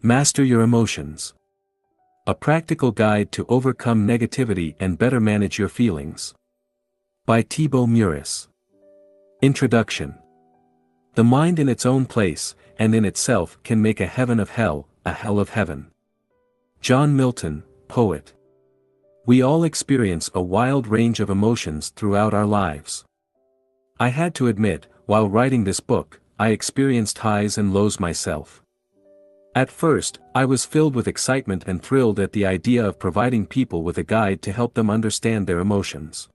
Master Your Emotions. A Practical Guide to Overcome Negativity and Better Manage Your Feelings. By Thibaut Meurisse. Introduction. The mind in its own place, and in itself, can make a heaven of hell, a hell of heaven. John Milton, poet. We all experience a wild range of emotions throughout our lives. I had to admit, while writing this book, I experienced highs and lows myself. At first, I was filled with excitement and thrilled at the idea of providing people with a guide to help them understand their emotions.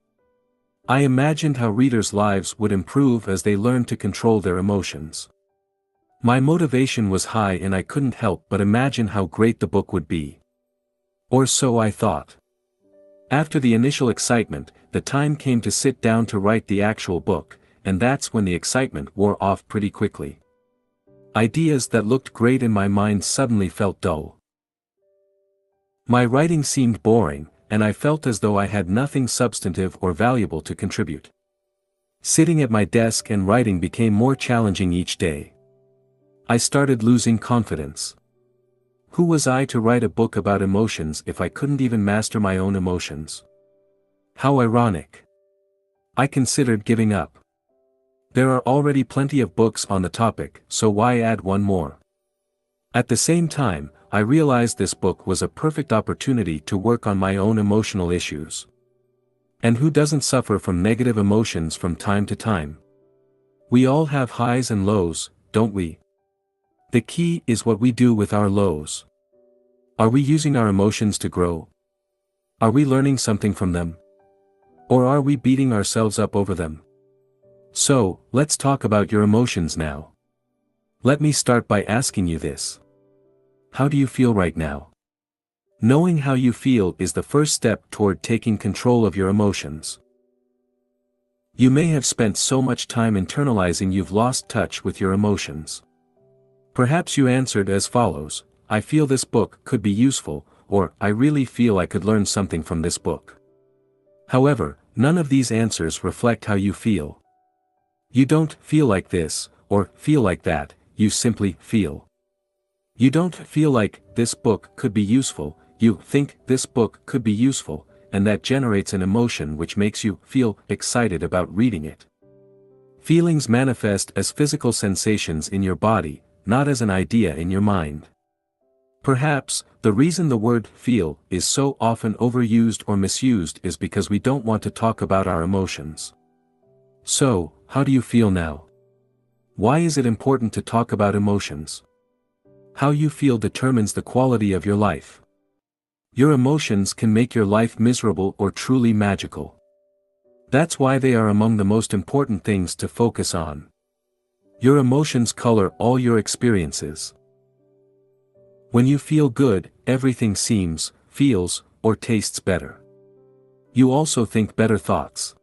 I imagined how readers' lives would improve as they learned to control their emotions. My motivation was high and I couldn't help but imagine how great the book would be. Or so I thought. After the initial excitement, the time came to sit down to write the actual book, and that's when the excitement wore off pretty quickly. Ideas that looked great in my mind suddenly felt dull. My writing seemed boring, and I felt as though I had nothing substantive or valuable to contribute. Sitting at my desk and writing became more challenging each day. I started losing confidence. Who was I to write a book about emotions if I couldn't even master my own emotions? How ironic. I considered giving up. There are already plenty of books on the topic, so why add one more? At the same time, I realized this book was a perfect opportunity to work on my own emotional issues. And who doesn't suffer from negative emotions from time to time? We all have highs and lows, don't we? The key is what we do with our lows. Are we using our emotions to grow? Are we learning something from them? Or are we beating ourselves up over them? So, let's talk about your emotions now. Let me start by asking you this. How do you feel right now? Knowing how you feel is the first step toward taking control of your emotions. You may have spent so much time internalizing you've lost touch with your emotions. Perhaps you answered as follows: I feel this book could be useful, or I really feel I could learn something from this book. However, none of these answers reflect how you feel. You don't feel like this, or feel like that, you simply feel. You don't feel like this book could be useful, you think this book could be useful, and that generates an emotion which makes you feel excited about reading it. Feelings manifest as physical sensations in your body, not as an idea in your mind. Perhaps, the reason the word feel is so often overused or misused is because we don't want to talk about our emotions. So, how do you feel now? Why is it important to talk about emotions? How you feel determines the quality of your life. Your emotions can make your life miserable or truly magical. That's why they are among the most important things to focus on. Your emotions color all your experiences. When you feel good, everything seems, feels, or tastes better. You also think better thoughts.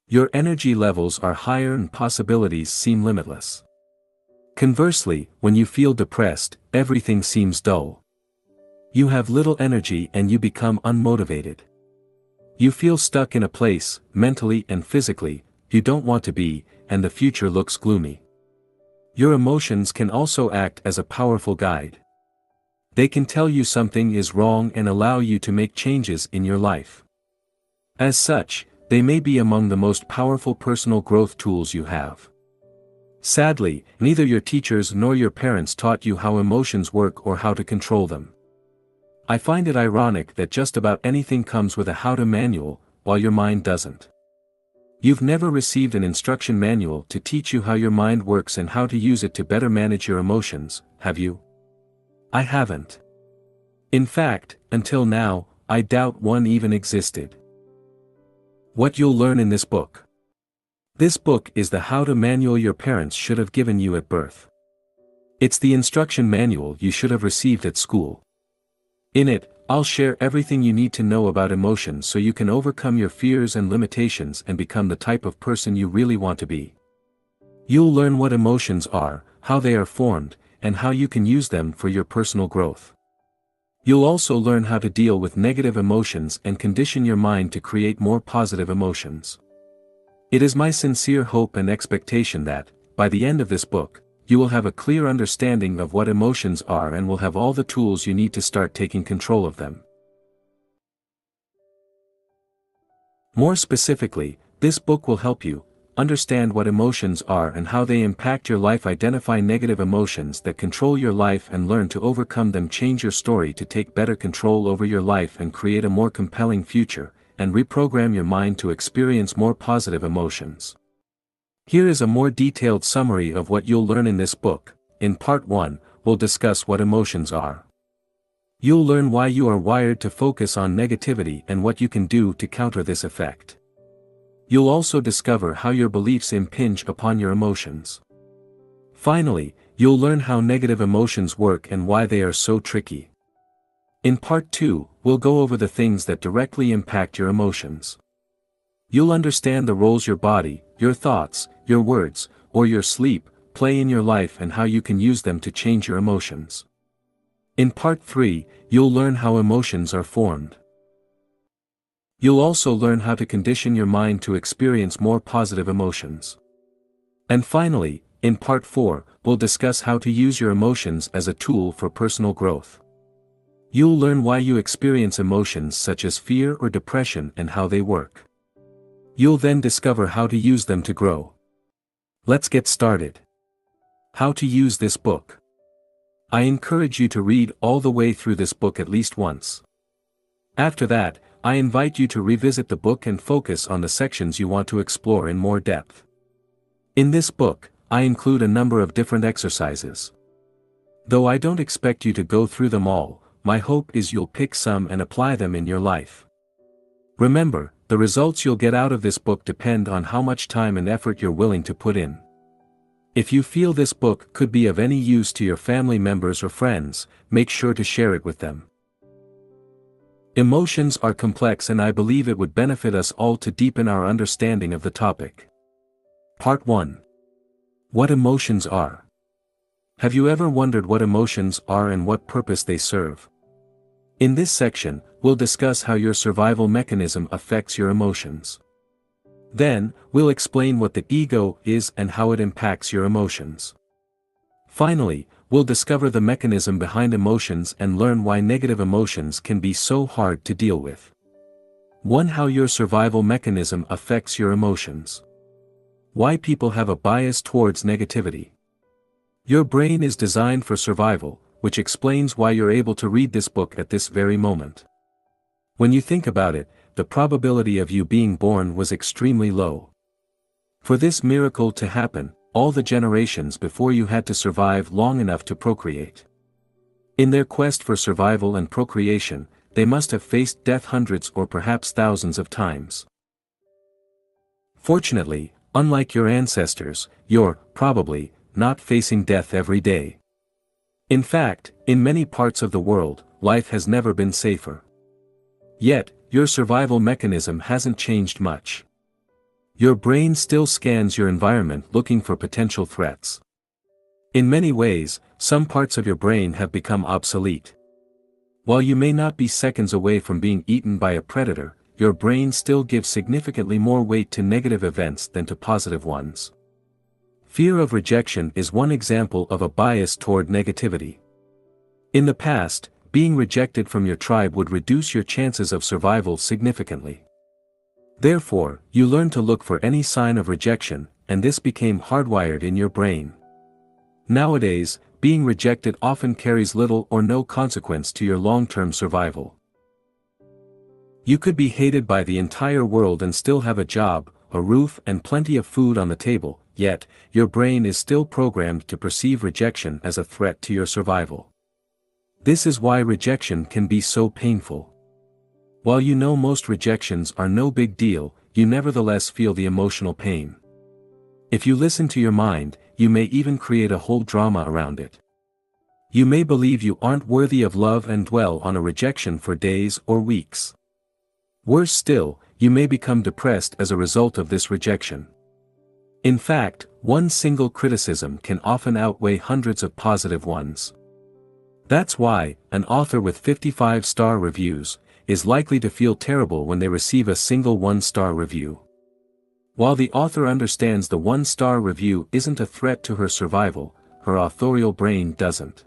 Your energy levels are higher and possibilities seem limitless. Conversely, when you feel depressed, everything seems dull. You have little energy and you become unmotivated. You feel stuck in a place, mentally and physically, you don't want to be, and the future looks gloomy. Your emotions can also act as a powerful guide. They can tell you something is wrong and allow you to make changes in your life. As such, they may be among the most powerful personal growth tools you have. Sadly, neither your teachers nor your parents taught you how emotions work or how to control them. I find it ironic that just about anything comes with a how-to manual, while your mind doesn't. You've never received an instruction manual to teach you how your mind works and how to use it to better manage your emotions, have you? I haven't. In fact, until now, I doubt one even existed. What you'll learn in this book. This book is the how-to manual your parents should have given you at birth. It's the instruction manual you should have received at school. In it, I'll share everything you need to know about emotions so you can overcome your fears and limitations and become the type of person you really want to be. You'll learn what emotions are, how they are formed, and how you can use them for your personal growth. You'll also learn how to deal with negative emotions and condition your mind to create more positive emotions. It is my sincere hope and expectation that, by the end of this book, you will have a clear understanding of what emotions are and will have all the tools you need to start taking control of them. More specifically, this book will help you understand what emotions are and how they impact your life, identify negative emotions that control your life and learn to overcome them, change your story to take better control over your life and create a more compelling future, and reprogram your mind to experience more positive emotions. Here is a more detailed summary of what you'll learn in this book. In Part 1, we'll discuss what emotions are. You'll learn why you are wired to focus on negativity and what you can do to counter this effect. You'll also discover how your beliefs impinge upon your emotions. Finally, you'll learn how negative emotions work and why they are so tricky. In Part 2, we'll go over the things that directly impact your emotions. You'll understand the roles your body, your thoughts, your words, or your sleep play in your life and how you can use them to change your emotions. In Part 3, you'll learn how emotions are formed. You'll also learn how to condition your mind to experience more positive emotions. And finally, in Part 4, we'll discuss how to use your emotions as a tool for personal growth. You'll learn why you experience emotions such as fear or depression and how they work. You'll then discover how to use them to grow. Let's get started. How to use this book. I encourage you to read all the way through this book at least once. After that, I invite you to revisit the book and focus on the sections you want to explore in more depth. In this book, I include a number of different exercises. Though I don't expect you to go through them all, my hope is you'll pick some and apply them in your life. Remember, the results you'll get out of this book depend on how much time and effort you're willing to put in. If you feel this book could be of any use to your family members or friends, make sure to share it with them. Emotions are complex and I believe it would benefit us all to deepen our understanding of the topic. Part 1. What emotions are. Have you ever wondered what emotions are and what purpose they serve? In this section, we'll discuss how your survival mechanism affects your emotions. Then, we'll explain what the ego is and how it impacts your emotions. Finally, we'll discover the mechanism behind emotions and learn why negative emotions can be so hard to deal with. 1. How your survival mechanism affects your emotions. Why people have a bias towards negativity. Your brain is designed for survival, which explains why you're able to read this book at this very moment. When you think about it, the probability of you being born was extremely low. For this miracle to happen, all the generations before you had to survive long enough to procreate. In their quest for survival and procreation, they must have faced death hundreds or perhaps thousands of times. Fortunately, unlike your ancestors, you're, probably, not facing death every day. In fact, in many parts of the world, life has never been safer. Yet, your survival mechanism hasn't changed much. Your brain still scans your environment looking for potential threats. In many ways, some parts of your brain have become obsolete. While you may not be seconds away from being eaten by a predator, your brain still gives significantly more weight to negative events than to positive ones. Fear of rejection is one example of a bias toward negativity. In the past, being rejected from your tribe would reduce your chances of survival significantly. Therefore, you learn to look for any sign of rejection, and this became hardwired in your brain. Nowadays, being rejected often carries little or no consequence to your long-term survival. You could be hated by the entire world and still have a job, a roof and plenty of food on the table, yet, your brain is still programmed to perceive rejection as a threat to your survival. This is why rejection can be so painful. While you know most rejections are no big deal, you nevertheless feel the emotional pain. If you listen to your mind, you may even create a whole drama around it. You may believe you aren't worthy of love and dwell on a rejection for days or weeks. Worse still, you may become depressed as a result of this rejection. In fact, one single criticism can often outweigh hundreds of positive ones. That's why, an author with 55-star reviews is likely to feel terrible when they receive a single one-star review. While the author understands the one-star review isn't a threat to her survival, her authorial brain doesn't.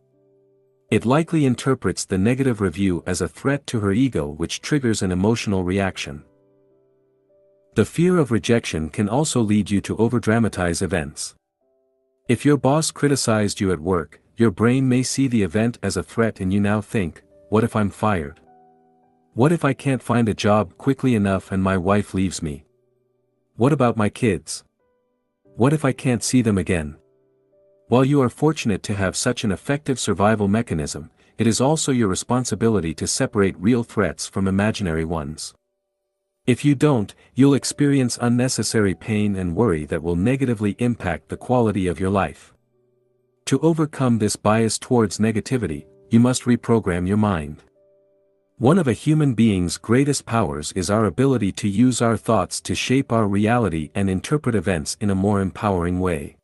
It likely interprets the negative review as a threat to her ego, which triggers an emotional reaction. The fear of rejection can also lead you to overdramatize events. If your boss criticized you at work, your brain may see the event as a threat and you now think, what if I'm fired? What if I can't find a job quickly enough and my wife leaves me? What about my kids? What if I can't see them again? While you are fortunate to have such an effective survival mechanism, it is also your responsibility to separate real threats from imaginary ones. If you don't, you'll experience unnecessary pain and worry that will negatively impact the quality of your life. To overcome this bias towards negativity, you must reprogram your mind. One of a human being's greatest powers is our ability to use our thoughts to shape our reality and interpret events in a more empowering way.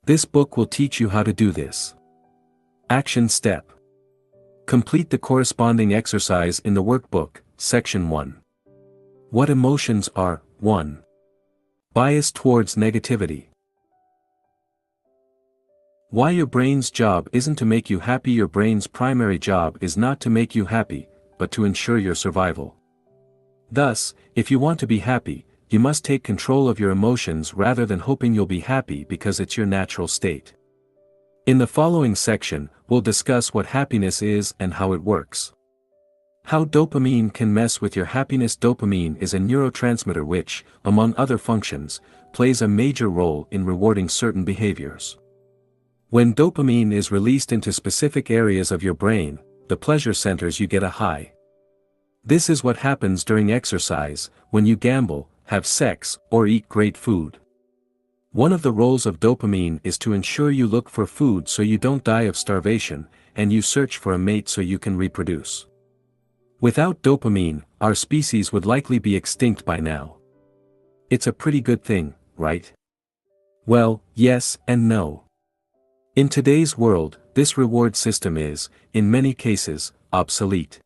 This book will teach you how to do this. Action Step. Complete the corresponding exercise in the workbook, Section 1. What emotions are? 1. Bias towards negativity. Why your brain's job isn't to make you happy. Your brain's primary job is not to make you happy, but to ensure your survival. Thus, if you want to be happy, you must take control of your emotions rather than hoping you'll be happy because it's your natural state. In the following section, we'll discuss what happiness is and how it works. How dopamine can mess with your happiness. Dopamine is a neurotransmitter which, among other functions, plays a major role in rewarding certain behaviors. When dopamine is released into specific areas of your brain, the pleasure centers, you get a high. This is what happens during exercise, when you gamble, have sex, or eat great food. One of the roles of dopamine is to ensure you look for food so you don't die of starvation, and you search for a mate so you can reproduce. Without dopamine, our species would likely be extinct by now. It's a pretty good thing, right? Well, yes and no. In today's world, this reward system is, in many cases, obsolete.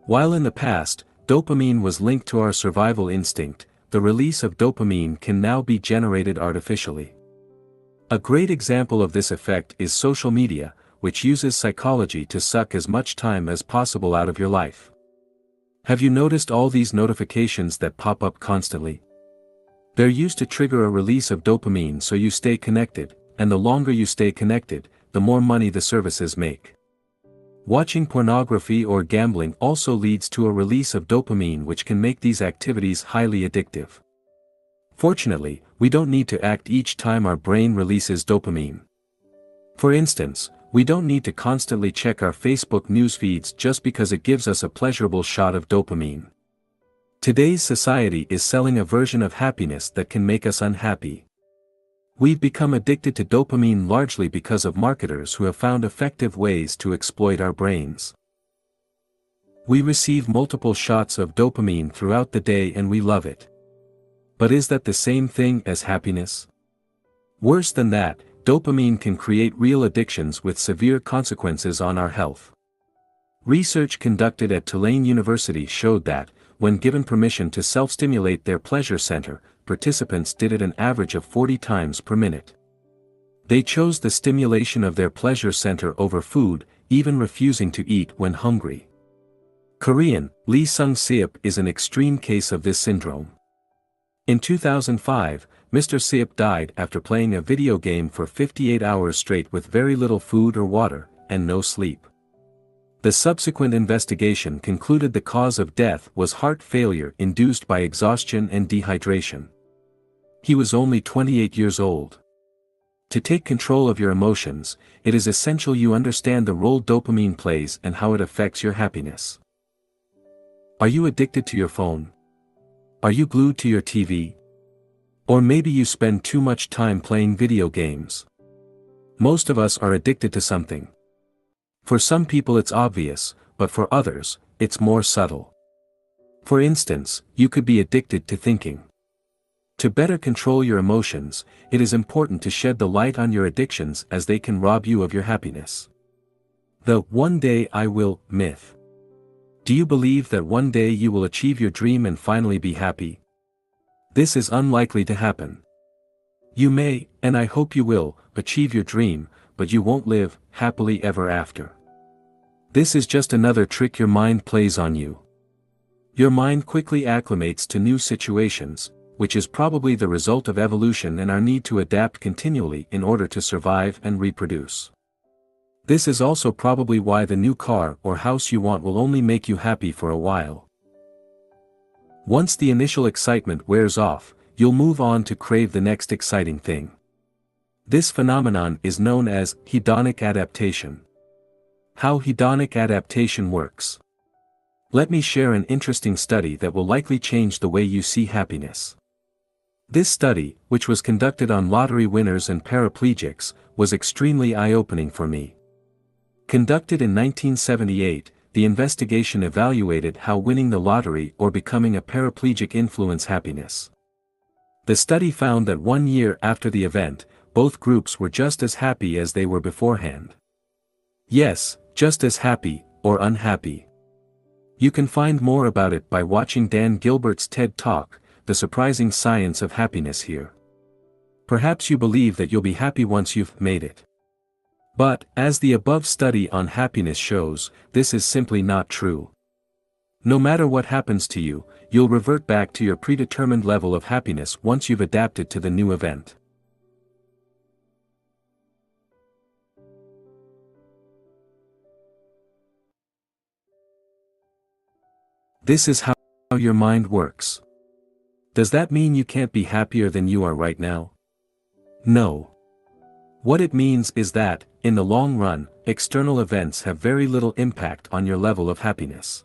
While in the past, dopamine was linked to our survival instinct, the release of dopamine can now be generated artificially. A great example of this effect is social media, which uses psychology to suck as much time as possible out of your life. Have you noticed all these notifications that pop up constantly? They're used to trigger a release of dopamine so you stay connected, and the longer you stay connected, the more money the services make. Watching pornography or gambling also leads to a release of dopamine, which can make these activities highly addictive. Fortunately, we don't need to act each time our brain releases dopamine. For instance, we don't need to constantly check our Facebook news feeds just because it gives us a pleasurable shot of dopamine. Today's society is selling a version of happiness that can make us unhappy. We've become addicted to dopamine largely because of marketers who have found effective ways to exploit our brains. We receive multiple shots of dopamine throughout the day and we love it. But is that the same thing as happiness? Worse than that, dopamine can create real addictions with severe consequences on our health. Research conducted at Tulane University showed that, when given permission to self-stimulate their pleasure center, participants did it an average of 40 times per minute. They chose the stimulation of their pleasure center over food, even refusing to eat when hungry. Korean, Lee Sung-seop is an extreme case of this syndrome. In 2005, Mr. Seop died after playing a video game for 58 hours straight with very little food or water, and no sleep. The subsequent investigation concluded the cause of death was heart failure induced by exhaustion and dehydration. He was only 28 years old. To take control of your emotions, it is essential you understand the role dopamine plays and how it affects your happiness. Are you addicted to your phone? Are you glued to your TV? Or maybe you spend too much time playing video games. Most of us are addicted to something. For some people it's obvious, but for others, it's more subtle. For instance, you could be addicted to thinking. To better control your emotions, it is important to shed the light on your addictions as they can rob you of your happiness. The "one day I will" myth. Do you believe that one day you will achieve your dream and finally be happy? This is unlikely to happen. You may, and I hope you will, achieve your dream, but you won't live happily ever after. This is just another trick your mind plays on you. Your mind quickly acclimates to new situations, which is probably the result of evolution and our need to adapt continually in order to survive and reproduce. This is also probably why the new car or house you want will only make you happy for a while. Once the initial excitement wears off, you'll move on to crave the next exciting thing. This phenomenon is known as hedonic adaptation. How hedonic adaptation works. Let me share an interesting study that will likely change the way you see happiness. This study, which was conducted on lottery winners and paraplegics, was extremely eye-opening for me. Conducted in 1978, the investigation evaluated how winning the lottery or becoming a paraplegic influence happiness. The study found that 1 year after the event, both groups were just as happy as they were beforehand. Yes, just as happy, or unhappy. You can find more about it by watching Dan Gilbert's TED Talk, The Surprising Science of Happiness here. Perhaps you believe that you'll be happy once you've made it. But, as the above study on happiness shows, this is simply not true. No matter what happens to you, you'll revert back to your predetermined level of happiness once you've adapted to the new event. This is how your mind works. Does that mean you can't be happier than you are right now? No. What it means is that, in the long run, external events have very little impact on your level of happiness.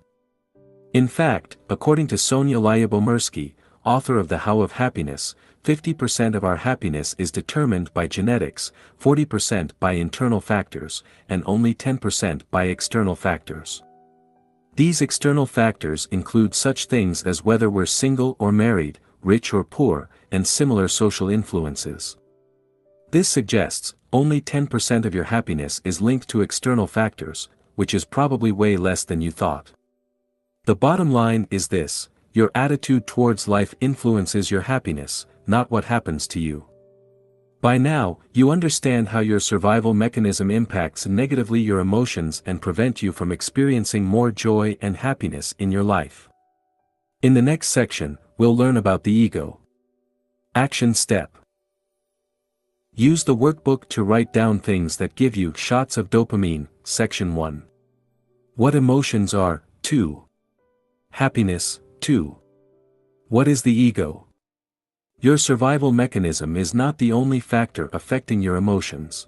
In fact, according to Sonia Lyubomirsky, author of The How of Happiness, 50% of our happiness is determined by genetics, 40% by internal factors, and only 10% by external factors. These external factors include such things as whether we're single or married, rich or poor, and similar social influences. This suggests, only 10% of your happiness is linked to external factors, which is probably way less than you thought. The bottom line is this: your attitude towards life influences your happiness, not what happens to you. By now, you understand how your survival mechanism impacts negatively your emotions and prevent you from experiencing more joy and happiness in your life. In the next section, we'll learn about the ego. Action step. Use the workbook to write down things that give you shots of dopamine. Section 1. What emotions are? 2. Happiness. 2. What is the ego? Your survival mechanism is not the only factor affecting your emotions.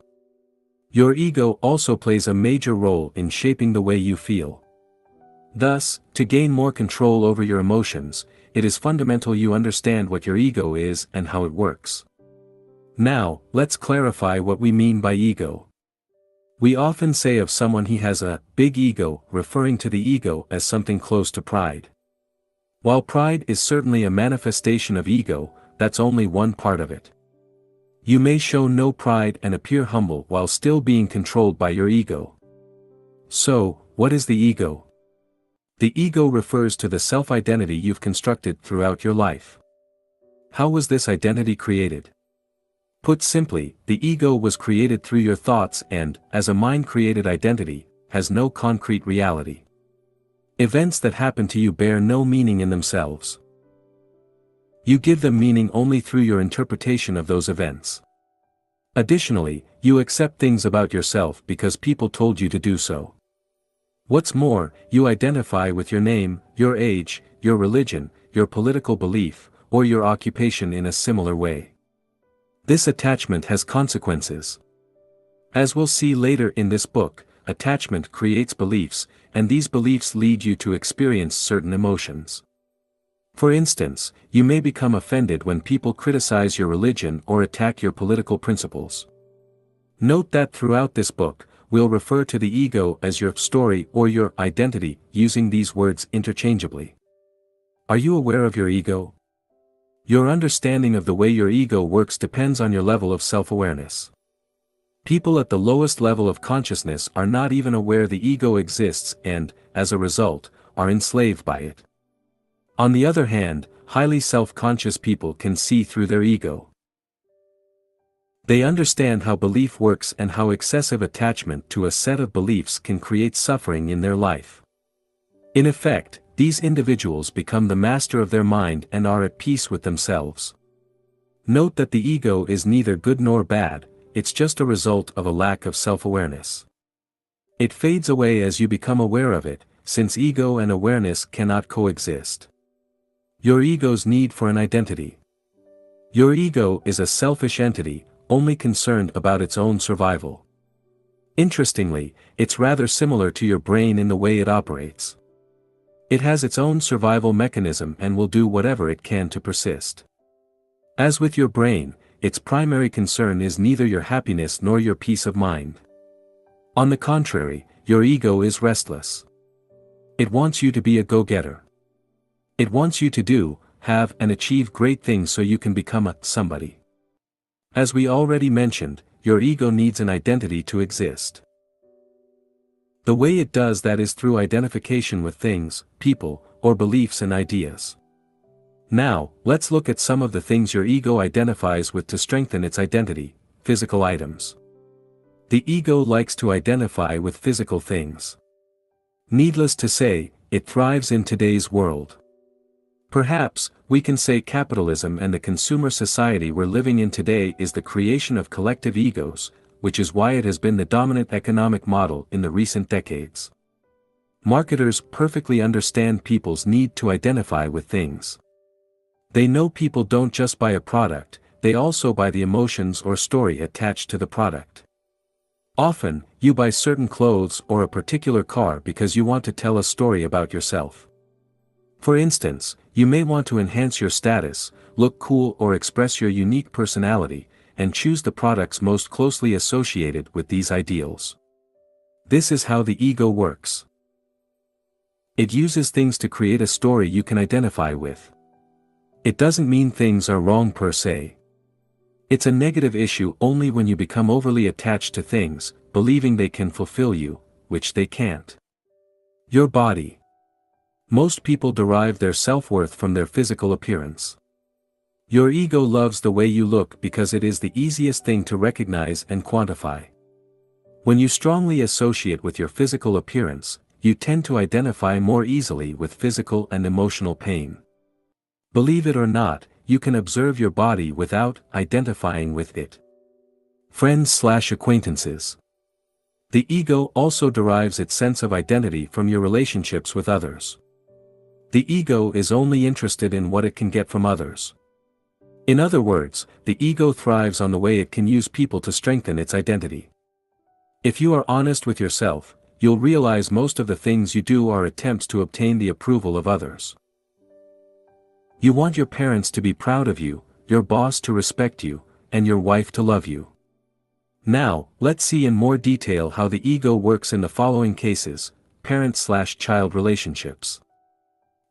Your ego also plays a major role in shaping the way you feel. Thus, to gain more control over your emotions, it is fundamental you understand what your ego is and how it works. Now, let's clarify what we mean by ego. We often say of someone he has a big ego, referring to the ego as something close to pride. While pride is certainly a manifestation of ego, that's only one part of it. You may show no pride and appear humble while still being controlled by your ego. So, what is the ego? The ego refers to the self-identity you've constructed throughout your life. How was this identity created? Put simply, the ego was created through your thoughts and, as a mind-created identity, has no concrete reality. Events that happen to you bear no meaning in themselves. You give them meaning only through your interpretation of those events. Additionally, you accept things about yourself because people told you to do so. What's more, you identify with your name, your age, your religion, your political belief, or your occupation in a similar way. This attachment has consequences. As we'll see later in this book, attachment creates beliefs, and these beliefs lead you to experience certain emotions. For instance, you may become offended when people criticize your religion or attack your political principles. Note that throughout this book, we'll refer to the ego as your story or your identity, using these words interchangeably. Are you aware of your ego? Your understanding of the way your ego works depends on your level of self-awareness. People at the lowest level of consciousness are not even aware the ego exists and, as a result, are enslaved by it. On the other hand, highly self-conscious people can see through their ego. They understand how belief works and how excessive attachment to a set of beliefs can create suffering in their life. In effect, these individuals become the master of their mind and are at peace with themselves. Note that the ego is neither good nor bad, it's just a result of a lack of self-awareness. It fades away as you become aware of it, since ego and awareness cannot coexist. Your ego's need for an identity. Your ego is a selfish entity, only concerned about its own survival. Interestingly, it's rather similar to your brain in the way it operates. It has its own survival mechanism and will do whatever it can to persist. As with your brain, its primary concern is neither your happiness nor your peace of mind. On the contrary, your ego is restless. It wants you to be a go-getter. It wants you to do, have and achieve great things so you can become a somebody. As we already mentioned, your ego needs an identity to exist. The way it does that is through identification with things, people, or beliefs and ideas. Now, let's look at some of the things your ego identifies with to strengthen its identity: physical items. The ego likes to identify with physical things. Needless to say, it thrives in today's world. Perhaps, we can say capitalism and the consumer society we're living in today is the creation of collective egos, which is why it has been the dominant economic model in the recent decades. Marketers perfectly understand people's need to identify with things. They know people don't just buy a product, they also buy the emotions or story attached to the product. Often, you buy certain clothes or a particular car because you want to tell a story about yourself. For instance, you may want to enhance your status, look cool or express your unique personality, and choose the products most closely associated with these ideals. This is how the ego works. It uses things to create a story you can identify with. It doesn't mean things are wrong per se. It's a negative issue only when you become overly attached to things, believing they can fulfill you, which they can't. Your body. Most people derive their self-worth from their physical appearance. Your ego loves the way you look because it is the easiest thing to recognize and quantify. When you strongly associate with your physical appearance, you tend to identify more easily with physical and emotional pain. Believe it or not, you can observe your body without identifying with it. Friends/acquaintances. The ego also derives its sense of identity from your relationships with others. The ego is only interested in what it can get from others. In other words, the ego thrives on the way it can use people to strengthen its identity. If you are honest with yourself, you'll realize most of the things you do are attempts to obtain the approval of others. You want your parents to be proud of you, your boss to respect you, and your wife to love you. Now, let's see in more detail how the ego works in the following cases: parent/child relationships.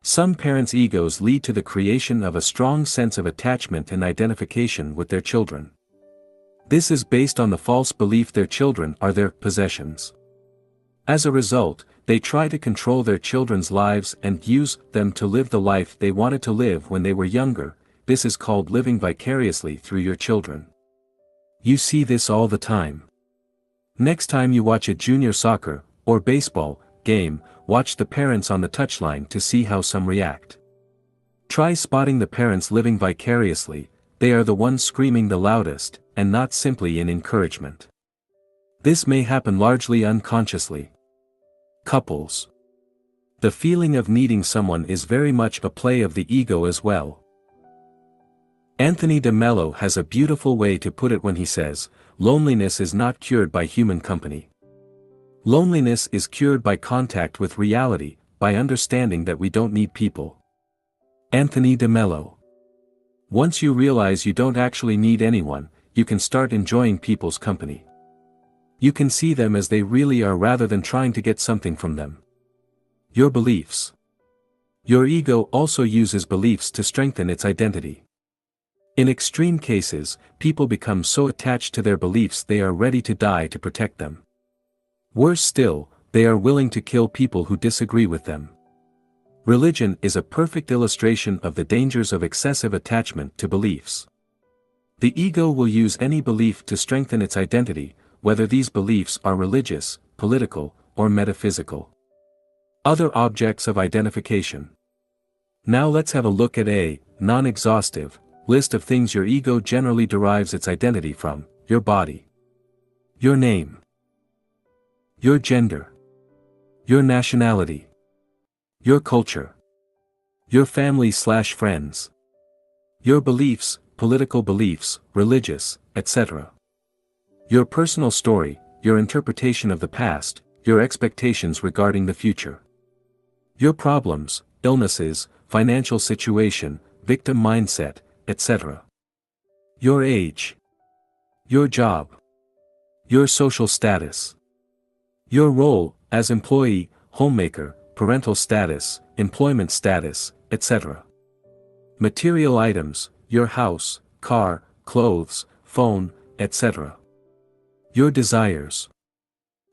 Some parents' egos lead to the creation of a strong sense of attachment and identification with their children. This is based on the false belief their children are their possessions. As a result, they try to control their children's lives and use them to live the life they wanted to live when they were younger. This is called living vicariously through your children. You see this all the time. Next time you watch a junior soccer, or baseball, game, watch the parents on the touchline to see how some react. Try spotting the parents living vicariously. They are the ones screaming the loudest, and not simply in encouragement. This may happen largely unconsciously. Couples. The feeling of needing someone is very much a play of the ego as well. Anthony de Mello has a beautiful way to put it when he says, "Loneliness is not cured by human company. Loneliness is cured by contact with reality, by understanding that we don't need people." Anthony de Mello. Once you realize you don't actually need anyone, you can start enjoying people's company. You can see them as they really are rather than trying to get something from them. Your beliefs. Your ego also uses beliefs to strengthen its identity. In extreme cases, people become so attached to their beliefs they are ready to die to protect them. Worse still, they are willing to kill people who disagree with them. Religion is a perfect illustration of the dangers of excessive attachment to beliefs. The ego will use any belief to strengthen its identity, whether these beliefs are religious, political, or metaphysical. Other objects of identification. Now let's have a look at a non-exhaustive list of things your ego generally derives its identity from: your body, your name, your gender, your nationality, your culture, your family/friends, your beliefs, political beliefs, religious, etc. Your personal story, your interpretation of the past, your expectations regarding the future. Your problems, illnesses, financial situation, victim mindset, etc. Your age. Your job. Your social status. Your role, as employee, homemaker, parental status, employment status, etc. Material items, your house, car, clothes, phone, etc. Your desires.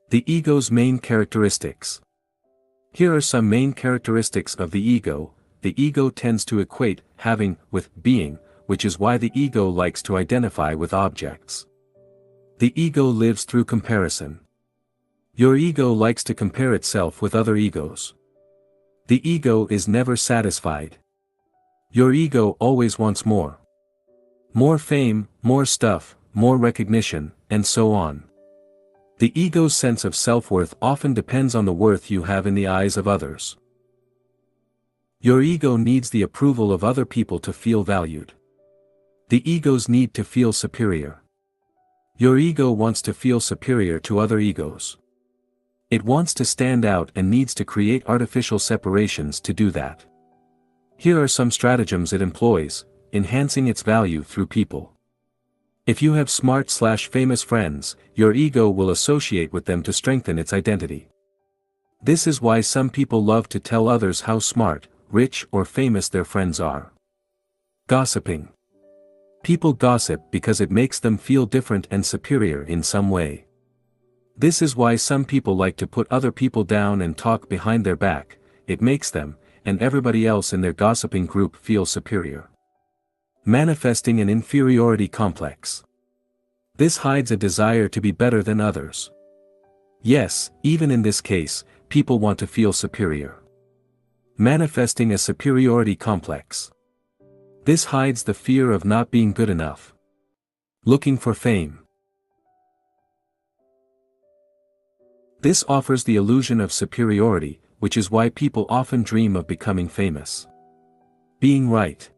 The ego's main characteristics. Here are some main characteristics of the ego. The ego tends to equate having with being, which is why the ego likes to identify with objects. The ego lives through comparison. Your ego likes to compare itself with other egos. The ego is never satisfied. Your ego always wants more. More fame, more stuff, more recognition, and so on. The ego's sense of self-worth often depends on the worth you have in the eyes of others. Your ego needs the approval of other people to feel valued. The ego's need to feel superior. Your ego wants to feel superior to other egos. It wants to stand out and needs to create artificial separations to do that. Here are some stratagems it employs, enhancing its value through people. If you have smart/famous friends, your ego will associate with them to strengthen its identity. This is why some people love to tell others how smart, rich, or famous their friends are. Gossiping. People gossip because it makes them feel different and superior in some way. This is why some people like to put other people down and talk behind their back. It makes them, and everybody else in their gossiping group, feel superior. Manifesting an inferiority complex. This hides a desire to be better than others. Yes, even in this case, people want to feel superior. Manifesting a superiority complex. This hides the fear of not being good enough. Looking for fame. This offers the illusion of superiority, which is why people often dream of becoming famous. Being right.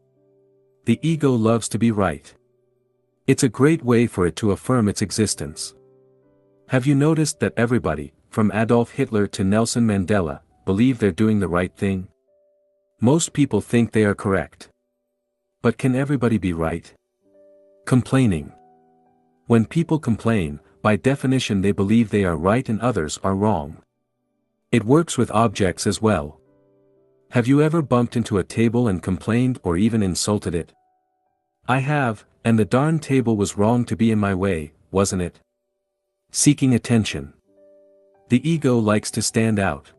The ego loves to be right. It's a great way for it to affirm its existence. Have you noticed that everybody, from Adolf Hitler to Nelson Mandela, believe they're doing the right thing? Most people think they are correct. But can everybody be right? Complaining. When people complain, by definition they believe they are right and others are wrong. It works with objects as well. Have you ever bumped into a table and complained or even insulted it? I have, and the darn table was wrong to be in my way, wasn't it? Seeking attention. The ego likes to stand out.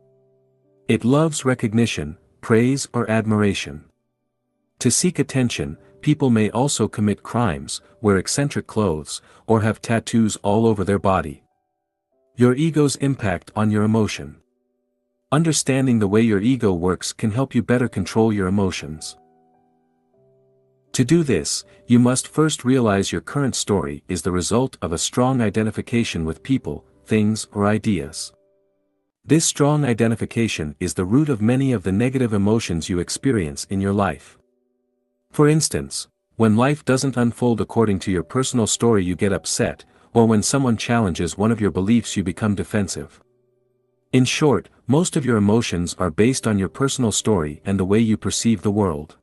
It loves recognition, praise, or admiration. To seek attention, people may also commit crimes, wear eccentric clothes, or have tattoos all over their body. Your ego's impact on your emotion. Understanding the way your ego works can help you better control your emotions. To do this, you must first realize your current story is the result of a strong identification with people, things, or ideas. This strong identification is the root of many of the negative emotions you experience in your life. For instance, when life doesn't unfold according to your personal story, you get upset, or when someone challenges one of your beliefs, you become defensive. In short, most of your emotions are based on your personal story and the way you perceive the world.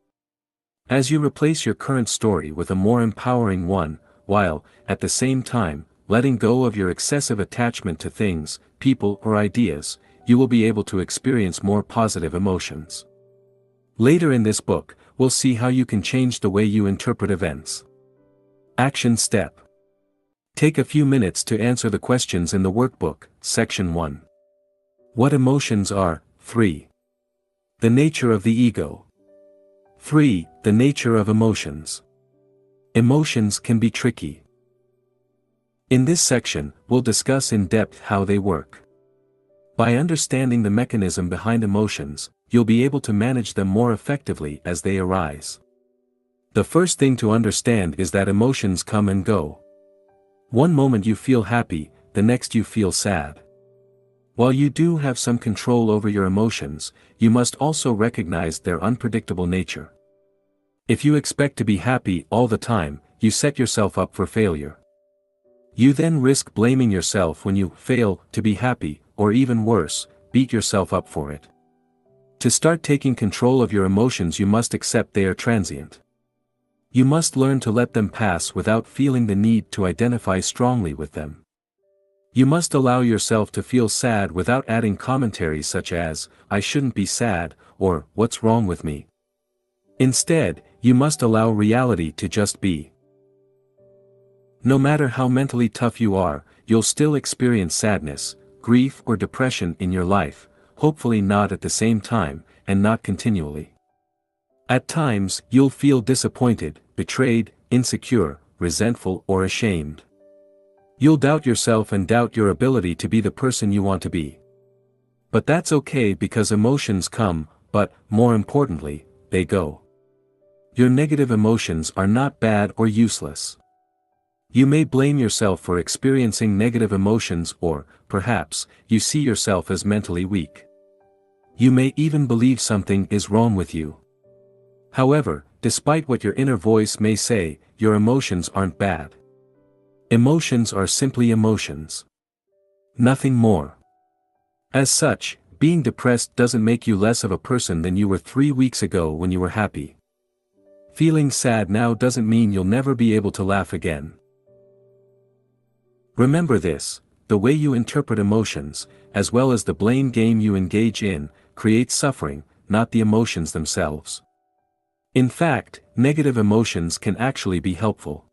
As you replace your current story with a more empowering one, while, at the same time, letting go of your excessive attachment to things, people, or ideas, you will be able to experience more positive emotions. Later in this book, we'll see how you can change the way you interpret events. Action step. Take a few minutes to answer the questions in the workbook, Section 1. What emotions are? 3. The nature of the ego. 3. The nature of emotions. Emotions can be tricky. In this section, we'll discuss in depth how they work. By understanding the mechanism behind emotions, you'll be able to manage them more effectively as they arise. The first thing to understand is that emotions come and go. One moment you feel happy, the next you feel sad. While you do have some control over your emotions, you must also recognize their unpredictable nature. If you expect to be happy all the time, you set yourself up for failure. You then risk blaming yourself when you fail to be happy, or even worse, beat yourself up for it. To start taking control of your emotions, you must accept they are transient. You must learn to let them pass without feeling the need to identify strongly with them. You must allow yourself to feel sad without adding commentaries such as, "I shouldn't be sad," or "What's wrong with me?" Instead, you must allow reality to just be. No matter how mentally tough you are, you'll still experience sadness, grief or depression in your life, hopefully not at the same time, and not continually. At times, you'll feel disappointed, betrayed, insecure, resentful or ashamed. You'll doubt yourself and doubt your ability to be the person you want to be. But that's okay because emotions come, but, more importantly, they go. Your negative emotions are not bad or useless. You may blame yourself for experiencing negative emotions or, perhaps, you see yourself as mentally weak. You may even believe something is wrong with you. However, despite what your inner voice may say, your emotions aren't bad. Emotions are simply emotions. Nothing more. As such, being depressed doesn't make you less of a person than you were 3 weeks ago when you were happy. Feeling sad now doesn't mean you'll never be able to laugh again. Remember this: the way you interpret emotions, as well as the blame game you engage in, creates suffering, not the emotions themselves. In fact, negative emotions can actually be helpful.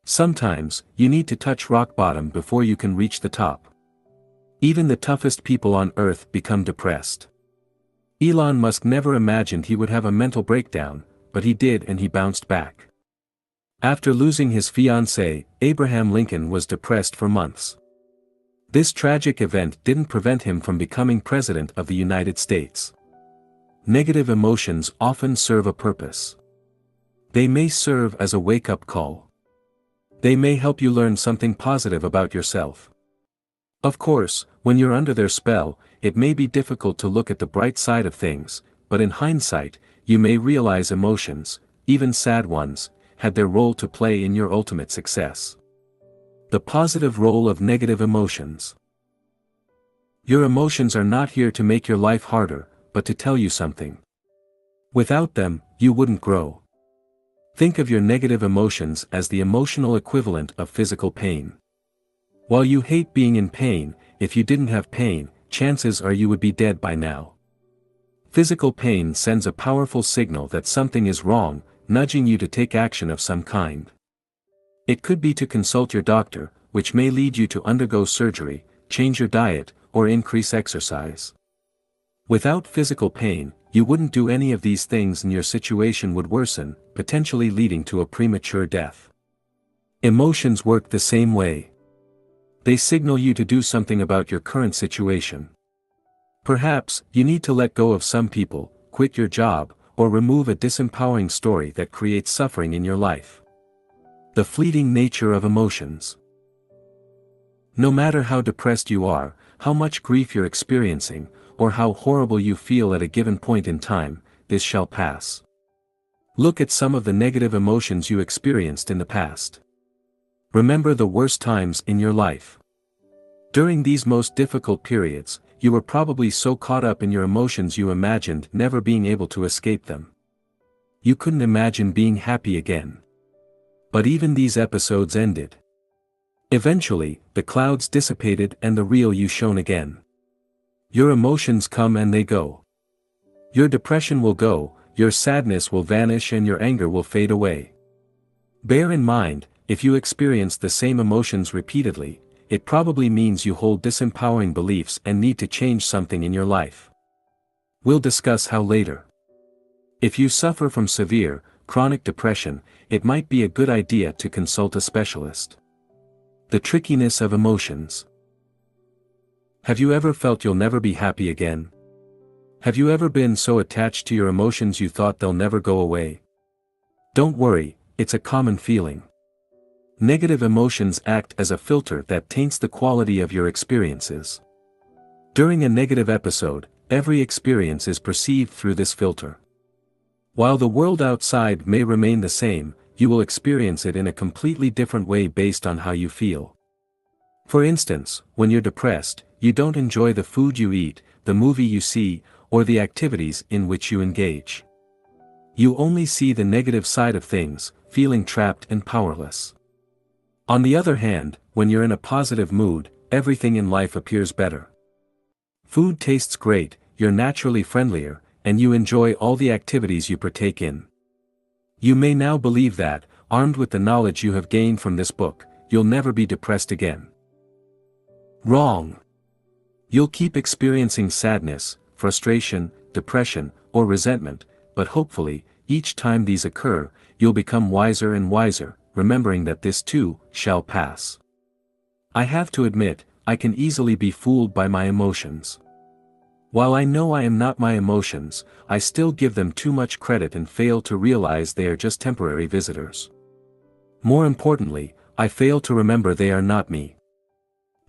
Sometimes, you need to touch rock bottom before you can reach the top. Even the toughest people on earth become depressed. Elon Musk never imagined he would have a mental breakdown, but he did, and he bounced back. After losing his fiancée, Abraham Lincoln was depressed for months. This tragic event didn't prevent him from becoming President of the United States. Negative emotions often serve a purpose. They may serve as a wake-up call. They may help you learn something positive about yourself. Of course, when you're under their spell, it may be difficult to look at the bright side of things, but in hindsight, you may realize emotions, even sad ones, had their role to play in your ultimate success. The positive role of negative emotions. Your emotions are not here to make your life harder, but to tell you something. Without them, you wouldn't grow. Think of your negative emotions as the emotional equivalent of physical pain. While you hate being in pain, if you didn't have pain, chances are you would be dead by now. Physical pain sends a powerful signal that something is wrong, nudging you to take action of some kind. It could be to consult your doctor, which may lead you to undergo surgery, change your diet, or increase exercise. Without physical pain, you wouldn't do any of these things and your situation would worsen, potentially leading to a premature death. Emotions work the same way. They signal you to do something about your current situation. Perhaps, you need to let go of some people, quit your job, or remove a disempowering story that creates suffering in your life. The fleeting nature of emotions. No matter how depressed you are, how much grief you're experiencing, or how horrible you feel at a given point in time, this shall pass. Look at some of the negative emotions you experienced in the past. Remember the worst times in your life. During these most difficult periods, you were probably so caught up in your emotions you imagined never being able to escape them. You couldn't imagine being happy again. But even these episodes ended. Eventually, the clouds dissipated and the real you shone again. Your emotions come and they go. Your depression will go, your sadness will vanish and your anger will fade away. Bear in mind, if you experience the same emotions repeatedly, it probably means you hold disempowering beliefs and need to change something in your life. We'll discuss how later. If you suffer from severe, chronic depression, it might be a good idea to consult a specialist. The trickiness of emotions. Have you ever felt you'll never be happy again? Have you ever been so attached to your emotions you thought they'll never go away? Don't worry, it's a common feeling. Negative emotions act as a filter that taints the quality of your experiences. During a negative episode, every experience is perceived through this filter. While the world outside may remain the same, you will experience it in a completely different way based on how you feel. For instance, when you're depressed, you don't enjoy the food you eat, the movie you see, or the activities in which you engage. You only see the negative side of things, feeling trapped and powerless. On the other hand, when you're in a positive mood, everything in life appears better. Food tastes great, you're naturally friendlier, and you enjoy all the activities you partake in. You may now believe that, armed with the knowledge you have gained from this book, you'll never be depressed again. Wrong. You'll keep experiencing sadness, frustration, depression, or resentment, but hopefully, each time these occur, you'll become wiser and wiser, remembering that this too shall pass. I have to admit, I can easily be fooled by my emotions. While I know I am not my emotions, I still give them too much credit and fail to realize they are just temporary visitors. More importantly, I fail to remember they are not me.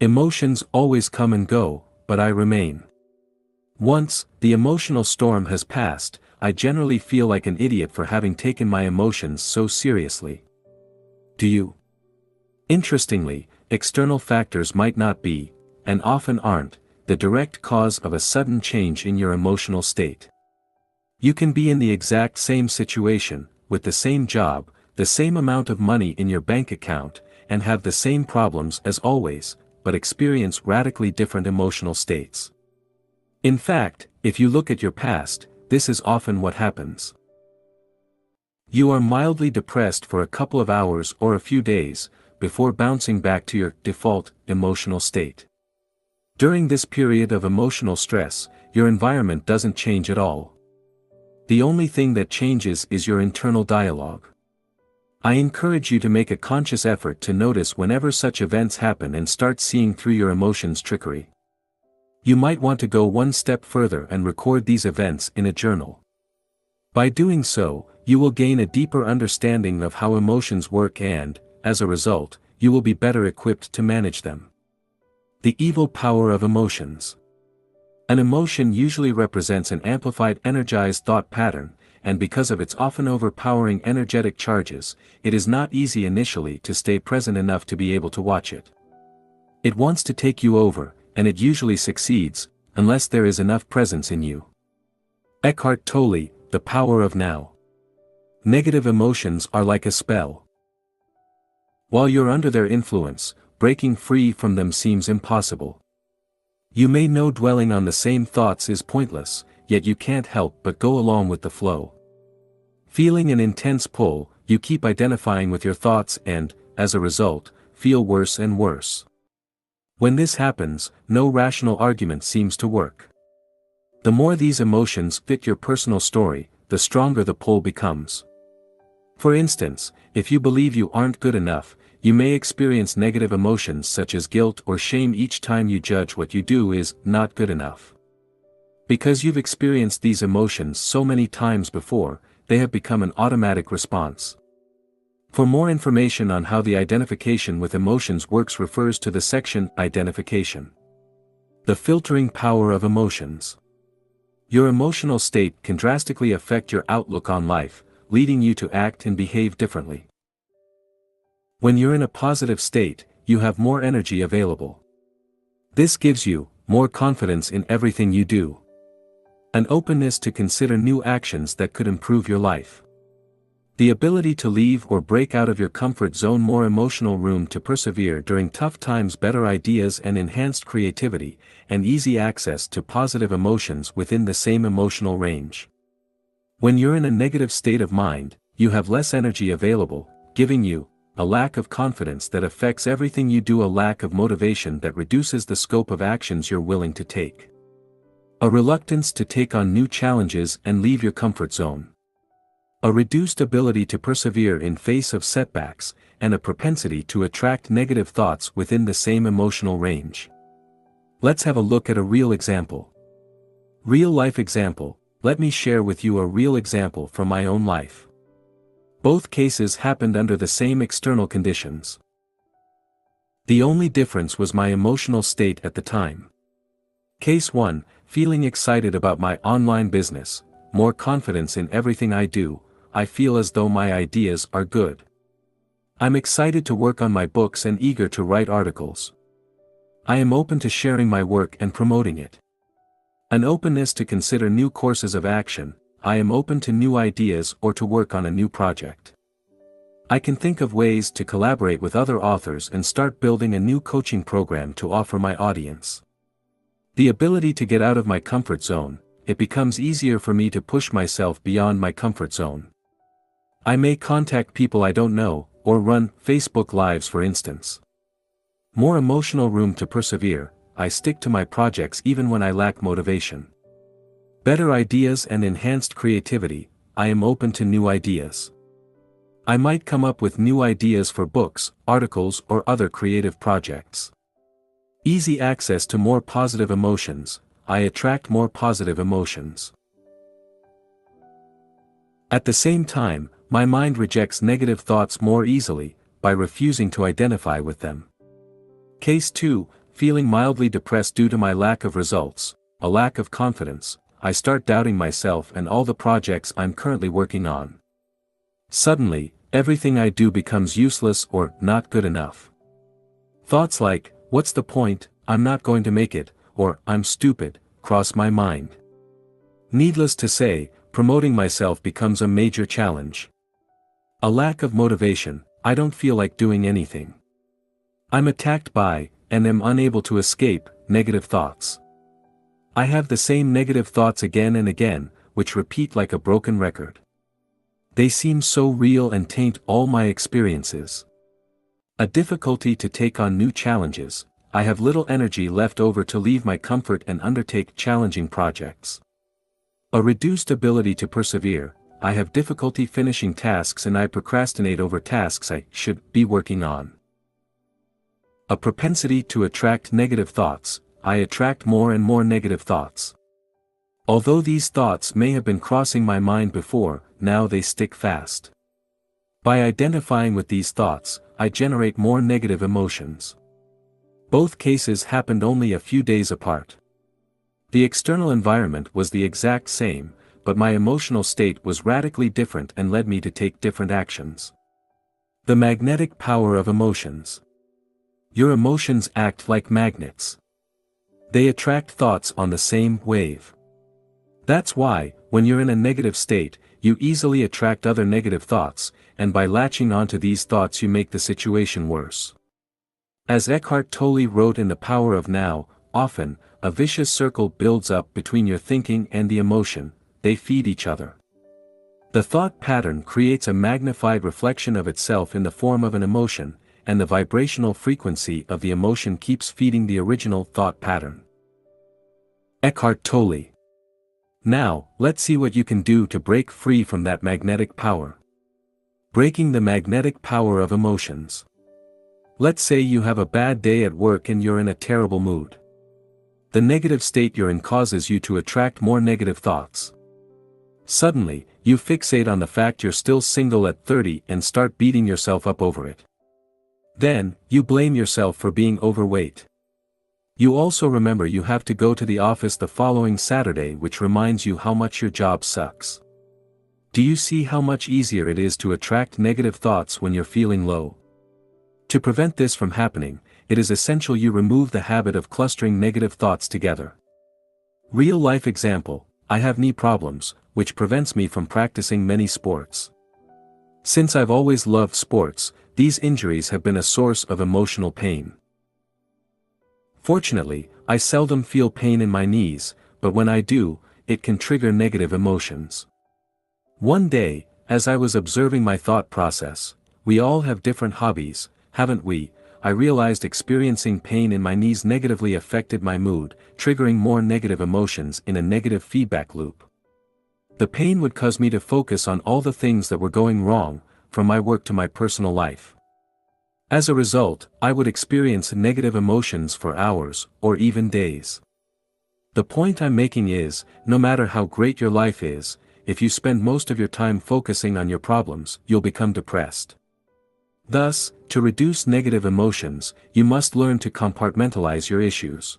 Emotions always come and go, but I remain. Once the emotional storm has passed, I generally feel like an idiot for having taken my emotions so seriously. Do you? Interestingly, external factors might not be, and often aren't, the direct cause of a sudden change in your emotional state. You can be in the exact same situation, with the same job, the same amount of money in your bank account, and have the same problems as always, but experience radically different emotional states. In fact, if you look at your past, this is often what happens. You are mildly depressed for a couple of hours or a few days, before bouncing back to your default emotional state. During this period of emotional stress, your environment doesn't change at all. The only thing that changes is your internal dialogue. I encourage you to make a conscious effort to notice whenever such events happen and start seeing through your emotions' trickery. You might want to go one step further and record these events in a journal. By doing so, you will gain a deeper understanding of how emotions work and, as a result, you will be better equipped to manage them. The evil power of emotions. An emotion usually represents an amplified energized thought pattern, and because of its often overpowering energetic charges, it is not easy initially to stay present enough to be able to watch it. It wants to take you over, and it usually succeeds, unless there is enough presence in you. Eckhart Tolle, The Power of Now. Negative emotions are like a spell. While you're under their influence, breaking free from them seems impossible. You may know dwelling on the same thoughts is pointless, yet you can't help but go along with the flow. Feeling an intense pull, you keep identifying with your thoughts and, as a result, feel worse and worse. When this happens, no rational argument seems to work. The more these emotions fit your personal story, the stronger the pull becomes. For instance, if you believe you aren't good enough, you may experience negative emotions such as guilt or shame each time you judge what you do is not good enough. Because you've experienced these emotions so many times before, they have become an automatic response. For more information on how the identification with emotions works, refers to the section Identification. The filtering power of emotions. Your emotional state can drastically affect your outlook on life, leading you to act and behave differently. When you're in a positive state, you have more energy available. This gives you more confidence in everything you do. An openness to consider new actions that could improve your life. The ability to leave or break out of your comfort zone, more emotional room to persevere during tough times, better ideas and enhanced creativity, and easy access to positive emotions within the same emotional range. When you're in a negative state of mind, you have less energy available, giving you a lack of confidence that affects everything you do, a lack of motivation that reduces the scope of actions you're willing to take. A reluctance to take on new challenges and leave your comfort zone. A reduced ability to persevere in face of setbacks, and a propensity to attract negative thoughts within the same emotional range. Let's have a look at a real example. Real-life example. Let me share with you a real example from my own life. Both cases happened under the same external conditions. The only difference was my emotional state at the time. Case 1, feeling excited about my online business, more confidence in everything I do, I feel as though my ideas are good. I'm excited to work on my books and eager to write articles. I am open to sharing my work and promoting it. An openness to consider new courses of action, I am open to new ideas or to work on a new project. I can think of ways to collaborate with other authors and start building a new coaching program to offer my audience. The ability to get out of my comfort zone, it becomes easier for me to push myself beyond my comfort zone. I may contact people I don't know, or run Facebook Lives for instance. More emotional room to persevere, I stick to my projects even when I lack motivation. Better ideas and enhanced creativity, I am open to new ideas. I might come up with new ideas for books, articles or other creative projects. Easy access to more positive emotions, I attract more positive emotions. At the same time, my mind rejects negative thoughts more easily, by refusing to identify with them. Case 2, feeling mildly depressed due to my lack of results, a lack of confidence, I start doubting myself and all the projects I'm currently working on. Suddenly, everything I do becomes useless or not good enough. Thoughts like, what's the point, I'm not going to make it, or I'm stupid, cross my mind. Needless to say, promoting myself becomes a major challenge. A lack of motivation, I don't feel like doing anything. I'm attacked by, and am unable to escape, negative thoughts. I have the same negative thoughts again and again, which repeat like a broken record. They seem so real and taint all my experiences. A difficulty to take on new challenges, I have little energy left over to leave my comfort and undertake challenging projects. A reduced ability to persevere, I have difficulty finishing tasks and I procrastinate over tasks I should be working on. A propensity to attract negative thoughts, I attract more and more negative thoughts. Although these thoughts may have been crossing my mind before, now they stick fast. By identifying with these thoughts, I generate more negative emotions. Both cases happened only a few days apart. The external environment was the exact same, but my emotional state was radically different and led me to take different actions. The magnetic power of emotions. Your emotions act like magnets. They attract thoughts on the same wave. That's why, when you're in a negative state, you easily attract other negative thoughts, and by latching onto these thoughts you make the situation worse. As Eckhart Tolle wrote in The Power of Now, often, a vicious circle builds up between your thinking and the emotion, they feed each other. The thought pattern creates a magnified reflection of itself in the form of an emotion, and the vibrational frequency of the emotion keeps feeding the original thought pattern. Eckhart Tolle. Now, let's see what you can do to break free from that magnetic power. Breaking the magnetic power of emotions. Let's say you have a bad day at work and you're in a terrible mood. The negative state you're in causes you to attract more negative thoughts. Suddenly, you fixate on the fact you're still single at 30 and start beating yourself up over it. Then, you blame yourself for being overweight. You also remember you have to go to the office the following Saturday, which reminds you how much your job sucks. Do you see how much easier it is to attract negative thoughts when you're feeling low? To prevent this from happening, it is essential you remove the habit of clustering negative thoughts together. Real life example, I have knee problems, which prevents me from practicing many sports. Since I've always loved sports, these injuries have been a source of emotional pain. Fortunately, I seldom feel pain in my knees, but when I do, it can trigger negative emotions. One day, as I was observing my thought process, we all have different hobbies, haven't we? I realized experiencing pain in my knees negatively affected my mood, triggering more negative emotions in a negative feedback loop. The pain would cause me to focus on all the things that were going wrong, from my work to my personal life. As a result, I would experience negative emotions for hours, or even days. The point I'm making is, no matter how great your life is, if you spend most of your time focusing on your problems, you'll become depressed. Thus, to reduce negative emotions, you must learn to compartmentalize your issues.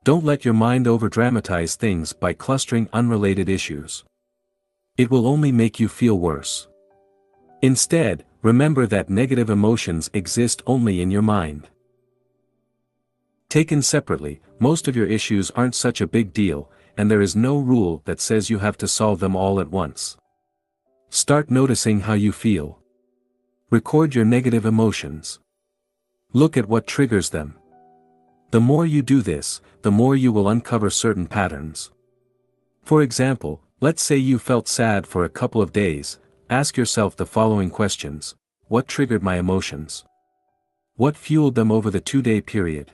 Don't let your mind overdramatize things by clustering unrelated issues. It will only make you feel worse. Instead, remember that negative emotions exist only in your mind. Taken separately, most of your issues aren't such a big deal, and there is no rule that says you have to solve them all at once. Start noticing how you feel. Record your negative emotions. Look at what triggers them. The more you do this, the more you will uncover certain patterns. For example, let's say you felt sad for a couple of days. Ask yourself the following questions. What triggered my emotions? What fueled them over the 2-day period?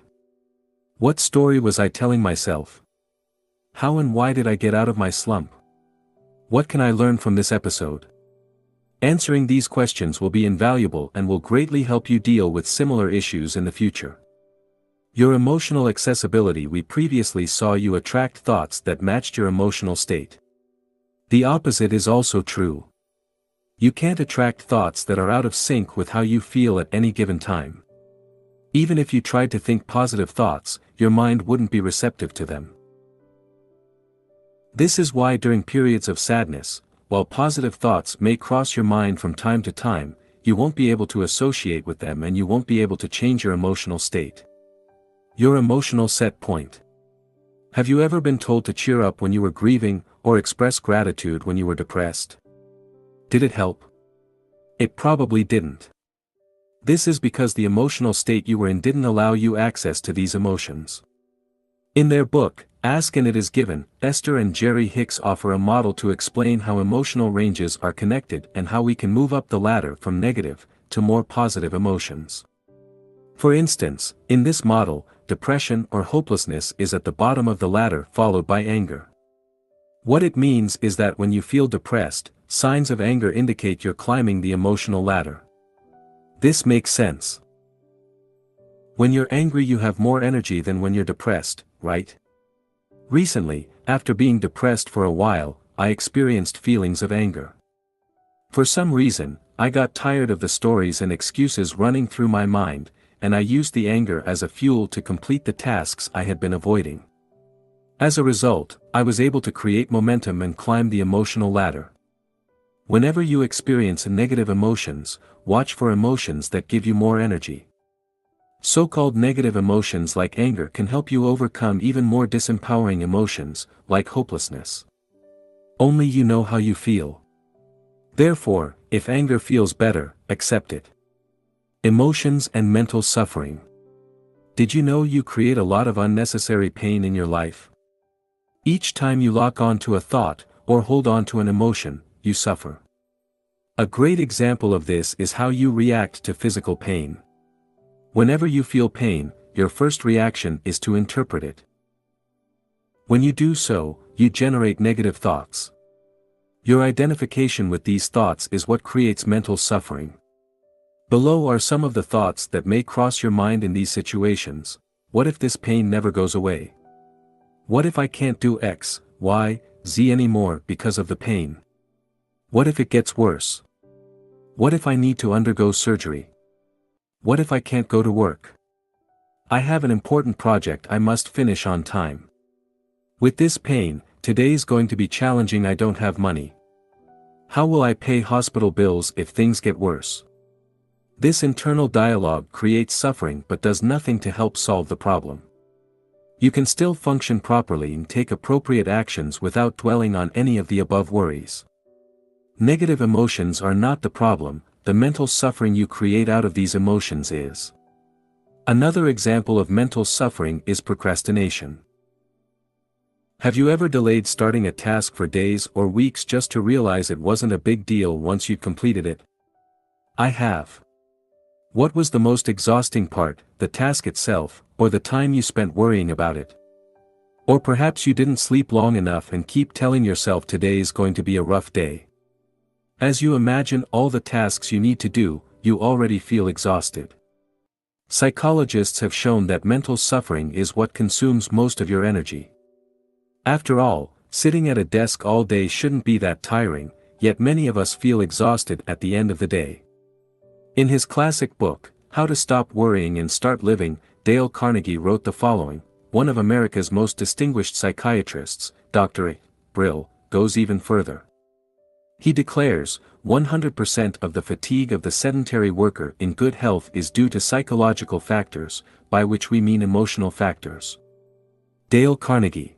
What story was I telling myself? How and why did I get out of my slump? What can I learn from this episode? Answering these questions will be invaluable and will greatly help you deal with similar issues in the future. Your emotional accessibility. We previously saw you attract thoughts that matched your emotional state. The opposite is also true. You can't attract thoughts that are out of sync with how you feel at any given time. Even if you tried to think positive thoughts, your mind wouldn't be receptive to them. This is why during periods of sadness, while positive thoughts may cross your mind from time to time, you won't be able to associate with them and you won't be able to change your emotional state. Your emotional set point. Have you ever been told to cheer up when you were grieving, or express gratitude when you were depressed? Did it help? It probably didn't. This is because the emotional state you were in didn't allow you access to these emotions. In their book, Ask and It Is Given, Esther and Jerry Hicks offer a model to explain how emotional ranges are connected and how we can move up the ladder from negative to more positive emotions. For instance, in this model, depression or hopelessness is at the bottom of the ladder, followed by anger. What it means is that when you feel depressed, signs of anger indicate you're climbing the emotional ladder. This makes sense. When you're angry, you have more energy than when you're depressed, right? Recently, after being depressed for a while, I experienced feelings of anger. For some reason, I got tired of the stories and excuses running through my mind, and I used the anger as a fuel to complete the tasks I had been avoiding. As a result, I was able to create momentum and climb the emotional ladder. Whenever you experience negative emotions, watch for emotions that give you more energy. So-called negative emotions like anger can help you overcome even more disempowering emotions, like hopelessness. Only you know how you feel. Therefore, if anger feels better, accept it. Emotions and mental suffering. Did you know you create a lot of unnecessary pain in your life? Each time you lock on to a thought, or hold on to an emotion, you suffer. A great example of this is how you react to physical pain. Whenever you feel pain, your first reaction is to interpret it. When you do so, you generate negative thoughts. Your identification with these thoughts is what creates mental suffering. Below are some of the thoughts that may cross your mind in these situations. What if this pain never goes away? What if I can't do X, Y, Z anymore because of the pain? What if it gets worse? What if I need to undergo surgery? What if I can't go to work? I have an important project I must finish on time. With this pain, today's going to be challenging. I don't have money. How will I pay hospital bills if things get worse? This internal dialogue creates suffering but does nothing to help solve the problem. You can still function properly and take appropriate actions without dwelling on any of the above worries. Negative emotions are not the problem, the mental suffering you create out of these emotions is. Another example of mental suffering is procrastination. Have you ever delayed starting a task for days or weeks just to realize it wasn't a big deal once you'd completed it? I have. What was the most exhausting part, the task itself, or the time you spent worrying about it? Or perhaps you didn't sleep long enough and keep telling yourself today's going to be a rough day. As you imagine all the tasks you need to do, you already feel exhausted. Psychologists have shown that mental suffering is what consumes most of your energy. After all, sitting at a desk all day shouldn't be that tiring, yet many of us feel exhausted at the end of the day. In his classic book, How to Stop Worrying and Start Living, Dale Carnegie wrote the following: one of America's most distinguished psychiatrists, Dr. A. Brill, goes even further. He declares, 100% of the fatigue of the sedentary worker in good health is due to psychological factors, by which we mean emotional factors. Dale Carnegie.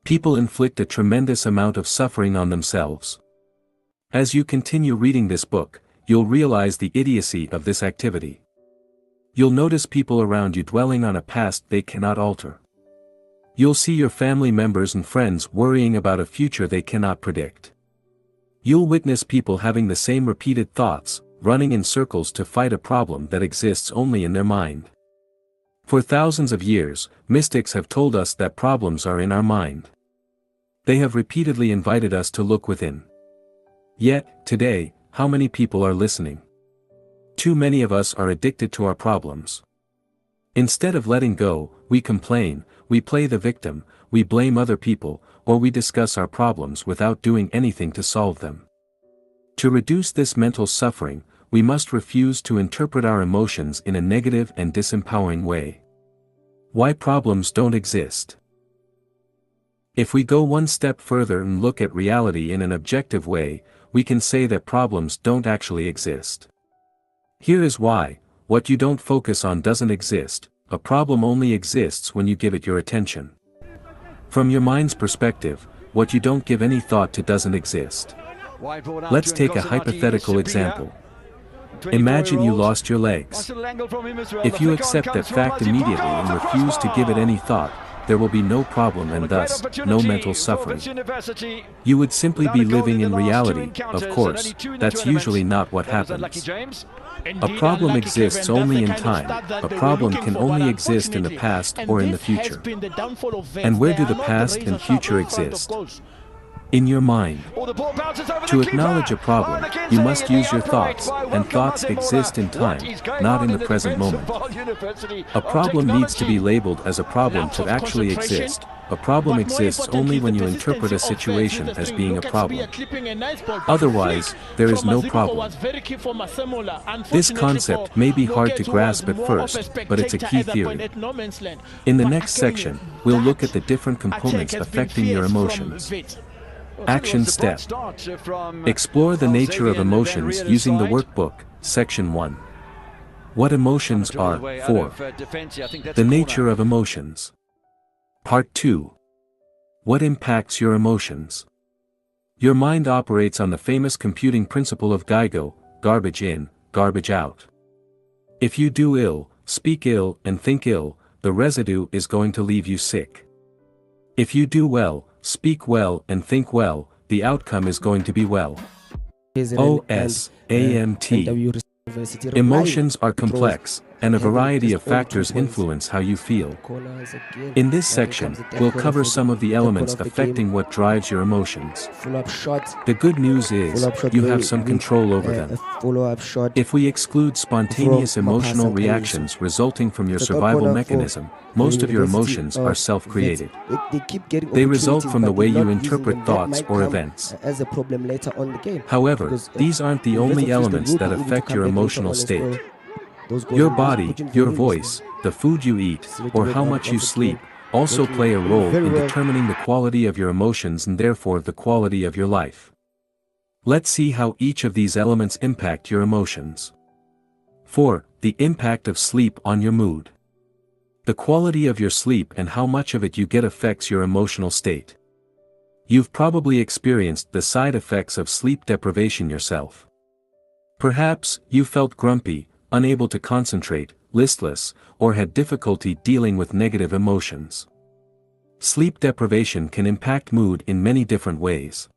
People inflict a tremendous amount of suffering on themselves. As you continue reading this book, you'll realize the idiocy of this activity. You'll notice people around you dwelling on a past they cannot alter. You'll see your family members and friends worrying about a future they cannot predict. You'll witness people having the same repeated thoughts, running in circles to fight a problem that exists only in their mind. For thousands of years, mystics have told us that problems are in our mind. They have repeatedly invited us to look within. Yet, today, how many people are listening? Too many of us are addicted to our problems. Instead of letting go, we complain, we play the victim, we blame other people, or we discuss our problems without doing anything to solve them. To reduce this mental suffering, we must refuse to interpret our emotions in a negative and disempowering way. Why problems don't exist? If we go one step further and look at reality in an objective way, we can say that problems don't actually exist. Here is why: what you don't focus on doesn't exist, a problem only exists when you give it your attention. From your mind's perspective, what you don't give any thought to doesn't exist. Let's take a hypothetical example. Imagine you lost your legs. If you accept that fact immediately and refuse to give it any thought, there will be no problem and thus, no mental suffering. You would simply be living in reality. Of course, that's usually not what happens. A problem exists only in time, a problem can only exist in the past or in the future. And where do the past and future exist? In your mind. To acknowledge a problem, you must use your thoughts, and thoughts exist in time, not in the present moment. A problem needs to be labeled as a problem to actually exist. A problem exists only when you interpret a situation as being a problem. Otherwise, there is no problem. This concept may be hard to grasp at first, but it's a key theory. In the next section, we'll look at the different components affecting your emotions. Action step. Explore the nature of emotions using the workbook, Section 1. What emotions are, 4. The nature of emotions. Part 2. What impacts your emotions? Your mind operates on the famous computing principle of GIGO, garbage in, garbage out. If you do ill, speak ill, and think ill, the residue is going to leave you sick. If you do well, speak well, and think well, the outcome is going to be well. OSAMT. Emotions are complex, and a variety of factors influence how you feel. In this section, we'll cover some of the elements affecting what drives your emotions. The good news is, you have some control over them. If we exclude spontaneous emotional reactions resulting from your survival mechanism, most of your emotions are self-created. They result from the way you interpret thoughts or events. However, these aren't the only elements that affect your emotional state. Your body, your voice, the food you eat, or how much you sleep, also play a role in determining the quality of your emotions and therefore the quality of your life. Let's see how each of these elements impact your emotions. 4. The impact of sleep on your mood. The quality of your sleep and how much of it you get affects your emotional state. You've probably experienced the side effects of sleep deprivation yourself. Perhaps, you felt grumpy, unable to concentrate, listless, or had difficulty dealing with negative emotions. Sleep deprivation can impact mood in many different ways.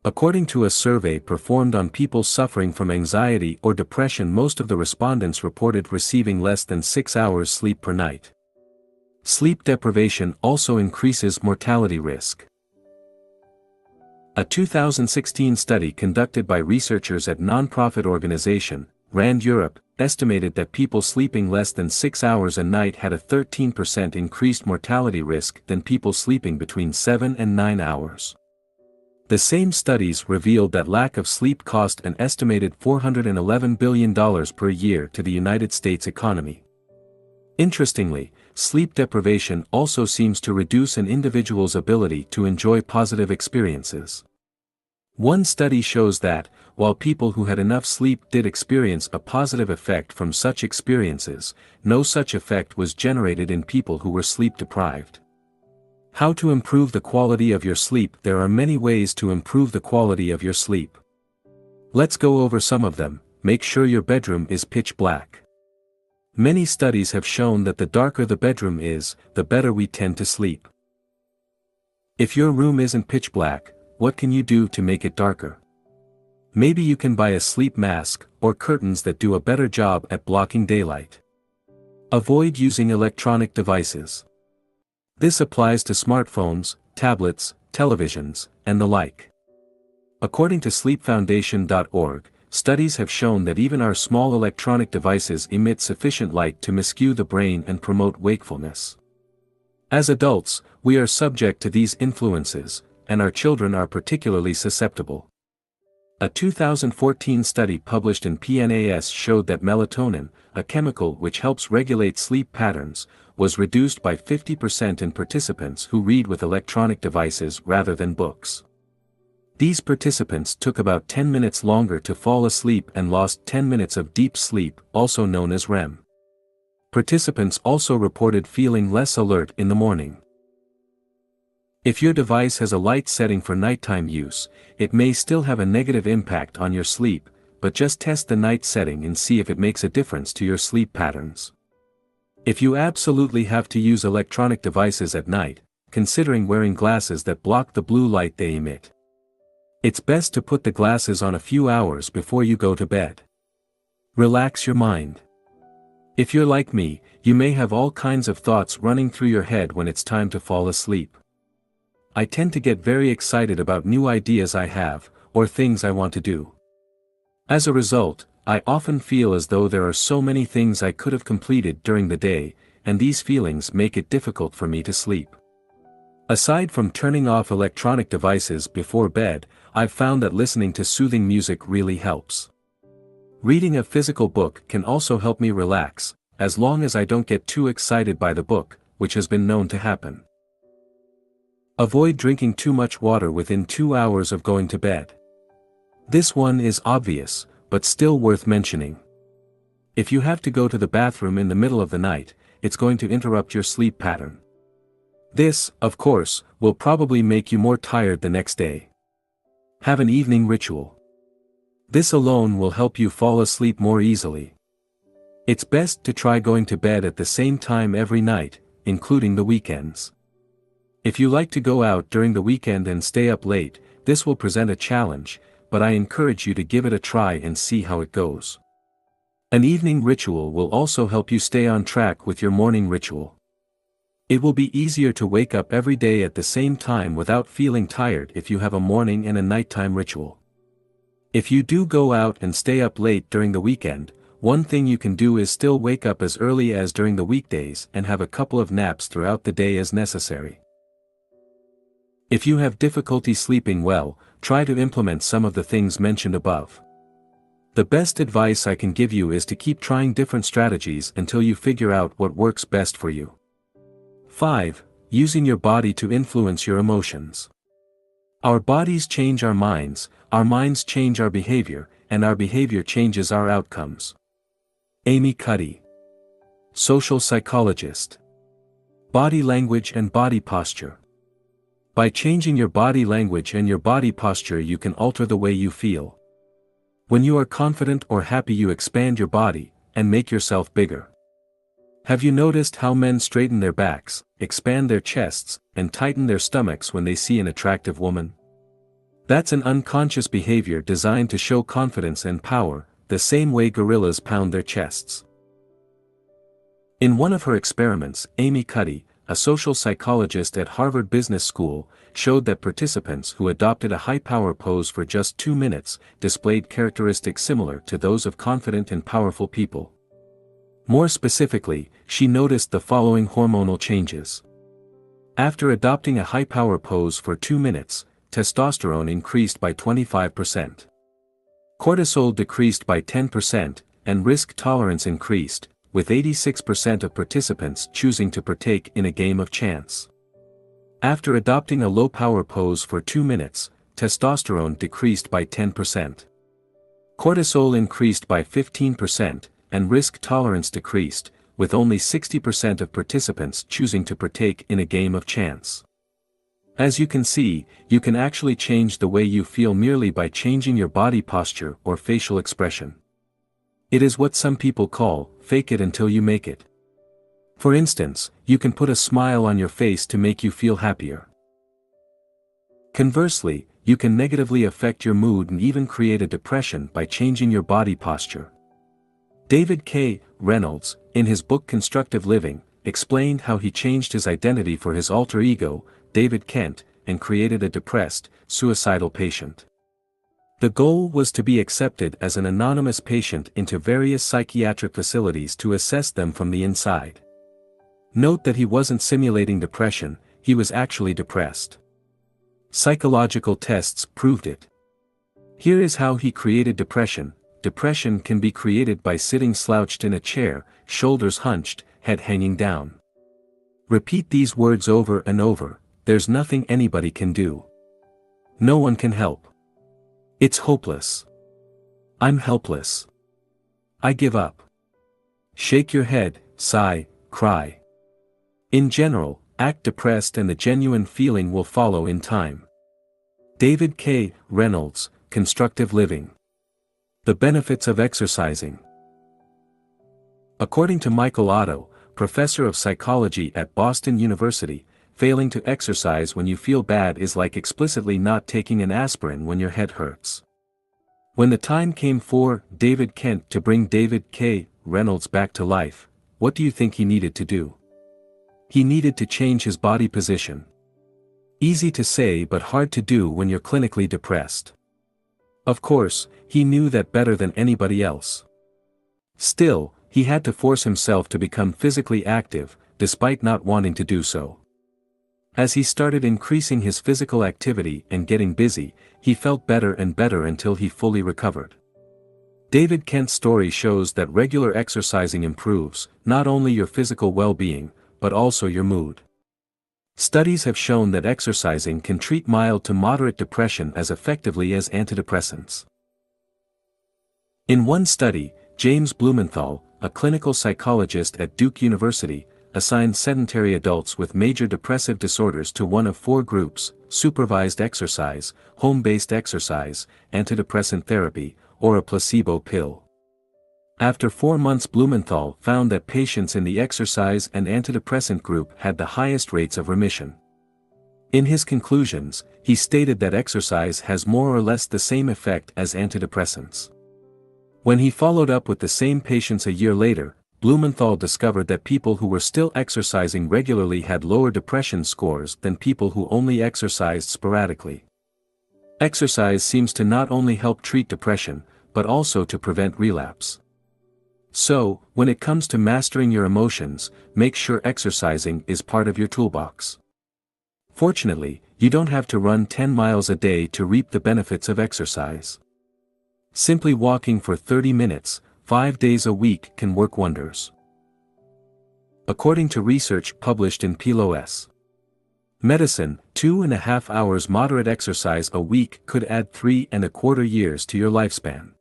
According to a survey performed on people suffering from anxiety or depression, most of the respondents reported receiving less than 6 hours sleep per night. Sleep deprivation also increases mortality risk. A 2016 study conducted by researchers at non-profit organization, RAND Europe, estimated that people sleeping less than 6 hours a night had a 13% increased mortality risk than people sleeping between 7 and 9 hours. The same studies revealed that lack of sleep cost an estimated $411 billion per year to the United States economy. Interestingly, sleep deprivation also seems to reduce an individual's ability to enjoy positive experiences. One study shows that, while people who had enough sleep did experience a positive effect from such experiences, no such effect was generated in people who were sleep deprived. How to improve the quality of your sleep? There are many ways to improve the quality of your sleep. Let's go over some of them. Make sure your bedroom is pitch black. Many studies have shown that the darker the bedroom is, the better we tend to sleep. If your room isn't pitch black, what can you do to make it darker? Maybe you can buy a sleep mask, or curtains that do a better job at blocking daylight. Avoid using electronic devices. This applies to smartphones, tablets, televisions, and the like. According to sleepfoundation.org, studies have shown that even our small electronic devices emit sufficient light to miscue the brain and promote wakefulness. As adults, we are subject to these influences, and our children are particularly susceptible. A 2014 study published in PNAS showed that melatonin, a chemical which helps regulate sleep patterns, was reduced by 50% in participants who read with electronic devices rather than books. These participants took about 10 minutes longer to fall asleep and lost 10 minutes of deep sleep, also known as REM. Participants also reported feeling less alert in the morning. If your device has a light setting for nighttime use, it may still have a negative impact on your sleep, but just test the night setting and see if it makes a difference to your sleep patterns. If you absolutely have to use electronic devices at night, considering wearing glasses that block the blue light they emit. It's best to put the glasses on a few hours before you go to bed. Relax your mind. If you're like me, you may have all kinds of thoughts running through your head when it's time to fall asleep. I tend to get very excited about new ideas I have, or things I want to do. As a result, I often feel as though there are so many things I could have completed during the day, and these feelings make it difficult for me to sleep. Aside from turning off electronic devices before bed, I've found that listening to soothing music really helps. Reading a physical book can also help me relax, as long as I don't get too excited by the book, which has been known to happen. Avoid drinking too much water within 2 hours of going to bed. This one is obvious, but still worth mentioning. If you have to go to the bathroom in the middle of the night, it's going to interrupt your sleep pattern. This, of course, will probably make you more tired the next day. Have an evening ritual. This alone will help you fall asleep more easily. It's best to try going to bed at the same time every night, including the weekends. If you like to go out during the weekend and stay up late, this will present a challenge, but I encourage you to give it a try and see how it goes. An evening ritual will also help you stay on track with your morning ritual. It will be easier to wake up every day at the same time without feeling tired if you have a morning and a nighttime ritual. If you do go out and stay up late during the weekend, one thing you can do is still wake up as early as during the weekdays and have a couple of naps throughout the day as necessary. If you have difficulty sleeping well, try to implement some of the things mentioned above. The best advice I can give you is to keep trying different strategies until you figure out what works best for you. 5. Using your body to influence your emotions. Our bodies change our minds change our behavior, and our behavior changes our outcomes. Amy Cuddy. Social psychologist. Body language and body posture. By changing your body language and your body posture, you can alter the way you feel. When you are confident or happy, you expand your body and make yourself bigger. Have you noticed how men straighten their backs, expand their chests, and tighten their stomachs when they see an attractive woman? That's an unconscious behavior designed to show confidence and power, the same way gorillas pound their chests. In one of her experiments, Amy Cuddy, a social psychologist at Harvard Business School, showed that participants who adopted a high-power pose for just 2 minutes displayed characteristics similar to those of confident and powerful people. More specifically, she noticed the following hormonal changes. After adopting a high-power pose for 2 minutes, testosterone increased by 25%. Cortisol decreased by 10%, and risk tolerance increased, with 86% of participants choosing to partake in a game of chance. After adopting a low-power pose for 2 minutes, testosterone decreased by 10%. Cortisol increased by 15%, and risk tolerance decreased, with only 60% of participants choosing to partake in a game of chance. As you can see, you can actually change the way you feel merely by changing your body posture or facial expression. It is what some people call, fake it until you make it. For instance, you can put a smile on your face to make you feel happier. Conversely, you can negatively affect your mood and even create a depression by changing your body posture. David K. Reynolds, in his book Constructive Living, explained how he changed his identity for his alter ego, David Kent, and created a depressed, suicidal patient. The goal was to be accepted as an anonymous patient into various psychiatric facilities to assess them from the inside. Note that he wasn't simulating depression, he was actually depressed. Psychological tests proved it. Here is how he created depression. Depression can be created by sitting slouched in a chair, shoulders hunched, head hanging down. Repeat these words over and over. There's nothing anybody can do. No one can help. It's hopeless. I'm helpless. I give up. Shake your head, sigh, cry. In general, act depressed and the genuine feeling will follow in time. David K. Reynolds, Constructive Living. The benefits of exercising. According to Michael Otto, professor of psychology at Boston University, failing to exercise when you feel bad is like explicitly not taking an aspirin when your head hurts. When the time came for David Kent to bring David K. Reynolds back to life, what do you think he needed to do? He needed to change his body position. Easy to say but hard to do when you're clinically depressed. Of course, he knew that better than anybody else. Still, he had to force himself to become physically active, despite not wanting to do so. As he started increasing his physical activity and getting busy, he felt better and better until he fully recovered. David Kent's story shows that regular exercising improves, not only your physical well-being, but also your mood. Studies have shown that exercising can treat mild to moderate depression as effectively as antidepressants. In one study, James Blumenthal, a clinical psychologist at Duke University, assigned sedentary adults with major depressive disorders to one of 4 groups: supervised exercise, home-based exercise, antidepressant therapy, or a placebo pill. After 4 months, Blumenthal found that patients in the exercise and antidepressant group had the highest rates of remission. In his conclusions, he stated that exercise has more or less the same effect as antidepressants. When he followed up with the same patients a year later, Blumenthal discovered that people who were still exercising regularly had lower depression scores than people who only exercised sporadically. Exercise seems to not only help treat depression, but also to prevent relapse. So, when it comes to mastering your emotions, make sure exercising is part of your toolbox. Fortunately, you don't have to run 10 miles a day to reap the benefits of exercise. Simply walking for 30 minutes, 5 days a week can work wonders. According to research published in PLOS Medicine, 2.5 hours moderate exercise a week could add 3.25 years to your lifespan.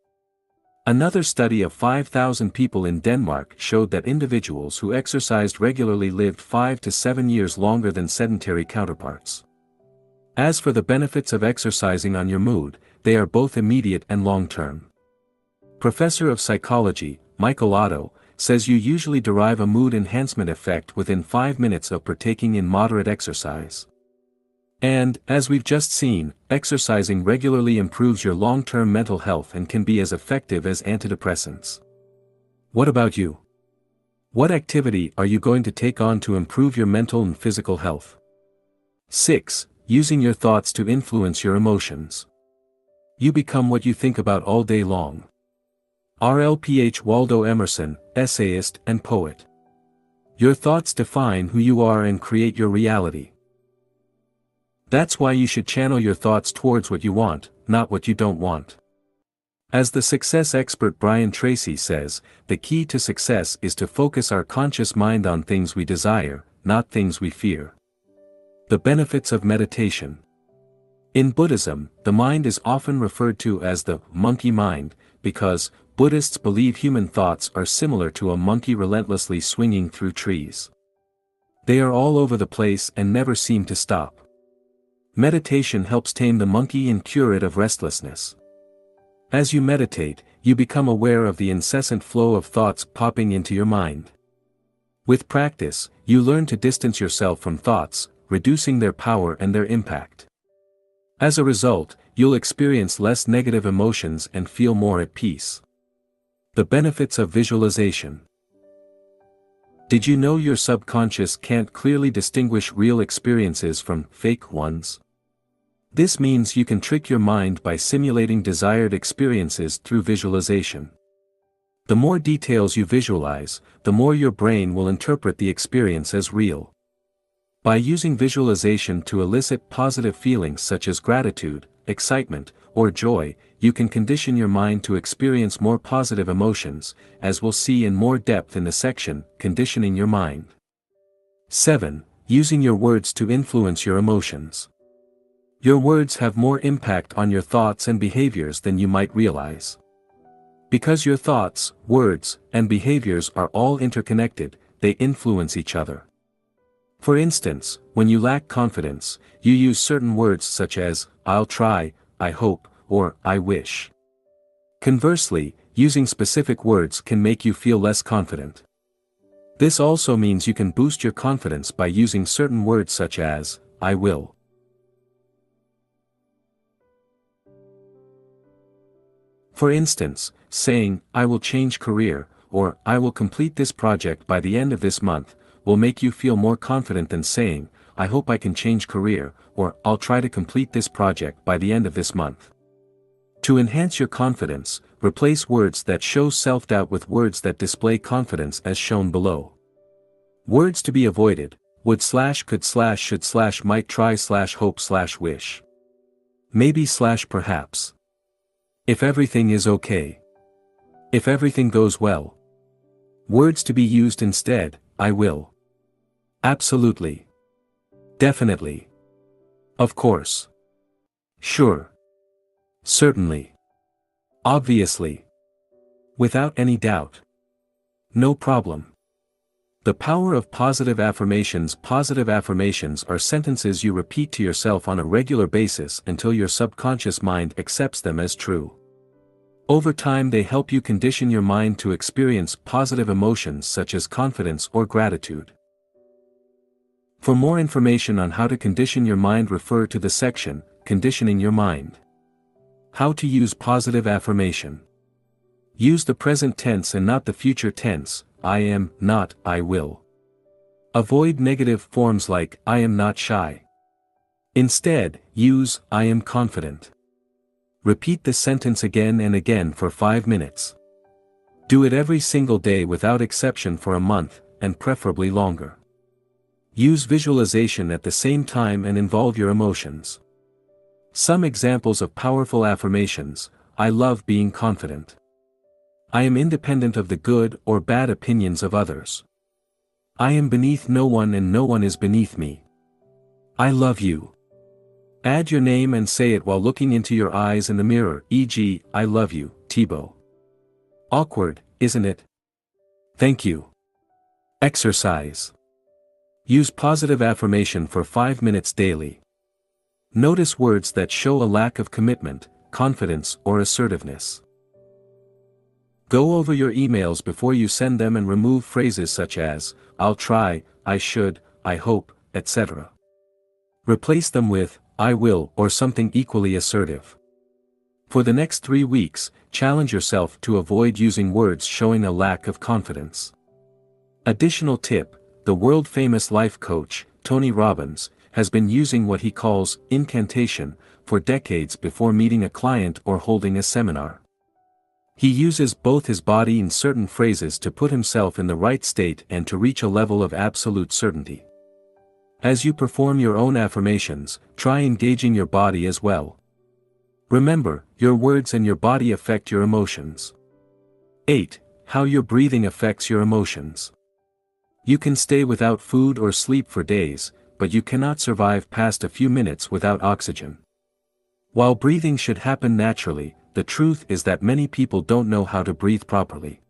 Another study of 5,000 people in Denmark showed that individuals who exercised regularly lived 5 to 7 years longer than sedentary counterparts. As for the benefits of exercising on your mood, they are both immediate and long-term. Professor of Psychology, Michael Otto, says you usually derive a mood enhancement effect within 5 minutes of partaking in moderate exercise. And, as we've just seen, exercising regularly improves your long-term mental health and can be as effective as antidepressants. What about you? What activity are you going to take on to improve your mental and physical health? 6. Using your thoughts to influence your emotions. You become what you think about all day long. RLPH Waldo Emerson, essayist and poet. Your thoughts define who you are and create your reality. That's why you should channel your thoughts towards what you want, not what you don't want. As the success expert Brian Tracy says, the key to success is to focus our conscious mind on things we desire, not things we fear. The benefits of meditation. In Buddhism, the mind is often referred to as the monkey mind, because Buddhists believe human thoughts are similar to a monkey relentlessly swinging through trees. They are all over the place and never seem to stop. Meditation helps tame the monkey and cure it of restlessness. As you meditate, you become aware of the incessant flow of thoughts popping into your mind. With practice, you learn to distance yourself from thoughts, reducing their power and their impact. As a result, you'll experience less negative emotions and feel more at peace. The benefits of visualization. Did you know your subconscious can't clearly distinguish real experiences from fake ones? This means you can trick your mind by simulating desired experiences through visualization. The more details you visualize, the more your brain will interpret the experience as real. By using visualization to elicit positive feelings such as gratitude, excitement, or joy, you can condition your mind to experience more positive emotions, as we'll see in more depth in the section, Conditioning Your Mind. 7. Using your words to influence your emotions. Your words have more impact on your thoughts and behaviors than you might realize. Because your thoughts, words, and behaviors are all interconnected, they influence each other. For instance, when you lack confidence, you use certain words such as, "I'll try," "I hope," or "I wish." Conversely, using specific words can make you feel less confident. This also means you can boost your confidence by using certain words such as, "I will." For instance, saying, "I will change career," or "I will complete this project by the end of this month," will make you feel more confident than saying, "I hope I can change career," or "I'll try to complete this project by the end of this month." To enhance your confidence, replace words that show self-doubt with words that display confidence as shown below. Words to be avoided: would / could / should / might try / hope / wish. Maybe / perhaps. If everything is okay. If everything goes well. Words to be used instead: I will. Absolutely. Definitely. Of course. Sure. Certainly. Obviously. Without any doubt. No problem. The power of positive affirmations. Positive affirmations are sentences you repeat to yourself on a regular basis until your subconscious mind accepts them as true. Over time they help you condition your mind to experience positive emotions such as confidence or gratitude. For more information on how to condition your mind, refer to the section, Conditioning Your Mind. How to use positive affirmation. Use the present tense and not the future tense, I am, not, I will. Avoid negative forms like, I am not shy. Instead, use, I am confident. Repeat the sentence again and again for 5 minutes. Do it every single day without exception for a month, and preferably longer. Use visualization at the same time and involve your emotions. Some examples of powerful affirmations: I love being confident. I am independent of the good or bad opinions of others. I am beneath no one and no one is beneath me. I love you. Add your name and say it while looking into your eyes in the mirror, e.g., I love you, Thibaut. Awkward, isn't it? Thank you. Exercise. Use positive affirmation for 5 minutes daily. Notice words that show a lack of commitment, confidence, or assertiveness. Go over your emails before you send them and remove phrases such as, I'll try, I should, I hope, etc. Replace them with, I will, or something equally assertive. For the next 3 weeks, challenge yourself to avoid using words showing a lack of confidence. Additional tip, the world-famous life coach, Tony Robbins, has been using what he calls incantation for decades before meeting a client or holding a seminar. He uses both his body and certain phrases to put himself in the right state and to reach a level of absolute certainty. As you perform your own affirmations, try engaging your body as well. Remember, your words and your body affect your emotions. 8. How your breathing affects your emotions. You can stay without food or sleep for days, but you cannot survive past a few minutes without oxygen. While breathing should happen naturally, the truth is that many people don't know how to breathe properly.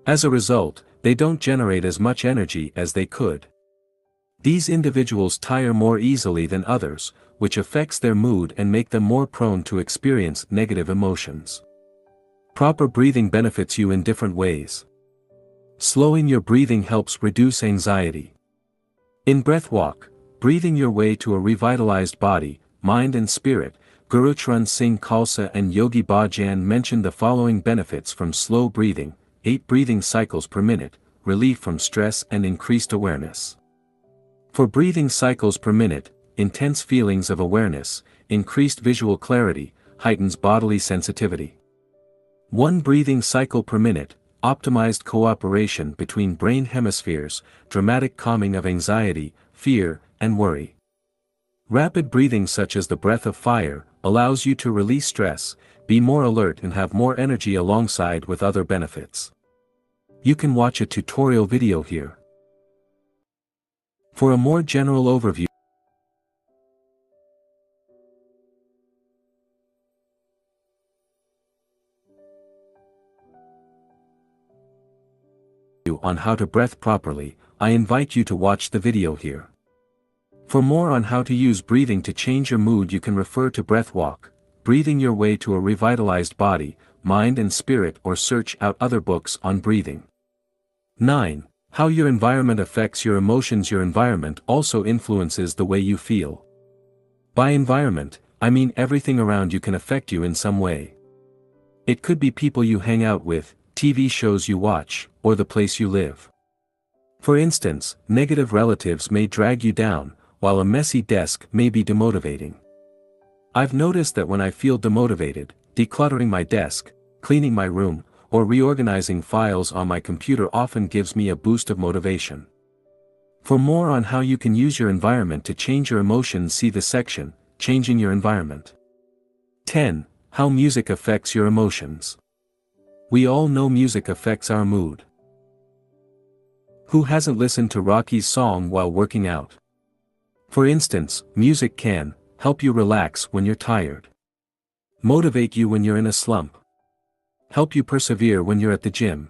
As a result, they don't generate as much energy as they could. These individuals tire more easily than others, which affects their mood and make them more prone to experience negative emotions. Proper breathing benefits you in different ways. Slowing your breathing helps reduce anxiety. In breath walk, breathing your way to a revitalized body, mind and spirit, Guru Charan Singh Khalsa and Yogi Bhajan mentioned the following benefits from slow breathing: 8 breathing cycles per minute, relief from stress and increased awareness. For breathing cycles per minute, intense feelings of awareness, increased visual clarity, heightens bodily sensitivity. 1 breathing cycle per minute, optimized cooperation between brain hemispheres, dramatic calming of anxiety, fear, and worry. Rapid breathing such as the breath of fire, allows you to release stress, be more alert and have more energy alongside with other benefits. You can watch a tutorial video here. For a more general overview on how to breathe properly, I invite you to watch the video here. For more on how to use breathing to change your mood, you can refer to Breath Walk, Breathing Your Way to a Revitalized Body, Mind and Spirit, or search out other books on breathing. 9. How your environment affects your emotions. Your environment also influences the way you feel. By environment, I mean everything around you can affect you in some way. It could be people you hang out with, TV shows you watch, or the place you live. For instance, negative relatives may drag you down, while a messy desk may be demotivating. I've noticed that when I feel demotivated, decluttering my desk, cleaning my room, or reorganizing files on my computer often gives me a boost of motivation. For more on how you can use your environment to change your emotions, see the section, Changing Your Environment. 10. How music affects your emotions. We all know music affects our mood. Who hasn't listened to Rocky's song while working out? For instance, music can help you relax when you're tired, motivate you when you're in a slump, help you persevere when you're at the gym,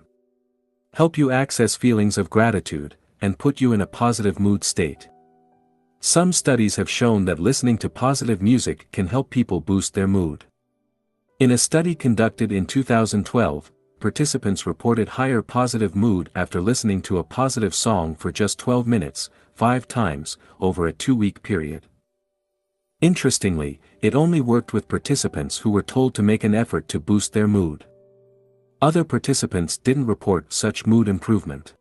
help you access feelings of gratitude, and put you in a positive mood state. Some studies have shown that listening to positive music can help people boost their mood. In a study conducted in 2012, participants reported higher positive mood after listening to a positive song for just 12 minutes, 5 times, over a 2-week period. Interestingly, it only worked with participants who were told to make an effort to boost their mood. Other participants didn't report such mood improvement.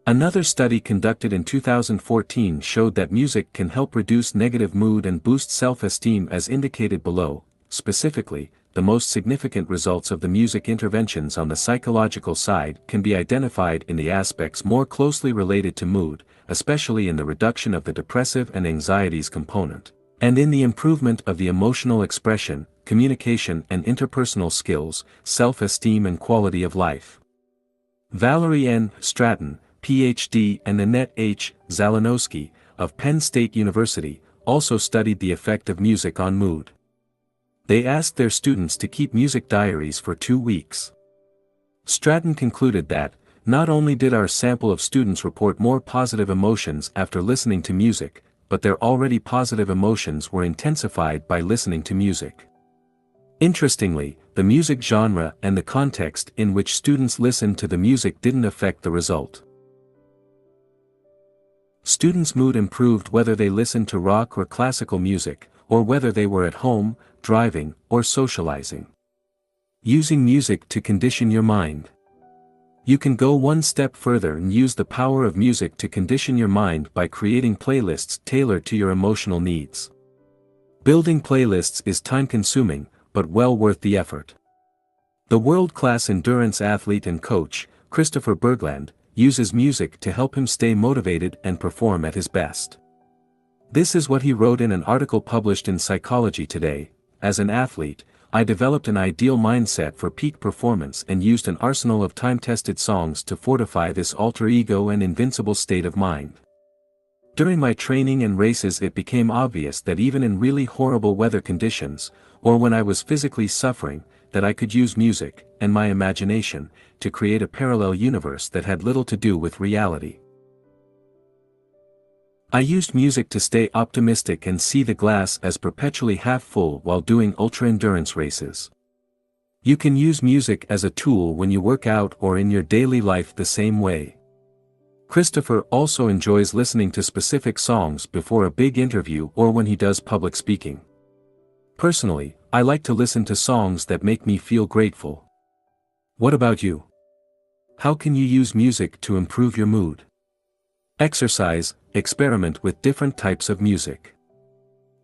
Another study conducted in 2014 showed that music can help reduce negative mood and boost self-esteem as indicated below. Specifically, the most significant results of the music interventions on the psychological side can be identified in the aspects more closely related to mood, especially in the reduction of the depressive and anxieties component, and in the improvement of the emotional expression, communication and interpersonal skills, self-esteem and quality of life. Valerie N. Stratton, Ph.D. and Annette H. Zalanowski, of Penn State University, also studied the effect of music on mood. They asked their students to keep music diaries for 2 weeks. Stratton concluded that, not only did our sample of students report more positive emotions after listening to music, but their already positive emotions were intensified by listening to music. Interestingly, the music genre and the context in which students listened to the music didn't affect the result. Students' mood improved whether they listened to rock or classical music, or whether they were at home, driving, or socializing. Using music to condition your mind. You can go one step further and use the power of music to condition your mind by creating playlists tailored to your emotional needs. Building playlists is time-consuming, but well worth the effort. The world-class endurance athlete and coach, Christopher Bergland, uses music to help him stay motivated and perform at his best. This is what he wrote in an article published in Psychology Today. As an athlete, I developed an ideal mindset for peak performance and used an arsenal of time-tested songs to fortify this alter ego and invincible state of mind. During my training and races, it became obvious that even in really horrible weather conditions, or when I was physically suffering, that I could use music, and my imagination, to create a parallel universe that had little to do with reality. I used music to stay optimistic and see the glass as perpetually half full while doing ultra-endurance races. You can use music as a tool when you work out or in your daily life the same way. Christopher also enjoys listening to specific songs before a big interview or when he does public speaking. Personally, I like to listen to songs that make me feel grateful. What about you? How can you use music to improve your mood? Exercise. Experiment with different types of music.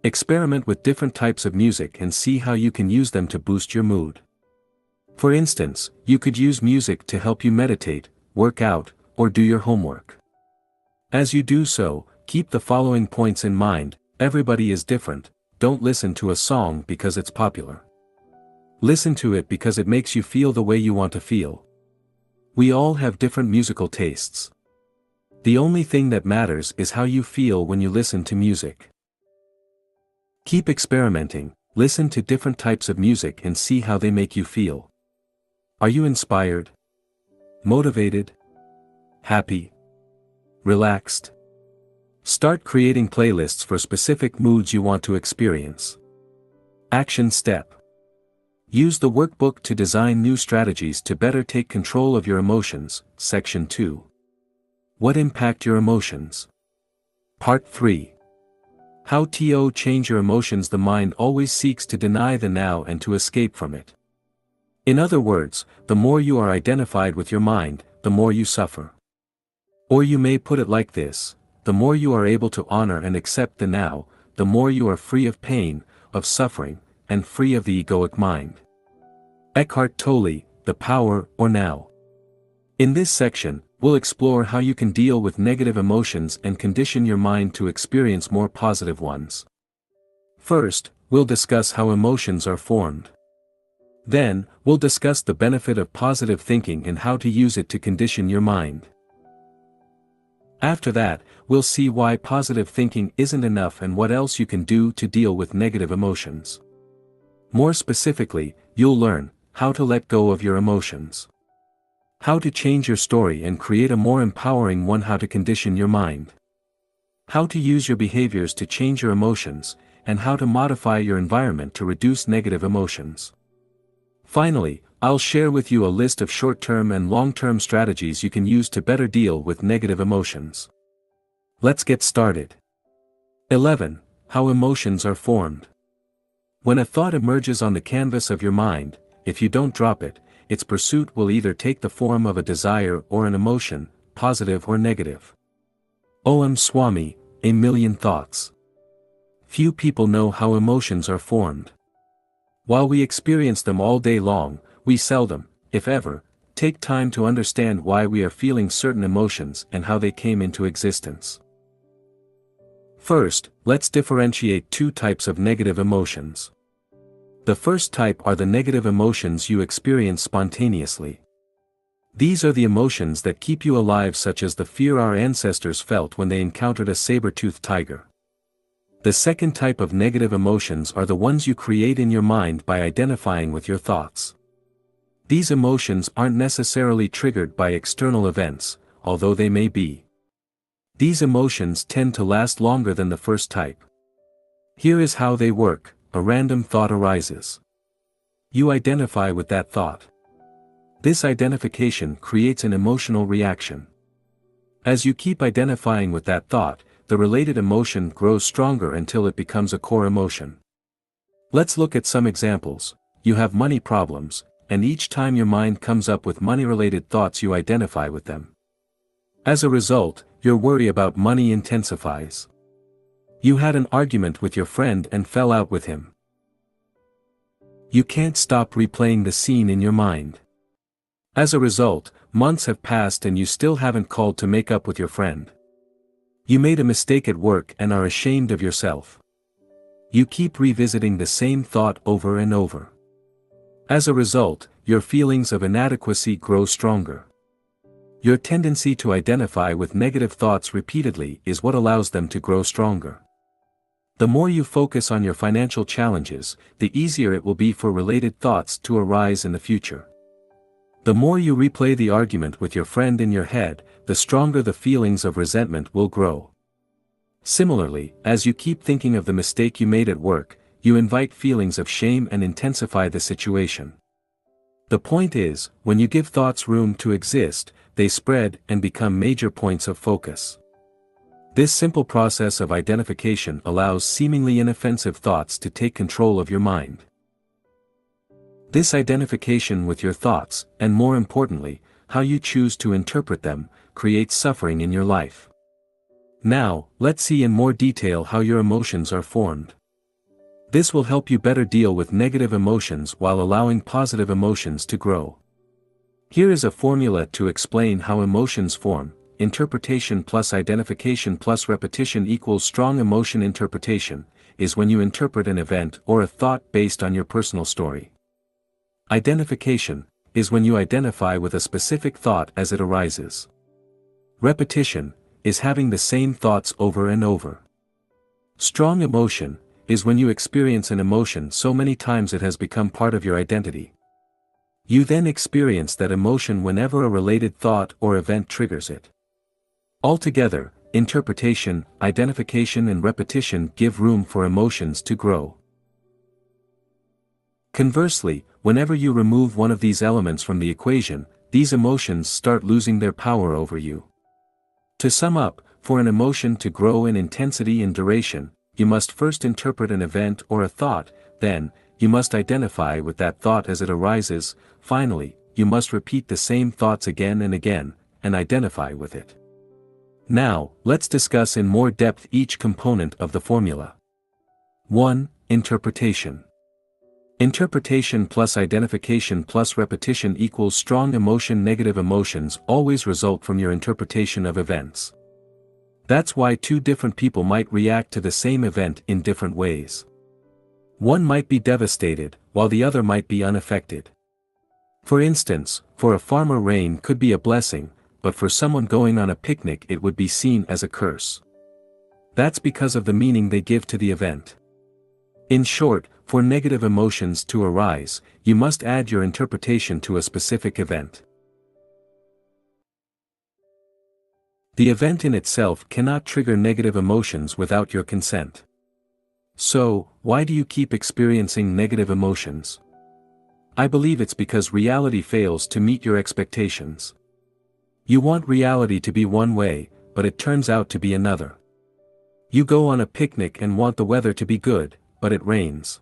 Experiment with different types of music and see how you can use them to boost your mood. For instance, you could use music to help you meditate, work out, or do your homework. As you do so, keep the following points in mind. Everybody is different. Don't listen to a song because it's popular. Listen to it because it makes you feel the way you want to feel. We all have different musical tastes. The only thing that matters is how you feel when you listen to music. Keep experimenting, listen to different types of music and see how they make you feel. Are you inspired? Motivated? Happy? Relaxed? Start creating playlists for specific moods you want to experience. Action step. Use the workbook to design new strategies to better take control of your emotions. Section 2. What impact your emotions? Part 3. How to change your emotions. The mind always seeks to deny the now and to escape from it. In other words, the more you are identified with your mind, the more you suffer. Or you may put it like this: the more you are able to honor and accept the now, the more you are free of pain, of suffering, and free of the egoic mind. Eckhart Tolle, The Power or Now. In this section, we'll explore how you can deal with negative emotions and condition your mind to experience more positive ones. First, we'll discuss how emotions are formed. Then, we'll discuss the benefit of positive thinking and how to use it to condition your mind. After that, we'll see why positive thinking isn't enough and what else you can do to deal with negative emotions. More specifically, you'll learn how to let go of your emotions. How to change your story and create a more empowering one. How to condition your mind. How to use your behaviors to change your emotions, and how to modify your environment to reduce negative emotions. Finally, I'll share with you a list of short-term and long-term strategies you can use to better deal with negative emotions. Let's get started. 11. How emotions are formed. When a thought emerges on the canvas of your mind, if you don't drop it, its pursuit will either take the form of a desire or an emotion, positive or negative. O.M. Swami, A Million Thoughts. Few people know how emotions are formed. While we experience them all day long, we seldom, if ever, take time to understand why we are feeling certain emotions and how they came into existence. First, let's differentiate two types of negative emotions. The first type are the negative emotions you experience spontaneously. These are the emotions that keep you alive, such as the fear our ancestors felt when they encountered a saber-toothed tiger. The second type of negative emotions are the ones you create in your mind by identifying with your thoughts. These emotions aren't necessarily triggered by external events, although they may be. These emotions tend to last longer than the first type. Here is how they work. A random thought arises. You identify with that thought. This identification creates an emotional reaction. As you keep identifying with that thought, the related emotion grows stronger until it becomes a core emotion. Let's look at some examples. You have money problems, and each time your mind comes up with money-related thoughts you identify with them. As a result, your worry about money intensifies. You had an argument with your friend and fell out with him. You can't stop replaying the scene in your mind. As a result, months have passed and you still haven't called to make up with your friend. You made a mistake at work and are ashamed of yourself. You keep revisiting the same thought over and over. As a result, your feelings of inadequacy grow stronger. Your tendency to identify with negative thoughts repeatedly is what allows them to grow stronger. The more you focus on your financial challenges, the easier it will be for related thoughts to arise in the future. The more you replay the argument with your friend in your head, the stronger the feelings of resentment will grow. Similarly, as you keep thinking of the mistake you made at work, you invite feelings of shame and intensify the situation. The point is, when you give thoughts room to exist, they spread and become major points of focus. This simple process of identification allows seemingly inoffensive thoughts to take control of your mind. This identification with your thoughts, and more importantly, how you choose to interpret them, creates suffering in your life. Now, let's see in more detail how your emotions are formed. This will help you better deal with negative emotions while allowing positive emotions to grow. Here is a formula to explain how emotions form. Interpretation plus identification plus repetition equals strong emotion. Interpretation is when you interpret an event or a thought based on your personal story. Identification is when you identify with a specific thought as it arises. Repetition is having the same thoughts over and over. Strong emotion is when you experience an emotion so many times it has become part of your identity. You then experience that emotion whenever a related thought or event triggers it. Altogether, interpretation, identification and repetition give room for emotions to grow. Conversely, whenever you remove one of these elements from the equation, these emotions start losing their power over you. To sum up, for an emotion to grow in intensity and duration, you must first interpret an event or a thought, then, you must identify with that thought as it arises, finally, you must repeat the same thoughts again and again, and identify with it. Now, let's discuss in more depth each component of the formula. 1. Interpretation. Interpretation plus identification plus repetition equals strong emotion. Negative emotions always result from your interpretation of events. That's why two different people might react to the same event in different ways. One might be devastated, while the other might be unaffected. For instance, for a farmer rain could be a blessing, but for someone going on a picnic it would be seen as a curse. That's because of the meaning they give to the event. In short, for negative emotions to arise, you must add your interpretation to a specific event. The event in itself cannot trigger negative emotions without your consent. So, why do you keep experiencing negative emotions? I believe it's because reality fails to meet your expectations. You want reality to be one way, but it turns out to be another. You go on a picnic and want the weather to be good, but it rains.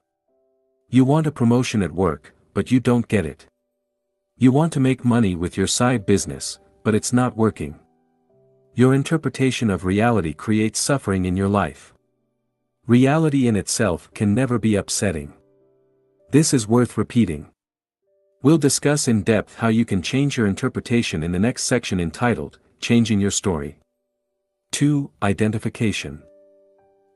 You want a promotion at work, but you don't get it. You want to make money with your side business, but it's not working. Your interpretation of reality creates suffering in your life. Reality in itself can never be upsetting. This is worth repeating. We'll discuss in depth how you can change your interpretation in the next section entitled, Changing Your Story. 2. Identification.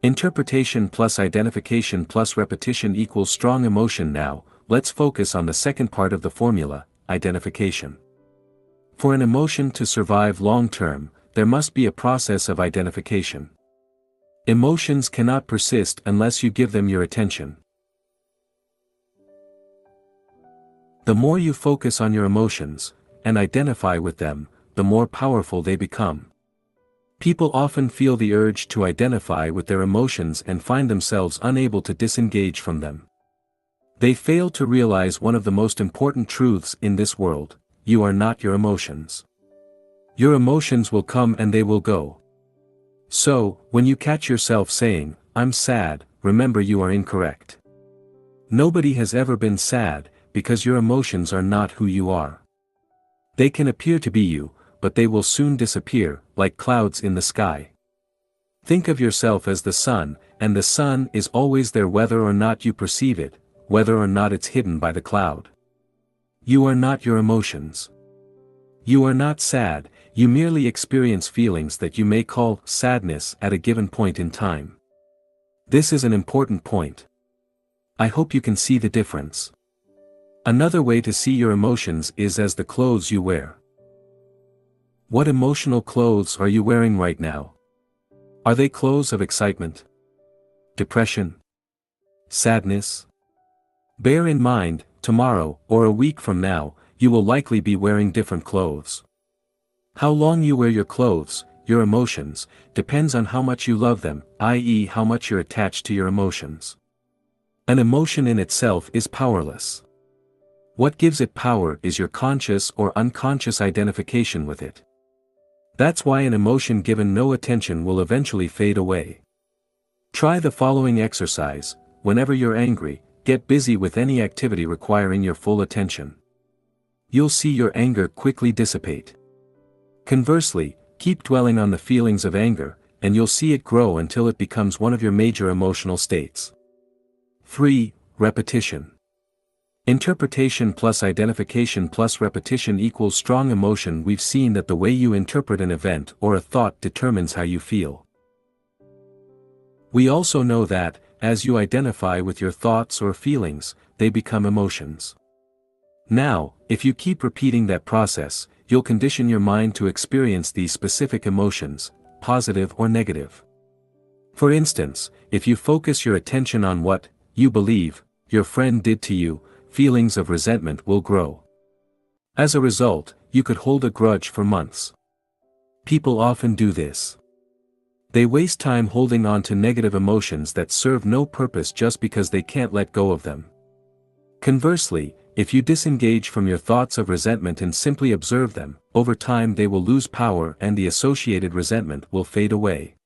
Interpretation plus identification plus repetition equals strong emotion. Now, let's focus on the second part of the formula, identification. For an emotion to survive long-term, there must be a process of identification. Emotions cannot persist unless you give them your attention. The more you focus on your emotions, and identify with them, the more powerful they become. People often feel the urge to identify with their emotions and find themselves unable to disengage from them. They fail to realize one of the most important truths in this world: you are not your emotions. Your emotions will come and they will go. So, when you catch yourself saying, "I'm sad," remember you are incorrect. Nobody has ever been sad, because your emotions are not who you are. They can appear to be you, but they will soon disappear, like clouds in the sky. Think of yourself as the sun, and the sun is always there whether or not you perceive it, whether or not it's hidden by the cloud. You are not your emotions. You are not sad, you merely experience feelings that you may call sadness at a given point in time. This is an important point. I hope you can see the difference. Another way to see your emotions is as the clothes you wear. What emotional clothes are you wearing right now? Are they clothes of excitement? Depression? Sadness? Bear in mind, tomorrow, or a week from now, you will likely be wearing different clothes. How long you wear your clothes, your emotions, depends on how much you love them, i.e., how much you're attached to your emotions. An emotion in itself is powerless. What gives it power is your conscious or unconscious identification with it. That's why an emotion given no attention will eventually fade away. Try the following exercise: whenever you're angry, get busy with any activity requiring your full attention. You'll see your anger quickly dissipate. Conversely, keep dwelling on the feelings of anger, and you'll see it grow until it becomes one of your major emotional states. 3. Repetition. Interpretation plus identification plus repetition equals strong emotion. We've seen that the way you interpret an event or a thought determines how you feel. We also know that, as you identify with your thoughts or feelings, they become emotions. Now, if you keep repeating that process, you'll condition your mind to experience these specific emotions, positive or negative. For instance, if you focus your attention on what you believe your friend did to you, feelings of resentment will grow. As a result, you could hold a grudge for months. People often do this. They waste time holding on to negative emotions that serve no purpose just because they can't let go of them. Conversely, if you disengage from your thoughts of resentment and simply observe them, over time they will lose power and the associated resentment will fade away.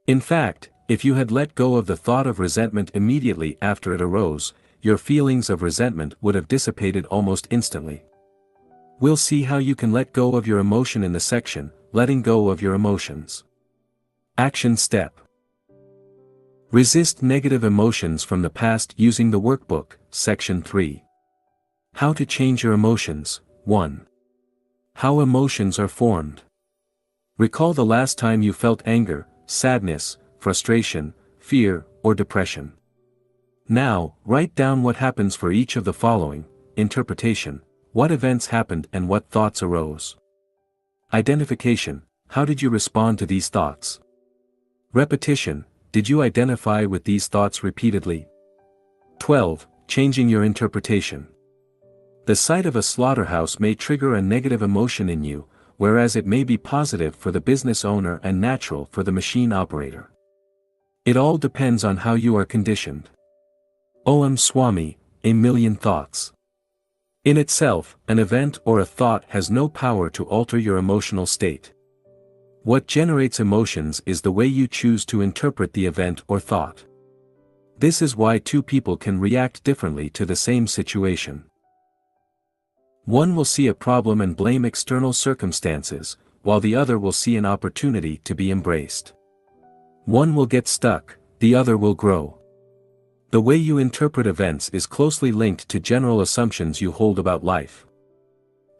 In fact, if you had let go of the thought of resentment immediately after it arose, your feelings of resentment would have dissipated almost instantly. We'll see how you can let go of your emotion in the section, Letting Go of Your Emotions. Action Step. Resist negative emotions from the past using the workbook, Section 3. How to change your emotions. 1. How emotions are formed. Recall the last time you felt anger, sadness, frustration, fear, or depression. Now, write down what happens for each of the following: interpretation, what events happened and what thoughts arose. Identification, how did you respond to these thoughts? Repetition, did you identify with these thoughts repeatedly? 12. Changing your interpretation. The sight of a slaughterhouse may trigger a negative emotion in you, whereas it may be positive for the business owner and natural for the machine operator. It all depends on how you are conditioned. Om Swami, a million thoughts. In itself, an event or a thought has no power to alter your emotional state. What generates emotions is the way you choose to interpret the event or thought. This is why two people can react differently to the same situation. One will see a problem and blame external circumstances, while the other will see an opportunity to be embraced. One will get stuck, the other will grow. The way you interpret events is closely linked to general assumptions you hold about life.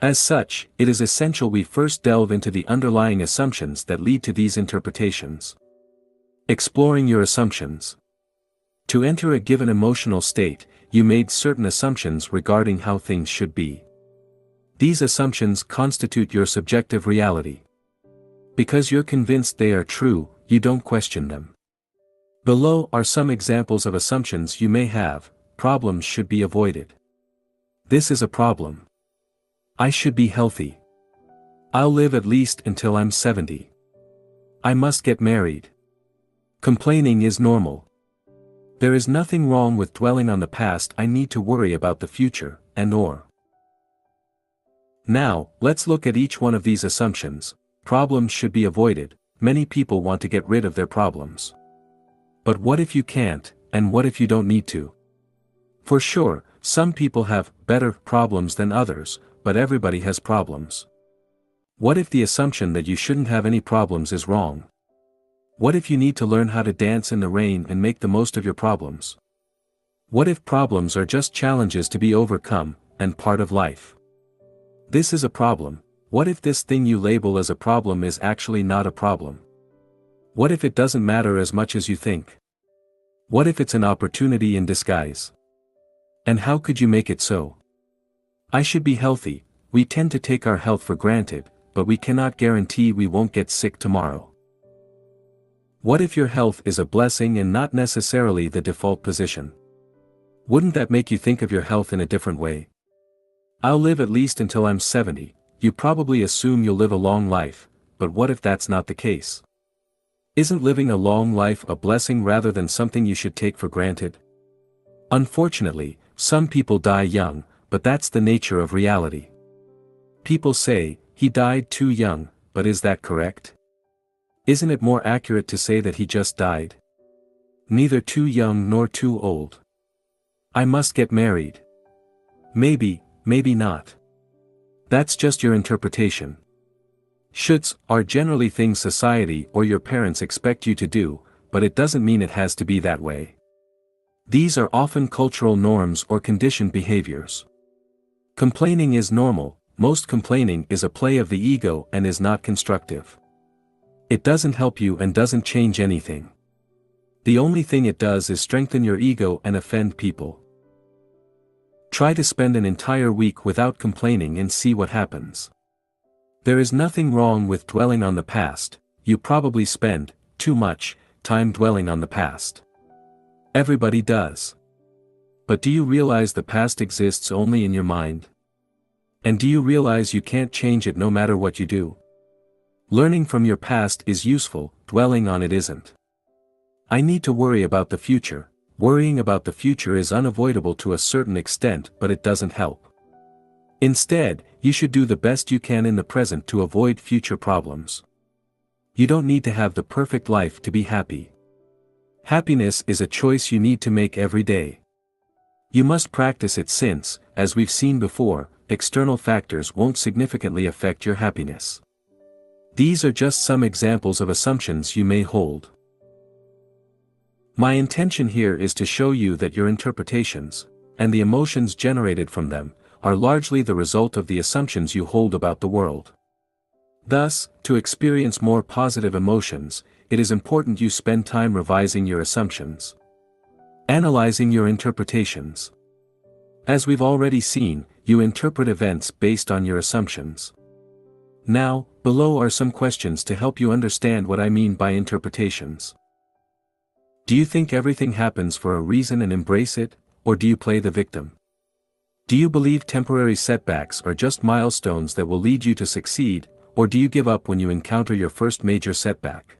As such, it is essential we first delve into the underlying assumptions that lead to these interpretations. Exploring your assumptions. To enter a given emotional state, you made certain assumptions regarding how things should be. These assumptions constitute your subjective reality. Because you're convinced they are true, you don't question them. Below are some examples of assumptions you may have. Problems should be avoided. This is a problem. I should be healthy. I'll live at least until I'm 70. I must get married. Complaining is normal. There is nothing wrong with dwelling on the past. I need to worry about the future, and/or. Now, let's look at each one of these assumptions. Problems should be avoided. Many people want to get rid of their problems. But what if you can't, and what if you don't need to? For sure, some people have better problems than others, but everybody has problems. What if the assumption that you shouldn't have any problems is wrong? What if you need to learn how to dance in the rain and make the most of your problems? What if problems are just challenges to be overcome, and part of life? This is a problem. What if this thing you label as a problem is actually not a problem? What if it doesn't matter as much as you think? What if it's an opportunity in disguise? And how could you make it so? I should be healthy. We tend to take our health for granted, but we cannot guarantee we won't get sick tomorrow. What if your health is a blessing and not necessarily the default position? Wouldn't that make you think of your health in a different way? I'll live at least until I'm 70, you probably assume you'll live a long life, but what if that's not the case? Isn't living a long life a blessing rather than something you should take for granted? Unfortunately, some people die young, but that's the nature of reality. People say, he died too young, but is that correct? Isn't it more accurate to say that he just died? Neither too young nor too old. I must get married. Maybe, maybe not. That's just your interpretation. Shoulds are generally things society or your parents expect you to do, but it doesn't mean it has to be that way. These are often cultural norms or conditioned behaviors. Complaining is normal. Most complaining is a play of the ego and is not constructive. It doesn't help you and doesn't change anything. The only thing it does is strengthen your ego and offend people. Try to spend an entire week without complaining and see what happens. There is nothing wrong with dwelling on the past. You probably spend too much time dwelling on the past. Everybody does. But do you realize the past exists only in your mind? And do you realize you can't change it no matter what you do? Learning from your past is useful, dwelling on it isn't. I need to worry about the future. Worrying about the future is unavoidable to a certain extent, but it doesn't help. Instead, you should do the best you can in the present to avoid future problems. You don't need to have the perfect life to be happy. Happiness is a choice you need to make every day. You must practice it since, as we've seen before, external factors won't significantly affect your happiness. These are just some examples of assumptions you may hold. My intention here is to show you that your interpretations, and the emotions generated from them, are largely the result of the assumptions you hold about the world. Thus, to experience more positive emotions, it is important you spend time revising your assumptions. Analyzing your interpretations. As we've already seen, you interpret events based on your assumptions. Now, below are some questions to help you understand what I mean by interpretations. Do you think everything happens for a reason and embrace it, or do you play the victim? Do you believe temporary setbacks are just milestones that will lead you to succeed, or do you give up when you encounter your first major setback?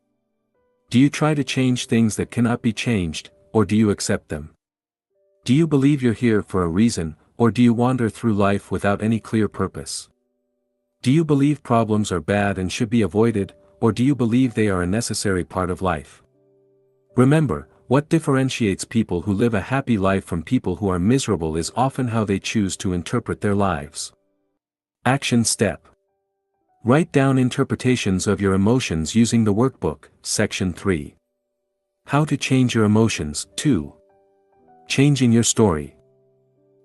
Do you try to change things that cannot be changed, or do you accept them? Do you believe you're here for a reason, or do you wander through life without any clear purpose? Do you believe problems are bad and should be avoided, or do you believe they are a necessary part of life? Remember, what differentiates people who live a happy life from people who are miserable is often how they choose to interpret their lives. Action step. Write down interpretations of your emotions using the workbook, section 3. How to change your emotions, 2. Changing your story.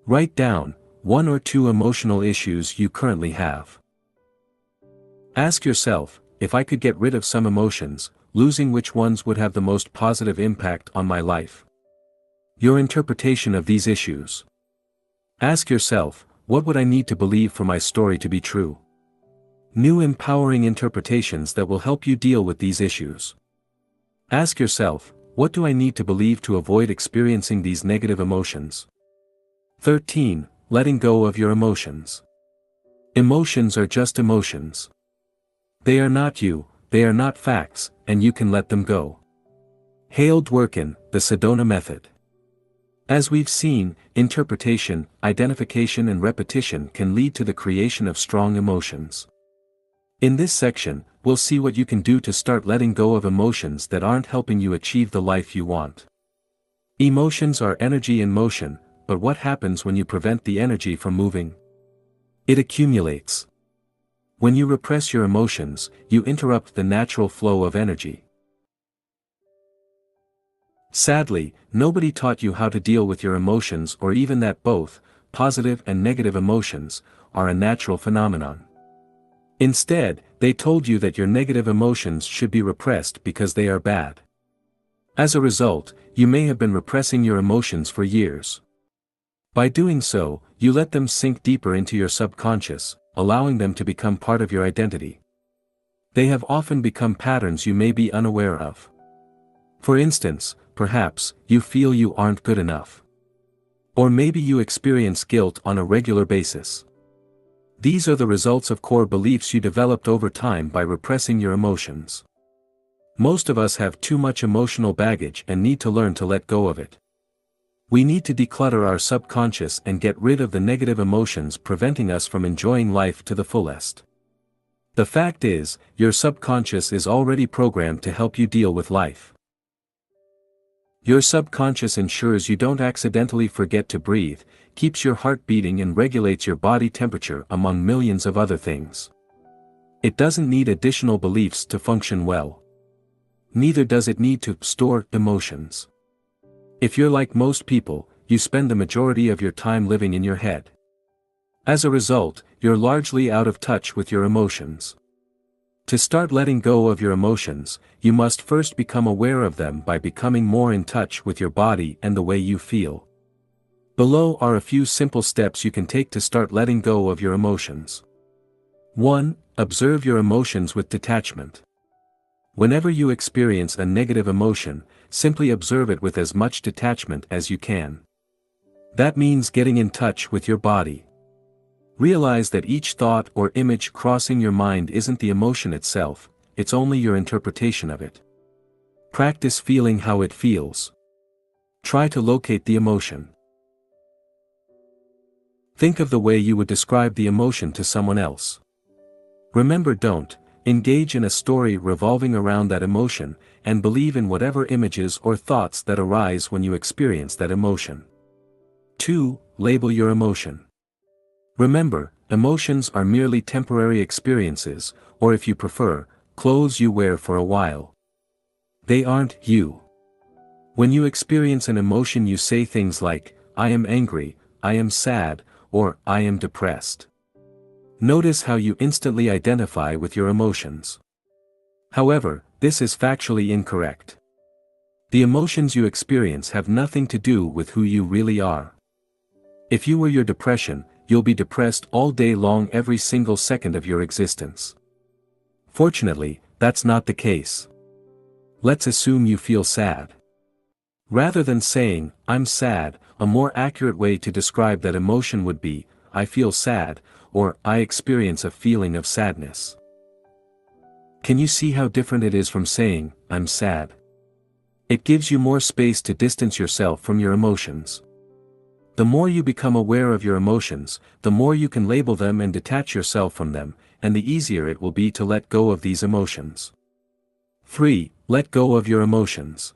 Write down 1 or 2 emotional issues you currently have. Ask yourself, if I could get rid of some emotions, losing which ones would have the most positive impact on my life? Your interpretation of these issues. Ask yourself, what would I need to believe for my story to be true? New empowering interpretations that will help you deal with these issues. Ask yourself, what do I need to believe to avoid experiencing these negative emotions? 13. Letting go of your emotions. Emotions are just emotions. They are not you, they are not facts, and you can let them go. Hale Dworkin, the Sedona Method. As we've seen, interpretation, identification and repetition can lead to the creation of strong emotions. In this section, we'll see what you can do to start letting go of emotions that aren't helping you achieve the life you want. Emotions are energy in motion, but what happens when you prevent the energy from moving? It accumulates. When you repress your emotions, you interrupt the natural flow of energy. Sadly, nobody taught you how to deal with your emotions or even that both, positive and negative emotions, are a natural phenomenon. Instead, they told you that your negative emotions should be repressed because they are bad. As a result, you may have been repressing your emotions for years. By doing so, you let them sink deeper into your subconscious, allowing them to become part of your identity. They have often become patterns you may be unaware of. For instance, perhaps, you feel you aren't good enough. Or maybe you experience guilt on a regular basis. These are the results of core beliefs you developed over time by repressing your emotions. Most of us have too much emotional baggage and need to learn to let go of it. We need to declutter our subconscious and get rid of the negative emotions preventing us from enjoying life to the fullest. The fact is, your subconscious is already programmed to help you deal with life. Your subconscious ensures you don't accidentally forget to breathe, keeps your heart beating and regulates your body temperature among millions of other things. It doesn't need additional beliefs to function well. Neither does it need to store emotions. If you're like most people, you spend the majority of your time living in your head. As a result, you're largely out of touch with your emotions. To start letting go of your emotions, you must first become aware of them by becoming more in touch with your body and the way you feel. Below are a few simple steps you can take to start letting go of your emotions. 1. Observe your emotions with detachment. Whenever you experience a negative emotion, simply observe it with as much detachment as you can. That means getting in touch with your body. Realize that each thought or image crossing your mind isn't the emotion itself, it's only your interpretation of it. Practice feeling how it feels. Try to locate the emotion. Think of the way you would describe the emotion to someone else. Remember, don't engage in a story revolving around that emotion, and believe in whatever images or thoughts that arise when you experience that emotion. 2. Label your emotion. Remember, emotions are merely temporary experiences, or if you prefer, clothes you wear for a while. They aren't you. When you experience an emotion, you say things like, "I am angry," "I am sad," or "I am depressed." Notice how you instantly identify with your emotions. However, this is factually incorrect. The emotions you experience have nothing to do with who you really are. If you were your depression, you'll be depressed all day long every single second of your existence. Fortunately, that's not the case. Let's assume you feel sad. Rather than saying, "I'm sad," a more accurate way to describe that emotion would be, "I feel sad," or "I experience a feeling of sadness." Can you see how different it is from saying, "I'm sad"? It gives you more space to distance yourself from your emotions. The more you become aware of your emotions, the more you can label them and detach yourself from them, and the easier it will be to let go of these emotions. 3. Let go of your emotions.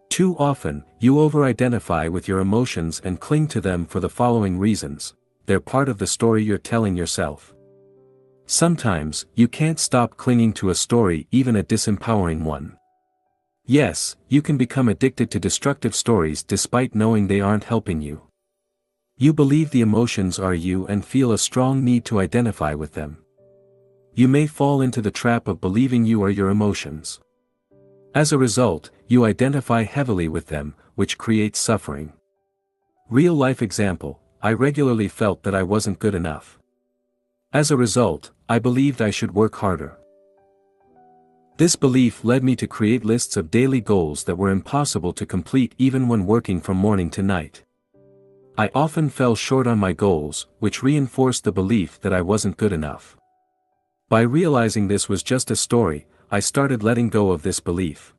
Too often, you over-identify with your emotions and cling to them for the following reasons: they're part of the story you're telling yourself. Sometimes, you can't stop clinging to a story, even a disempowering one. Yes, you can become addicted to destructive stories despite knowing they aren't helping you. You believe the emotions are you and feel a strong need to identify with them. You may fall into the trap of believing you are your emotions. As a result, you identify heavily with them, which creates suffering. Real-life example: I regularly felt that I wasn't good enough. As a result, I believed I should work harder. This belief led me to create lists of daily goals that were impossible to complete even when working from morning to night. I often fell short on my goals, which reinforced the belief that I wasn't good enough. By realizing this was just a story, I started letting go of this belief.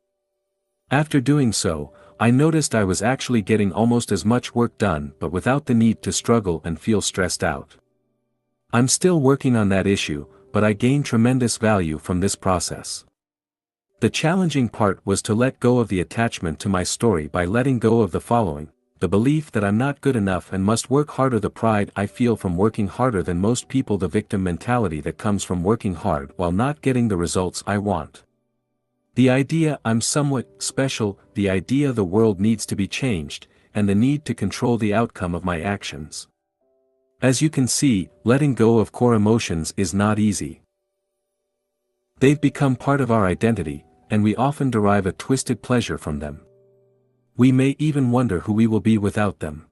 After doing so, I noticed I was actually getting almost as much work done but without the need to struggle and feel stressed out. I'm still working on that issue, but I gained tremendous value from this process. The challenging part was to let go of the attachment to my story by letting go of the following: the belief that I'm not good enough and must work harder, the pride I feel from working harder than most people, the victim mentality that comes from working hard while not getting the results I want. The idea I'm somewhat special, the idea the world needs to be changed, and the need to control the outcome of my actions. As you can see, letting go of core emotions is not easy. They've become part of our identity, and we often derive a twisted pleasure from them. We may even wonder who we will be without them.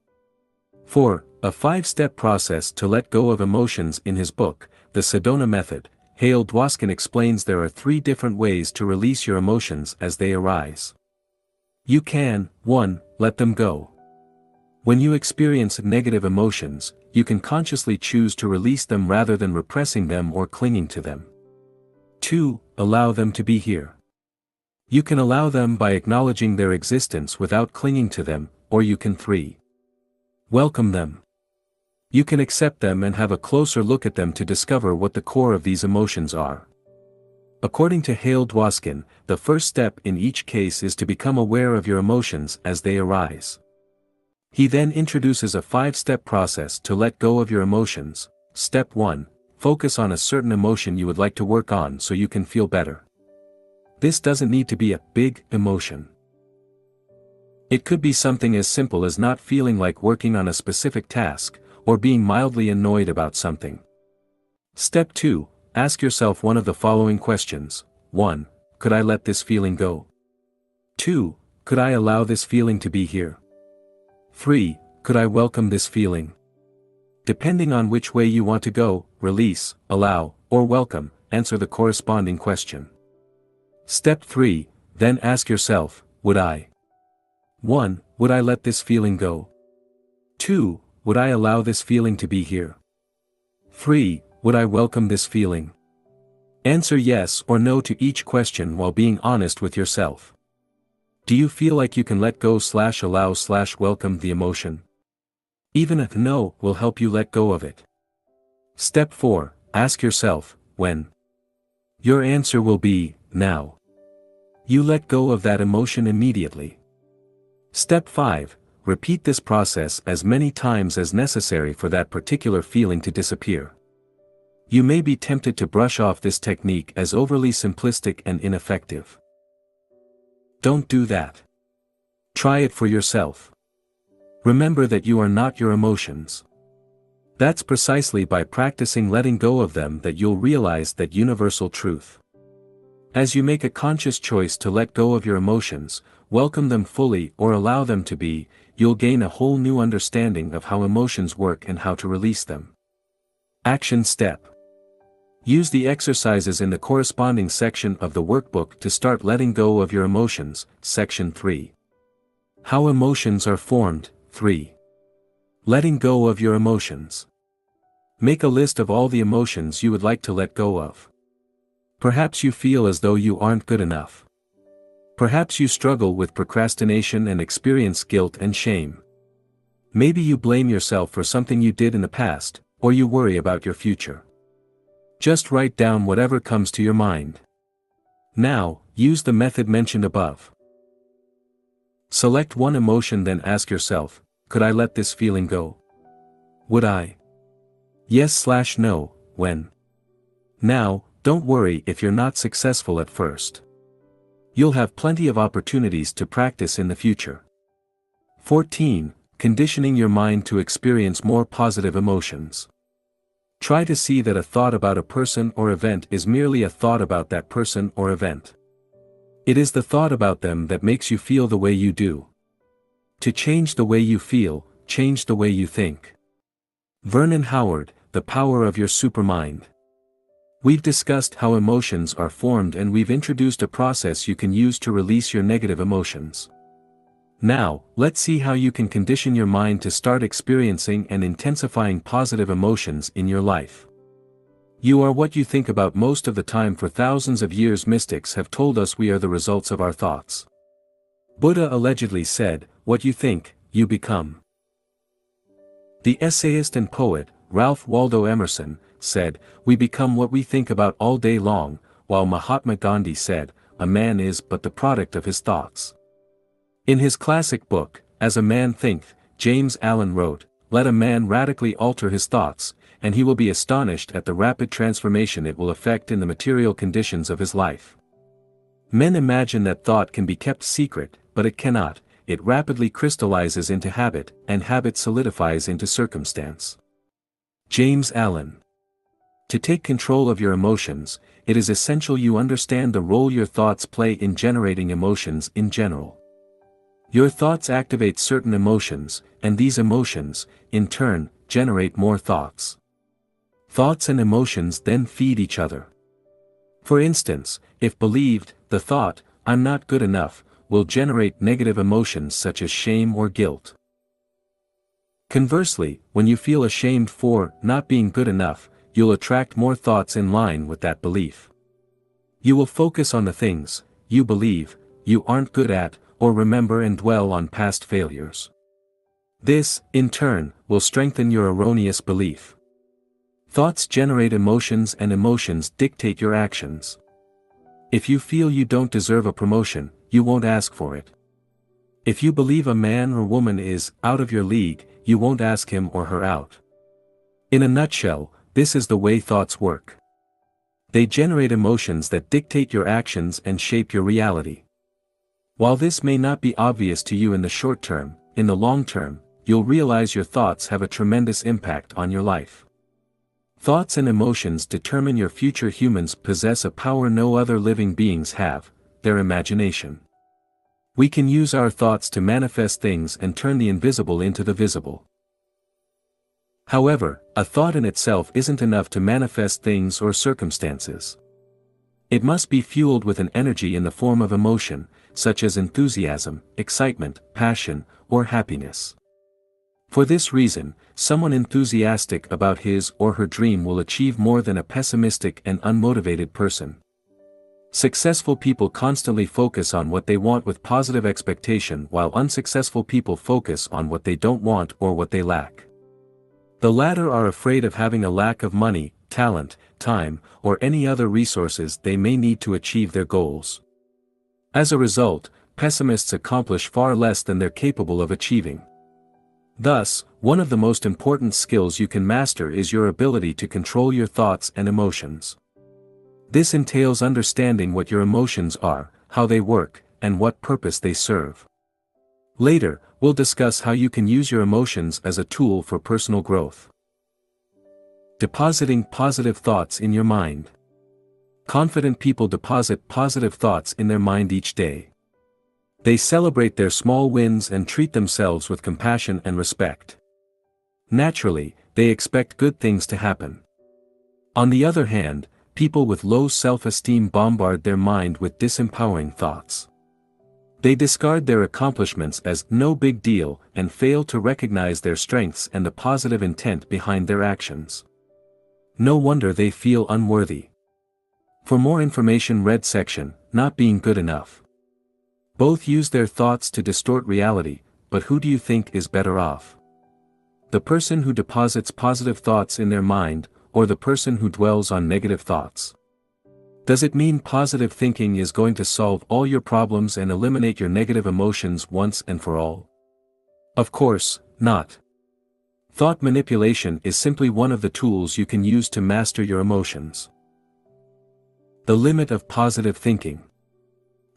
4. A 5-step process to let go of emotions. In his book, The Sedona Method, Hale Dwoskin explains there are 3 different ways to release your emotions as they arise. You can, 1, let them go. When you experience negative emotions, you can consciously choose to release them rather than repressing them or clinging to them. 2, allow them to be here. You can allow them by acknowledging their existence without clinging to them, or you can 3. Welcome them. You can accept them and have a closer look at them to discover what the core of these emotions are. According to Hale Dwoskin, the first step in each case is to become aware of your emotions as they arise. He then introduces a 5-step process to let go of your emotions. Step 1, focus on a certain emotion you would like to work on so you can feel better. This doesn't need to be a big emotion. It could be something as simple as not feeling like working on a specific task, or being mildly annoyed about something. Step 2, ask yourself one of the following questions. 1. Could I let this feeling go? 2. Could I allow this feeling to be here? 3. Could I welcome this feeling? Depending on which way you want to go, release, allow, or welcome, answer the corresponding question. Step 3, then ask yourself, would I? 1. Would I let this feeling go? 2. Would I allow this feeling to be here? 3. Would I welcome this feeling? Answer yes or no to each question while being honest with yourself. Do you feel like you can let go/allow/welcome the emotion? Even if no will help you let go of it. Step 4, ask yourself, when? Your answer will be, now. You let go of that emotion immediately. Step 5, repeat this process as many times as necessary for that particular feeling to disappear. You may be tempted to brush off this technique as overly simplistic and ineffective. Don't do that. Try it for yourself. Remember that you are not your emotions. That's precisely by practicing letting go of them that you'll realize that universal truth. As you make a conscious choice to let go of your emotions, welcome them fully or allow them to be, you'll gain a whole new understanding of how emotions work and how to release them. Action step. Use the exercises in the corresponding section of the workbook to start letting go of your emotions. Section 3. How emotions are formed. 3. Letting go of your emotions. Make a list of all the emotions you would like to let go of. Perhaps you feel as though you aren't good enough. Perhaps you struggle with procrastination and experience guilt and shame. Maybe you blame yourself for something you did in the past, or you worry about your future. Just write down whatever comes to your mind. Now, use the method mentioned above. Select one emotion, then ask yourself, could I let this feeling go? Would I? Yes/no, when? Now, don't worry if you're not successful at first. You'll have plenty of opportunities to practice in the future. 14. Conditioning your mind to experience more positive emotions. Try to see that a thought about a person or event is merely a thought about that person or event. It is the thought about them that makes you feel the way you do. To change the way you feel, change the way you think. Vernon Howard, The Power of Your Supermind. We've discussed how emotions are formed, and we've introduced a process you can use to release your negative emotions. Now, let's see how you can condition your mind to start experiencing and intensifying positive emotions in your life. You are what you think about most of the time. For thousands of years, mystics have told us we are the results of our thoughts. Buddha allegedly said, "What you think, you become." The essayist and poet, Ralph Waldo Emerson, said, "We become what we think about all day long," while Mahatma Gandhi said, "A man is but the product of his thoughts." In his classic book, As a Man Thinketh, James Allen wrote, "Let a man radically alter his thoughts, and he will be astonished at the rapid transformation it will effect in the material conditions of his life." Men imagine that thought can be kept secret, but it cannot. It rapidly crystallizes into habit, and habit solidifies into circumstance. James Allen. To take control of your emotions, it is essential you understand the role your thoughts play in generating emotions in general. Your thoughts activate certain emotions, and these emotions, in turn, generate more thoughts. Thoughts and emotions then feed each other. For instance, if believed, the thought, "I'm not good enough," will generate negative emotions such as shame or guilt. Conversely, when you feel ashamed for not being good enough, you'll attract more thoughts in line with that belief. You will focus on the things you believe you aren't good at, or remember and dwell on past failures. This, in turn, will strengthen your erroneous belief. Thoughts generate emotions, and emotions dictate your actions. If you feel you don't deserve a promotion, you won't ask for it. If you believe a man or woman is out of your league, you won't ask him or her out. In a nutshell, this is the way thoughts work. They generate emotions that dictate your actions and shape your reality. While this may not be obvious to you in the short term, in the long term, you'll realize your thoughts have a tremendous impact on your life. Thoughts and emotions determine your future. Humans possess a power no other living beings have, their imagination. We can use our thoughts to manifest things and turn the invisible into the visible. However, a thought in itself isn't enough to manifest things or circumstances. It must be fueled with an energy in the form of emotion, such as enthusiasm, excitement, passion, or happiness. For this reason, someone enthusiastic about his or her dream will achieve more than a pessimistic and unmotivated person. Successful people constantly focus on what they want with positive expectation, while unsuccessful people focus on what they don't want or what they lack. The latter are afraid of having a lack of money, talent, time, or any other resources they may need to achieve their goals. As a result, pessimists accomplish far less than they're capable of achieving. Thus, one of the most important skills you can master is your ability to control your thoughts and emotions. This entails understanding what your emotions are, how they work, and what purpose they serve. Later, we'll discuss how you can use your emotions as a tool for personal growth. Depositing positive thoughts in your mind. Confident people deposit positive thoughts in their mind each day. They celebrate their small wins and treat themselves with compassion and respect. Naturally, they expect good things to happen. On the other hand, people with low self-esteem bombard their mind with disempowering thoughts. They discard their accomplishments as no big deal and fail to recognize their strengths and the positive intent behind their actions. No wonder they feel unworthy. For more information, read section, Not Being Good Enough. Both use their thoughts to distort reality, but who do you think is better off? The person who deposits positive thoughts in their mind, or the person who dwells on negative thoughts? Does it mean positive thinking is going to solve all your problems and eliminate your negative emotions once and for all? Of course, not. Thought manipulation is simply one of the tools you can use to master your emotions. The limit of positive thinking.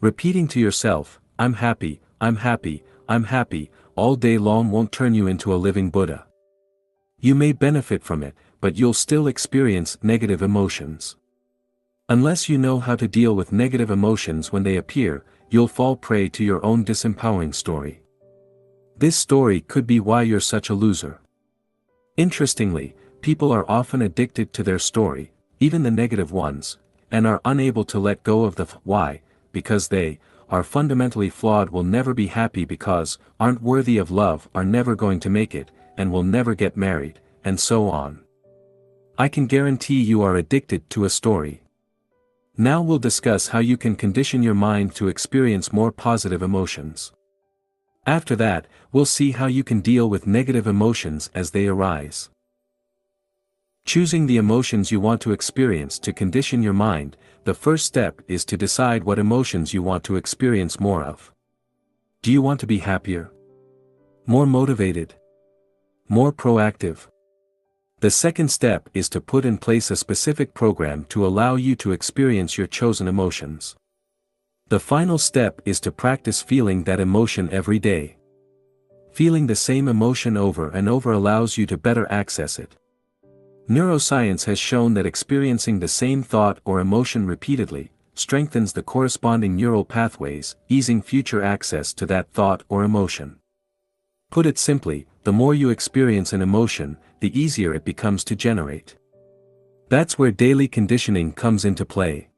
Repeating to yourself, "I'm happy, I'm happy, I'm happy," all day long won't turn you into a living Buddha. You may benefit from it, but you'll still experience negative emotions. Unless you know how to deal with negative emotions when they appear, you'll fall prey to your own disempowering story. This story could be why you're such a loser. Interestingly, people are often addicted to their story, even the negative ones, and are unable to let go of the why, because they are fundamentally flawed, will never be happy because aren't worthy of love, are never going to make it, and will never get married, and so on. I can guarantee you are addicted to a story. Now we'll discuss how you can condition your mind to experience more positive emotions. After that, we'll see how you can deal with negative emotions as they arise. Choosing the emotions you want to experience to condition your mind. The first step is to decide what emotions you want to experience more of. Do you want to be happier? More motivated. More proactive. The second step is to put in place a specific program to allow you to experience your chosen emotions. The final step is to practice feeling that emotion every day. Feeling the same emotion over and over allows you to better access it. Neuroscience has shown that experiencing the same thought or emotion repeatedly strengthens the corresponding neural pathways, easing future access to that thought or emotion. Put it simply, the more you experience an emotion, the easier it becomes to generate. That's where daily conditioning comes into play.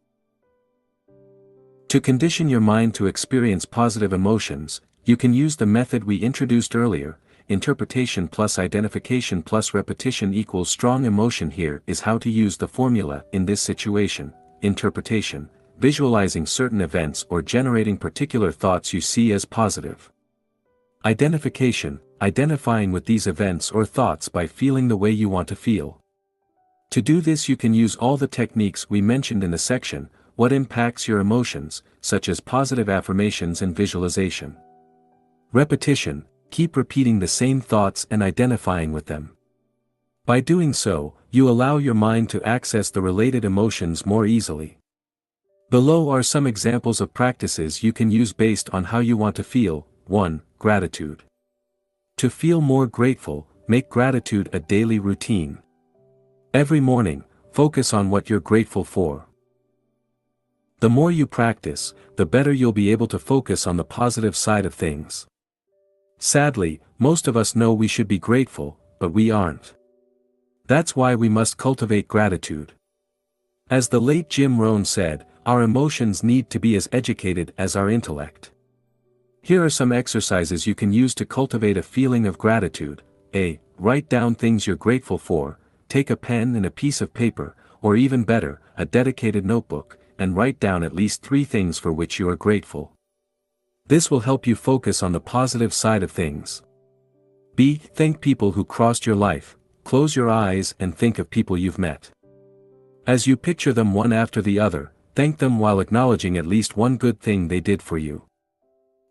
To condition your mind to experience positive emotions, you can use the method we introduced earlier: interpretation plus identification plus repetition equals strong emotion. Here is how to use the formula in this situation. Interpretation: visualizing certain events or generating particular thoughts you see as positive. Identification: identifying with these events or thoughts by feeling the way you want to feel. To do this, you can use all the techniques we mentioned in the section, What Impacts Your Emotions, such as positive affirmations and visualization. Repetition: keep repeating the same thoughts and identifying with them. By doing so, you allow your mind to access the related emotions more easily. Below are some examples of practices you can use based on how you want to feel. 1. Gratitude. To feel more grateful, make gratitude a daily routine. Every morning, focus on what you're grateful for. The more you practice, the better you'll be able to focus on the positive side of things. Sadly, most of us know we should be grateful, but we aren't. That's why we must cultivate gratitude. As the late Jim Rohn said, our emotions need to be as educated as our intellect. Here are some exercises you can use to cultivate a feeling of gratitude. A. Write down things you're grateful for. Take a pen and a piece of paper, or even better, a dedicated notebook, and write down at least 3 things for which you are grateful. This will help you focus on the positive side of things. B. Thank people who crossed your life. Close your eyes and think of people you've met. As you picture them one after the other, thank them while acknowledging at least one good thing they did for you.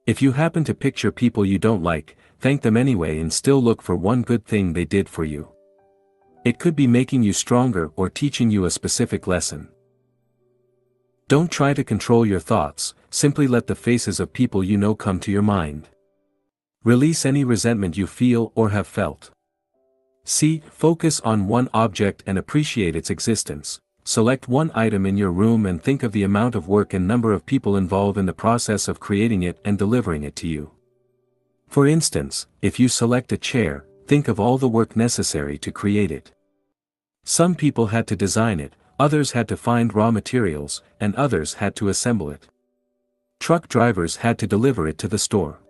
If you happen to picture people you don't like, thank them anyway and still look for one good thing they did for you. It could be making you stronger or teaching you a specific lesson. Don't try to control your thoughts, simply let the faces of people you know come to your mind. Release any resentment you feel or have felt. C. Focus on one object and appreciate its existence. Select one item in your room and think of the amount of work and number of people involved in the process of creating it and delivering it to you. For instance, if you select a chair, think of all the work necessary to create it. Some people had to design it, others had to find raw materials, and others had to assemble it. Truck drivers had to deliver it to the store.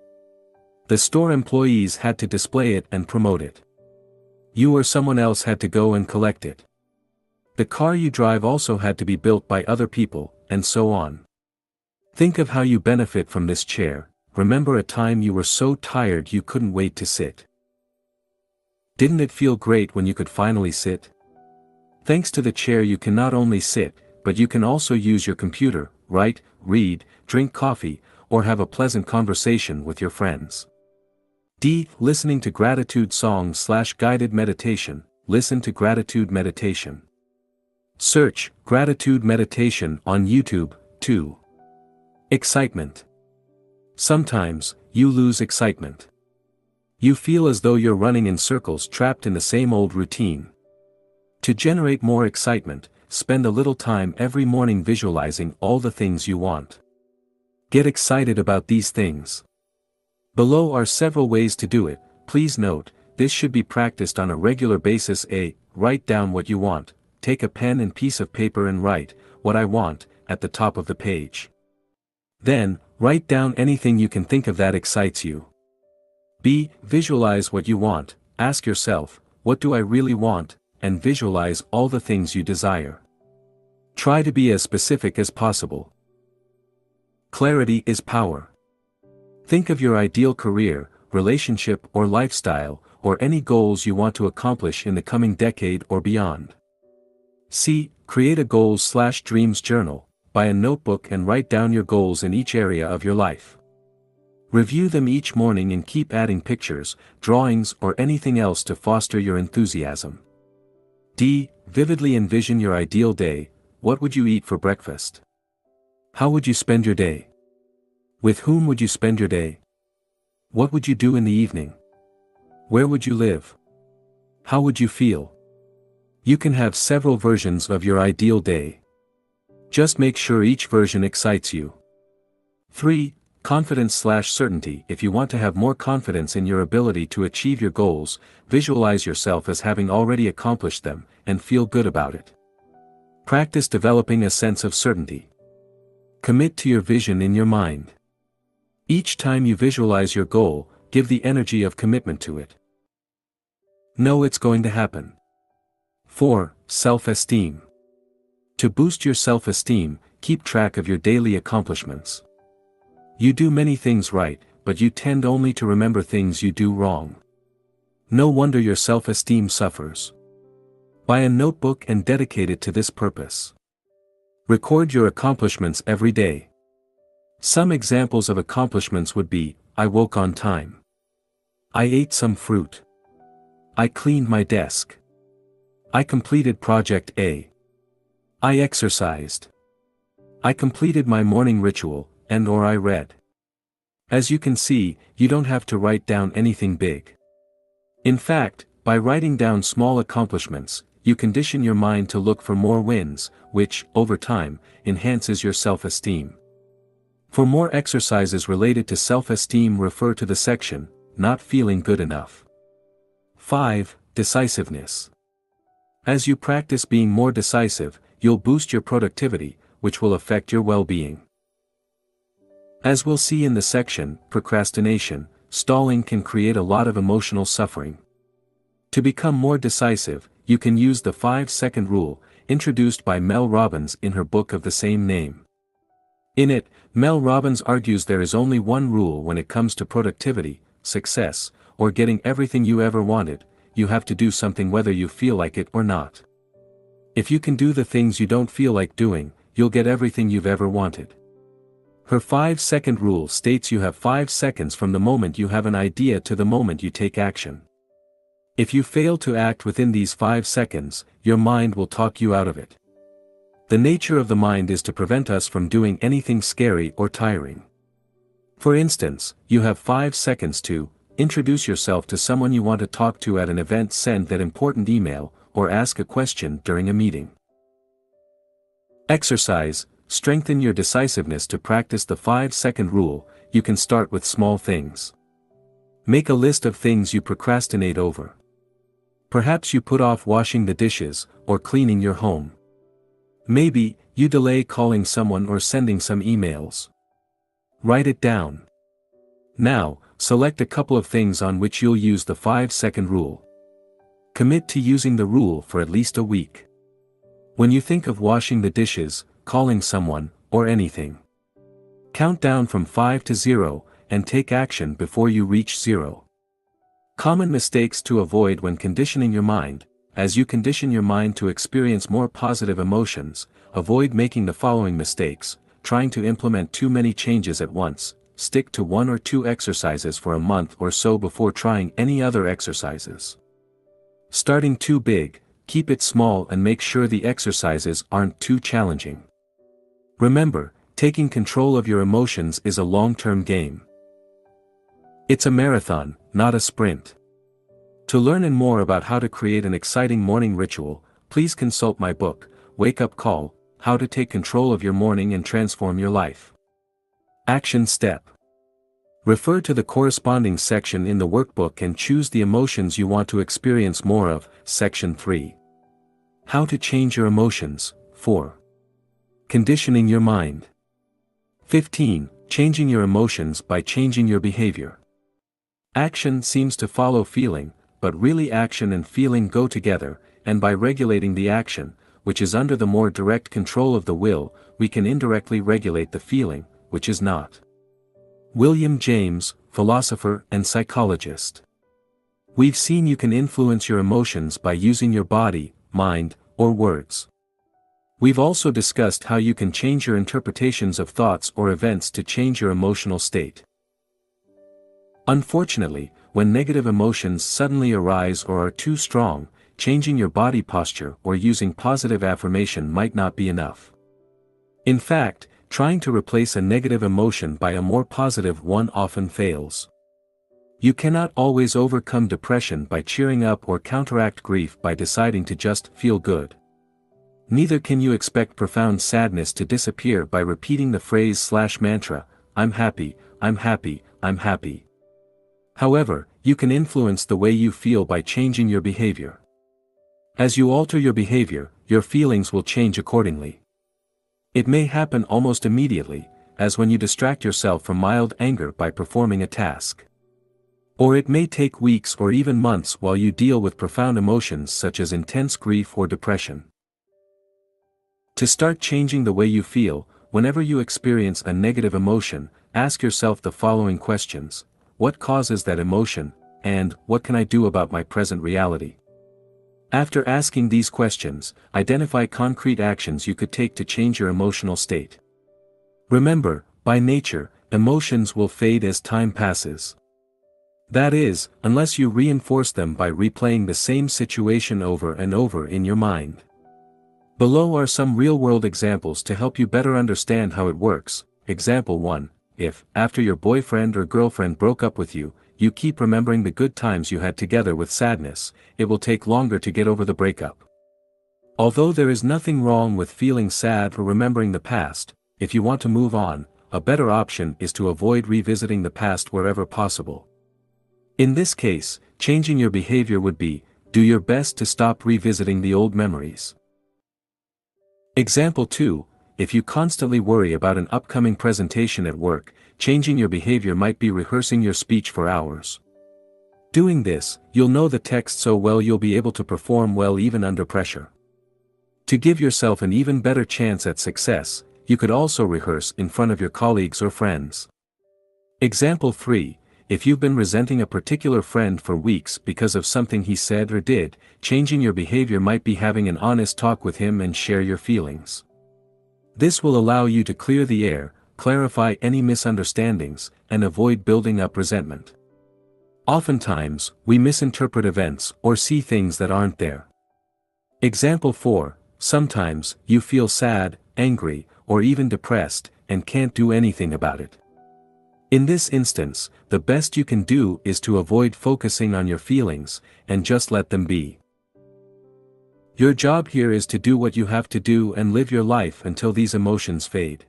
The store employees had to display it and promote it. You or someone else had to go and collect it. The car you drive also had to be built by other people, and so on. Think of how you benefit from this chair. Remember a time you were so tired you couldn't wait to sit. Didn't it feel great when you could finally sit? Thanks to the chair you can not only sit, but you can also use your computer, write, read, drink coffee, or have a pleasant conversation with your friends. D. Listening to gratitude songs/guided meditation. Listen to gratitude meditation. Search gratitude meditation on YouTube. 2. Excitement. Sometimes, you lose excitement. You feel as though you're running in circles trapped in the same old routine. To generate more excitement, spend a little time every morning visualizing all the things you want. Get excited about these things. Below are several ways to do it. Please note, this should be practiced on a regular basis. A. Write down what you want. Take a pen and piece of paper and write, "What I want," at the top of the page. Then, write down anything you can think of that excites you. B. Visualize what you want. Ask yourself, what do I really want, and visualize all the things you desire. Try to be as specific as possible. Clarity is power. Think of your ideal career, relationship or lifestyle, or any goals you want to accomplish in the coming decade or beyond. C. Create a goals/dreams journal. Buy a notebook and write down your goals in each area of your life. Review them each morning and keep adding pictures, drawings, or anything else to foster your enthusiasm. D. Vividly envision your ideal day. What would you eat for breakfast? How would you spend your day? With whom would you spend your day? What would you do in the evening? Where would you live? How would you feel? You can have several versions of your ideal day. Just make sure each version excites you. 3. Confidence/certainty. If you want to have more confidence in your ability to achieve your goals, visualize yourself as having already accomplished them, and feel good about it. Practice developing a sense of certainty. Commit to your vision in your mind. Each time you visualize your goal, give the energy of commitment to it. Know it's going to happen. 4. Self-esteem. To boost your self-esteem, keep track of your daily accomplishments. You do many things right, but you tend only to remember things you do wrong. No wonder your self-esteem suffers. Buy a notebook and dedicate it to this purpose. Record your accomplishments every day. Some examples of accomplishments would be: I woke on time. I ate some fruit. I cleaned my desk. I completed Project A. I exercised. I completed my morning ritual, and/or I read. As you can see, you don't have to write down anything big. In fact, by writing down small accomplishments, you condition your mind to look for more wins, which, over time, enhances your self-esteem. For more exercises related to self-esteem, refer to the section, Not Feeling Good Enough. 5. Decisiveness. As you practice being more decisive, you'll boost your productivity, which will affect your well-being. As we'll see in the section, Procrastination, stalling can create a lot of emotional suffering. To become more decisive, you can use the 5-second rule, introduced by Mel Robbins in her book of the same name. In it, Mel Robbins argues there is only one rule when it comes to productivity, success, or getting everything you ever wanted: you have to do something whether you feel like it or not. If you can do the things you don't feel like doing, you'll get everything you've ever wanted. Her 5-second rule states you have 5 seconds from the moment you have an idea to the moment you take action. If you fail to act within these 5 seconds, your mind will talk you out of it. The nature of the mind is to prevent us from doing anything scary or tiring. For instance, you have 5 seconds to introduce yourself to someone you want to talk to at an event, send that important email, or ask a question during a meeting. Exercise. Strengthen your decisiveness. To practice the 5-second rule, you can start with small things. Make a list of things you procrastinate over. Perhaps you put off washing the dishes, or cleaning your home. Maybe, you delay calling someone or sending some emails. Write it down. Now, select a couple of things on which you'll use the 5-second rule. Commit to using the rule for at least a week. When you think of washing the dishes, calling someone, or anything, count down from 5 to 0, and take action before you reach 0. Common mistakes to avoid when conditioning your mind. As you condition your mind to experience more positive emotions, avoid making the following mistakes: trying to implement too many changes at once. Stick to 1 or 2 exercises for a month or so before trying any other exercises. Starting too big, keep it small and make sure the exercises aren't too challenging. Remember, taking control of your emotions is a long-term game. It's a marathon, not a sprint. To learn more about how to create an exciting morning ritual, please consult my book, Wake Up Call: How to Take Control of Your Morning and Transform Your Life. Action Step. Refer to the corresponding section in the workbook and choose the emotions you want to experience more of. Section 3. How to change your emotions. 4. Conditioning your mind. 15. Changing your emotions by changing your behavior. Action seems to follow feeling, but really action and feeling go together, and by regulating the action, which is under the more direct control of the will, we can indirectly regulate the feeling, which is not. William James, philosopher and psychologist. We've seen you can influence your emotions by using your body, mind, or words. We've also discussed how you can change your interpretations of thoughts or events to change your emotional state. Unfortunately, when negative emotions suddenly arise or are too strong, changing your body posture or using positive affirmation might not be enough. In fact, trying to replace a negative emotion by a more positive one often fails. You cannot always overcome depression by cheering up or counteract grief by deciding to just feel good. Neither can you expect profound sadness to disappear by repeating the phrase/mantra, "I'm happy, I'm happy, I'm happy." However, you can influence the way you feel by changing your behavior. As you alter your behavior, your feelings will change accordingly. It may happen almost immediately, as when you distract yourself from mild anger by performing a task. Or it may take weeks or even months while you deal with profound emotions such as intense grief or depression. To start changing the way you feel, whenever you experience a negative emotion, ask yourself the following questions: what causes that emotion, and what can I do about my present reality? After asking these questions, identify concrete actions you could take to change your emotional state. Remember, by nature, emotions will fade as time passes. That is, unless you reinforce them by replaying the same situation over and over in your mind. Below are some real-world examples to help you better understand how it works. Example 1. If, after your boyfriend or girlfriend broke up with you, you keep remembering the good times you had together with sadness, it will take longer to get over the breakup. Although there is nothing wrong with feeling sad or remembering the past, if you want to move on, a better option is to avoid revisiting the past wherever possible. In this case, changing your behavior would be, do your best to stop revisiting the old memories. Example 2. If you constantly worry about an upcoming presentation at work, changing your behavior might be rehearsing your speech for hours. Doing this, you'll know the text so well you'll be able to perform well even under pressure. To give yourself an even better chance at success, you could also rehearse in front of your colleagues or friends. Example 3. If you've been resenting a particular friend for weeks because of something he said or did, changing your behavior might be having an honest talk with him and share your feelings. This will allow you to clear the air, clarify any misunderstandings, and avoid building up resentment. Oftentimes, we misinterpret events or see things that aren't there. Example 4. Sometimes, you feel sad, angry, or even depressed, and can't do anything about it. In this instance, the best you can do is to avoid focusing on your feelings, and just let them be. Your job here is to do what you have to do and live your life until these emotions fade.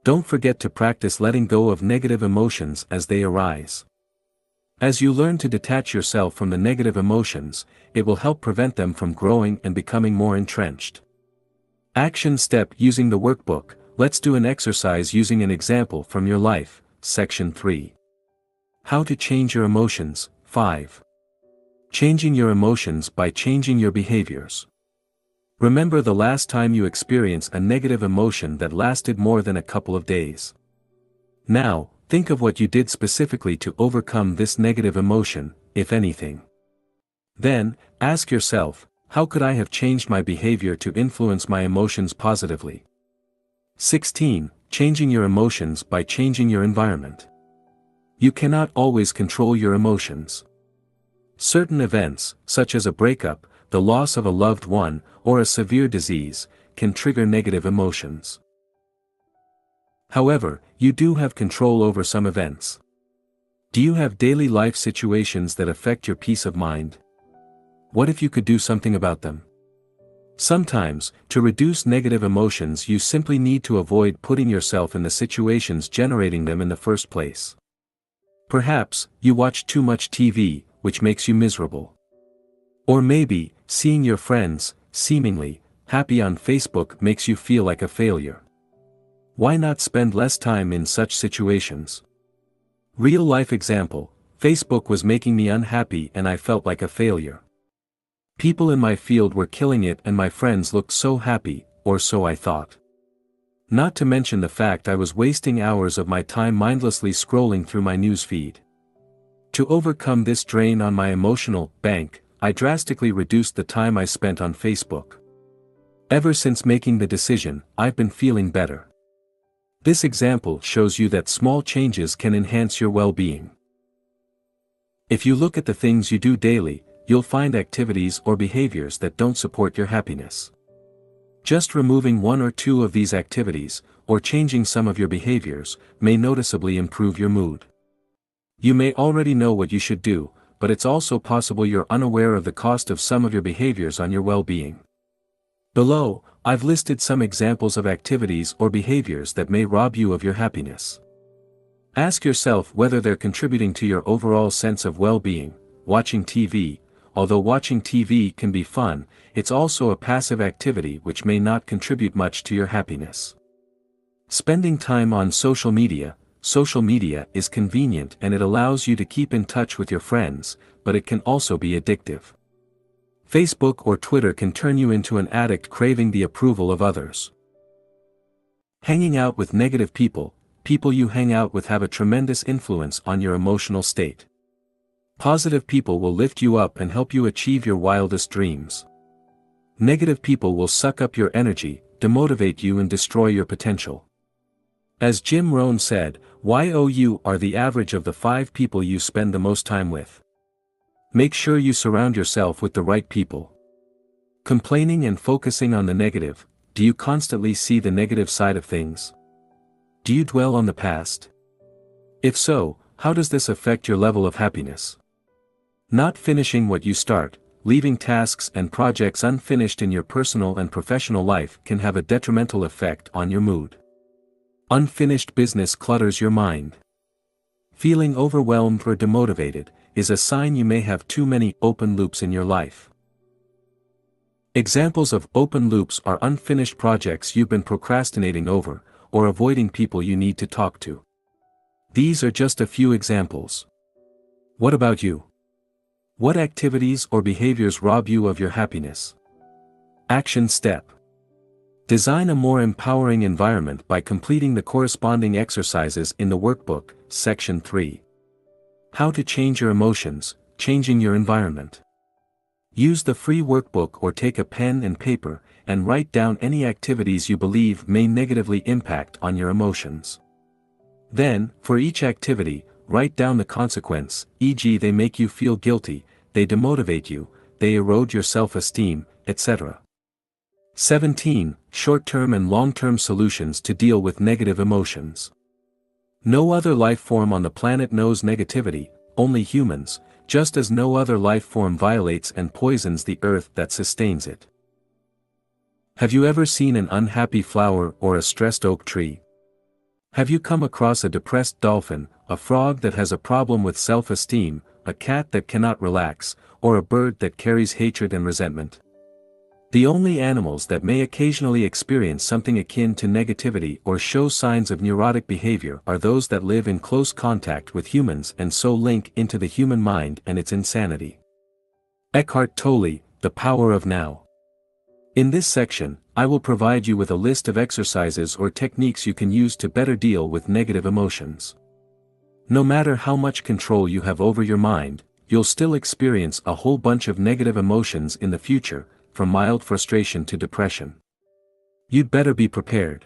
Don't forget to practice letting go of negative emotions as they arise. As you learn to detach yourself from the negative emotions, it will help prevent them from growing and becoming more entrenched. Action step using the workbook. Let's do an exercise using an example from your life. Section 3. How to change your emotions. 5. Changing your emotions by changing your behaviors. Remember the last time you experienced a negative emotion that lasted more than a couple of days. Now, think of what you did specifically to overcome this negative emotion, if anything. Then, ask yourself, how could I have changed my behavior to influence my emotions positively? 16. Changing your emotions by changing your environment. You cannot always control your emotions. Certain events, such as a breakup, the loss of a loved one, or a severe disease, can trigger negative emotions. However, you do have control over some events. Do you have daily life situations that affect your peace of mind? What if you could do something about them? Sometimes, to reduce negative emotions you simply need to avoid putting yourself in the situations generating them in the first place. Perhaps, you watch too much TV, which makes you miserable. Or maybe, seeing your friends, seemingly, happy on Facebook makes you feel like a failure. Why not spend less time in such situations? Real life example, Facebook was making me unhappy and I felt like a failure. People in my field were killing it and my friends looked so happy, or so I thought. Not to mention the fact I was wasting hours of my time mindlessly scrolling through my news feed. To overcome this drain on my emotional bank, I drastically reduced the time I spent on Facebook. Ever since making the decision, I've been feeling better. This example shows you that small changes can enhance your well-being. If you look at the things you do daily, you'll find activities or behaviors that don't support your happiness. Just removing one or two of these activities, or changing some of your behaviors, may noticeably improve your mood. You may already know what you should do, but it's also possible you're unaware of the cost of some of your behaviors on your well-being. Below, I've listed some examples of activities or behaviors that may rob you of your happiness. Ask yourself whether they're contributing to your overall sense of well-being. Watching TV. Although watching TV can be fun, it's also a passive activity which may not contribute much to your happiness. Spending time on social media. Social media is convenient and it allows you to keep in touch with your friends, but it can also be addictive. Facebook or Twitter can turn you into an addict craving the approval of others. Hanging out with negative people. People you hang out with have a tremendous influence on your emotional state. Positive people will lift you up and help you achieve your wildest dreams. Negative people will suck up your energy, demotivate you and destroy your potential. As Jim Rohn said, you are the average of the 5 people you spend the most time with. Make sure you surround yourself with the right people. Complaining and focusing on the negative. Do you constantly see the negative side of things? Do you dwell on the past? If so, how does this affect your level of happiness? Not finishing what you start, leaving tasks and projects unfinished in your personal and professional life can have a detrimental effect on your mood. Unfinished business clutters your mind. Feeling overwhelmed or demotivated is a sign you may have too many open loops in your life. Examples of open loops are unfinished projects you've been procrastinating over, or avoiding people you need to talk to. These are just a few examples. What about you? What activities or behaviors rob you of your happiness? Action step. Design a more empowering environment by completing the corresponding exercises in the workbook, Section 3. How to change your emotions, changing your environment. Use the free workbook or take a pen and paper, and write down any activities you believe may negatively impact on your emotions. Then, for each activity, write down the consequence, e.g. they make you feel guilty, they demotivate you, they erode your self-esteem, etc. 17. Short-term and long-term solutions to deal with negative emotions. No other life form on the planet knows negativity, only humans, just as no other life form violates and poisons the earth that sustains it. Have you ever seen an unhappy flower or a stressed oak tree? Have you come across a depressed dolphin, a frog that has a problem with self-esteem, a cat that cannot relax, or a bird that carries hatred and resentment? The only animals that may occasionally experience something akin to negativity or show signs of neurotic behavior are those that live in close contact with humans and so link into the human mind and its insanity. Eckhart Tolle, The Power of Now. In this section, I will provide you with a list of exercises or techniques you can use to better deal with negative emotions. No matter how much control you have over your mind, you'll still experience a whole bunch of negative emotions in the future, from mild frustration to depression. You'd better be prepared.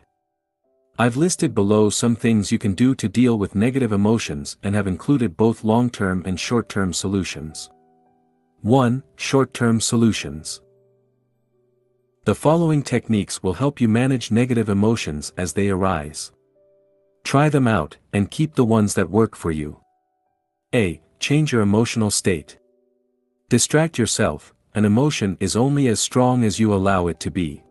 I've listed below some things you can do to deal with negative emotions and have included both long-term and short-term solutions. 1. Short-term solutions. The following techniques will help you manage negative emotions as they arise. Try them out, and keep the ones that work for you. A. Change your emotional state. Distract yourself. An emotion is only as strong as you allow it to be.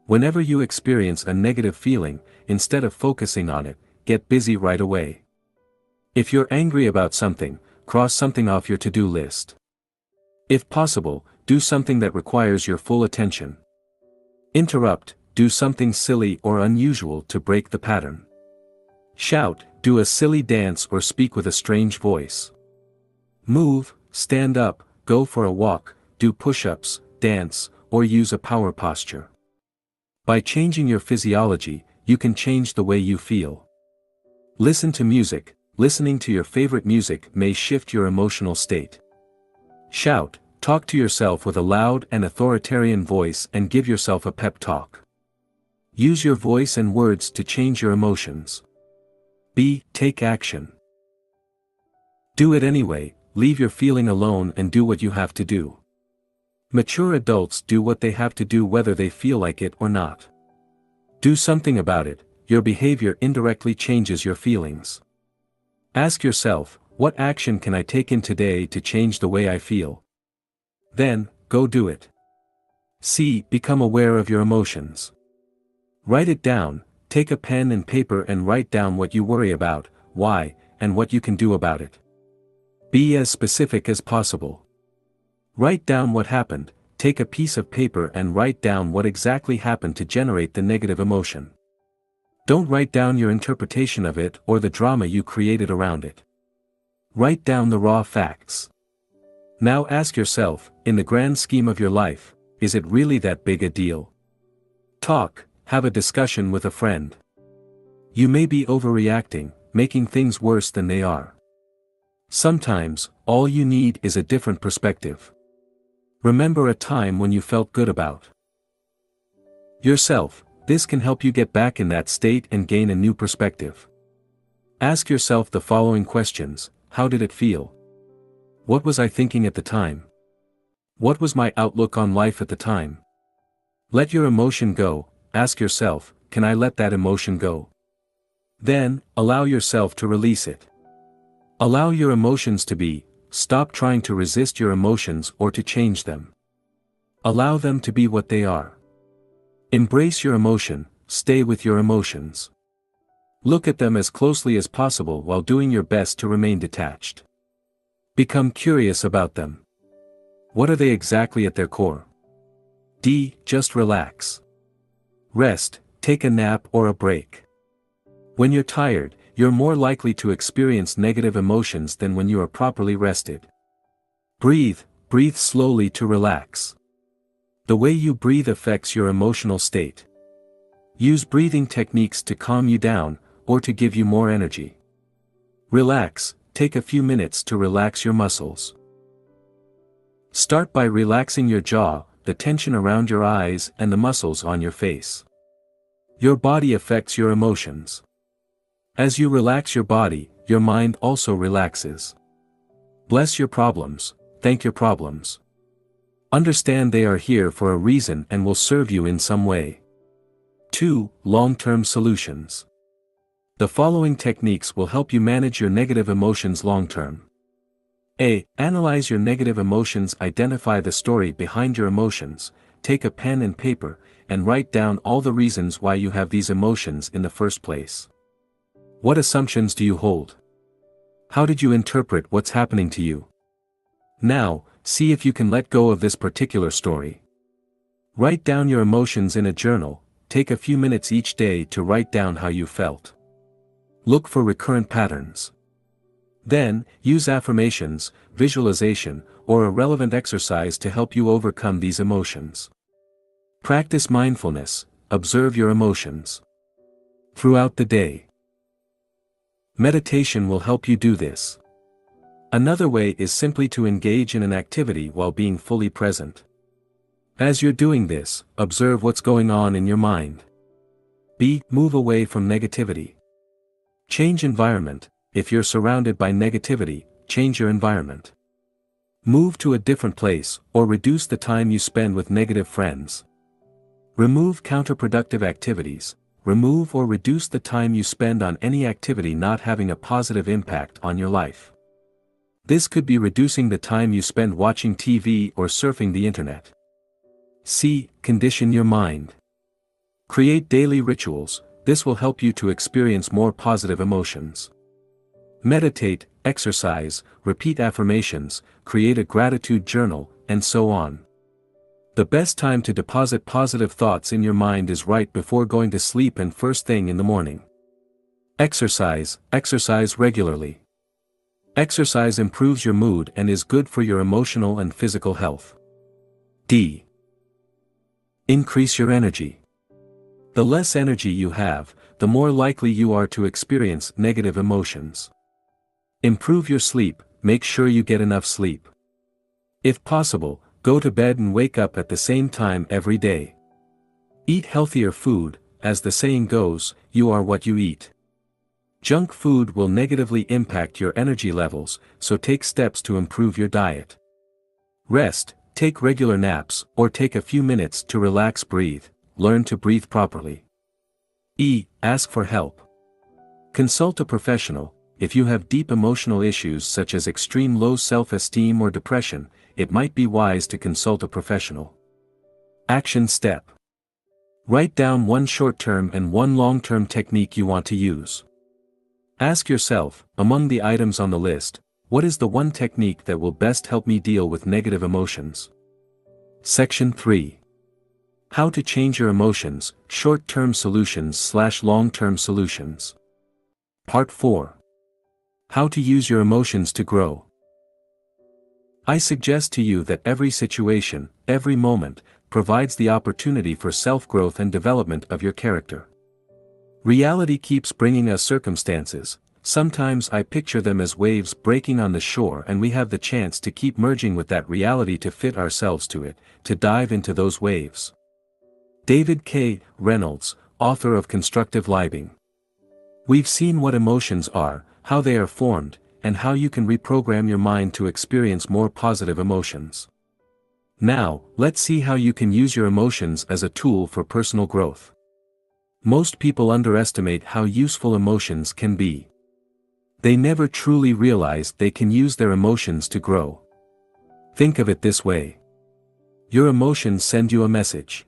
Whenever you experience a negative feeling, instead of focusing on it, get busy right away. If you're angry about something, cross something off your to-do list. If possible, do something that requires your full attention. Interrupt, do something silly or unusual to break the pattern. Shout, do a silly dance or speak with a strange voice. Move, stand up, go for a walk, do push-ups, dance, or use a power posture. By changing your physiology, you can change the way you feel. Listen to music. Listening to your favorite music may shift your emotional state. Shout, talk to yourself with a loud and authoritarian voice and give yourself a pep talk. Use your voice and words to change your emotions. B. Take action. Do it anyway. leave your feeling alone and do what you have to do. Mature adults do what they have to do whether they feel like it or not. Do something about it. Your behavior indirectly changes your feelings. Ask yourself, what action can I take in today to change the way I feel? Then, go do it. C. Become aware of your emotions. Write it down. Take a pen and paper and write down what you worry about, why, and what you can do about it. Be as specific as possible. Write down what happened. Take a piece of paper and write down what exactly happened to generate the negative emotion. Don't write down your interpretation of it or the drama you created around it. Write down the raw facts. Now ask yourself, in the grand scheme of your life, is it really that big a deal? Talk, have a discussion with a friend. You may be overreacting, making things worse than they are. Sometimes, all you need is a different perspective. Remember a time when you felt good about yourself. This can help you get back in that state and gain a new perspective. Ask yourself the following questions: how did it feel? What was I thinking at the time? What was my outlook on life at the time? Let your emotion go. Ask yourself, can I let that emotion go? Then, allow yourself to release it. Allow your emotions to be. Stop trying to resist your emotions or to change them. Allow them to be what they are. Embrace your emotion, stay with your emotions. Look at them as closely as possible while doing your best to remain detached. Become curious about them. What are they exactly at their core? D. Just relax. Rest, take a nap or a break. When you're tired, you're more likely to experience negative emotions than when you are properly rested. Breathe slowly to relax. The way you breathe affects your emotional state. Use breathing techniques to calm you down, or to give you more energy. Relax, take a few minutes to relax your muscles. Start by relaxing your jaw, the tension around your eyes and the muscles on your face. Your body affects your emotions. As you relax your body, your mind also relaxes. Bless your problems, thank your problems. Understand they are here for a reason and will serve you in some way. 2. Long-term solutions. The following techniques will help you manage your negative emotions long-term. A. Analyze your negative emotions. Identify the story behind your emotions. Take a pen and paper, and write down all the reasons why you have these emotions in the first place. What assumptions do you hold? How did you interpret what's happening to you? Now, see if you can let go of this particular story. Write down your emotions in a journal. Take a few minutes each day to write down how you felt. Look for recurrent patterns. Then, use affirmations, visualization, or a relevant exercise to help you overcome these emotions. Practice mindfulness, observe your emotions throughout the day. Meditation will help you do this. Another way is simply to engage in an activity while being fully present. As you're doing this, observe what's going on in your mind. B. Move away from negativity. Change environment. If you're surrounded by negativity, change your environment. Move to a different place, or reduce the time you spend with negative friends. Remove counterproductive activities. Remove or reduce the time you spend on any activity not having a positive impact on your life. This could be reducing the time you spend watching TV or surfing the internet. C. Condition your mind. Create daily rituals. This will help you to experience more positive emotions. Meditate, exercise, repeat affirmations, create a gratitude journal, and so on. The best time to deposit positive thoughts in your mind is right before going to sleep and first thing in the morning. Exercise regularly. Exercise improves your mood and is good for your emotional and physical health. D. Increase your energy. The less energy you have, the more likely you are to experience negative emotions. Improve your sleep. Make sure you get enough sleep. If possible, go to bed and wake up at the same time every day. Eat healthier food. As the saying goes, you are what you eat. Junk food will negatively impact your energy levels, so take steps to improve your diet. Rest, take regular naps, or take a few minutes to relax. Breathe, learn to breathe properly. E. Ask for help. Consult a professional. If you have deep emotional issues such as extreme low self-esteem or depression, it might be wise to consult a professional. Action step. Write down one short-term and one long-term technique you want to use. Ask yourself, among the items on the list, what is the one technique that will best help me deal with negative emotions? Section 3. How to change your emotions, short-term solutions/long-term solutions. Part 4. How to use your emotions to grow. I suggest to you that every situation, every moment, provides the opportunity for self-growth and development of your character. Reality keeps bringing us circumstances. Sometimes I picture them as waves breaking on the shore, and we have the chance to keep merging with that reality to fit ourselves to it, to dive into those waves. David K. Reynolds, author of Constructive Living. We've seen what emotions are, how they are formed, and how you can reprogram your mind to experience more positive emotions. Now, let's see how you can use your emotions as a tool for personal growth. Most people underestimate how useful emotions can be. They never truly realize they can use their emotions to grow. Think of it this way. Your emotions send you a message.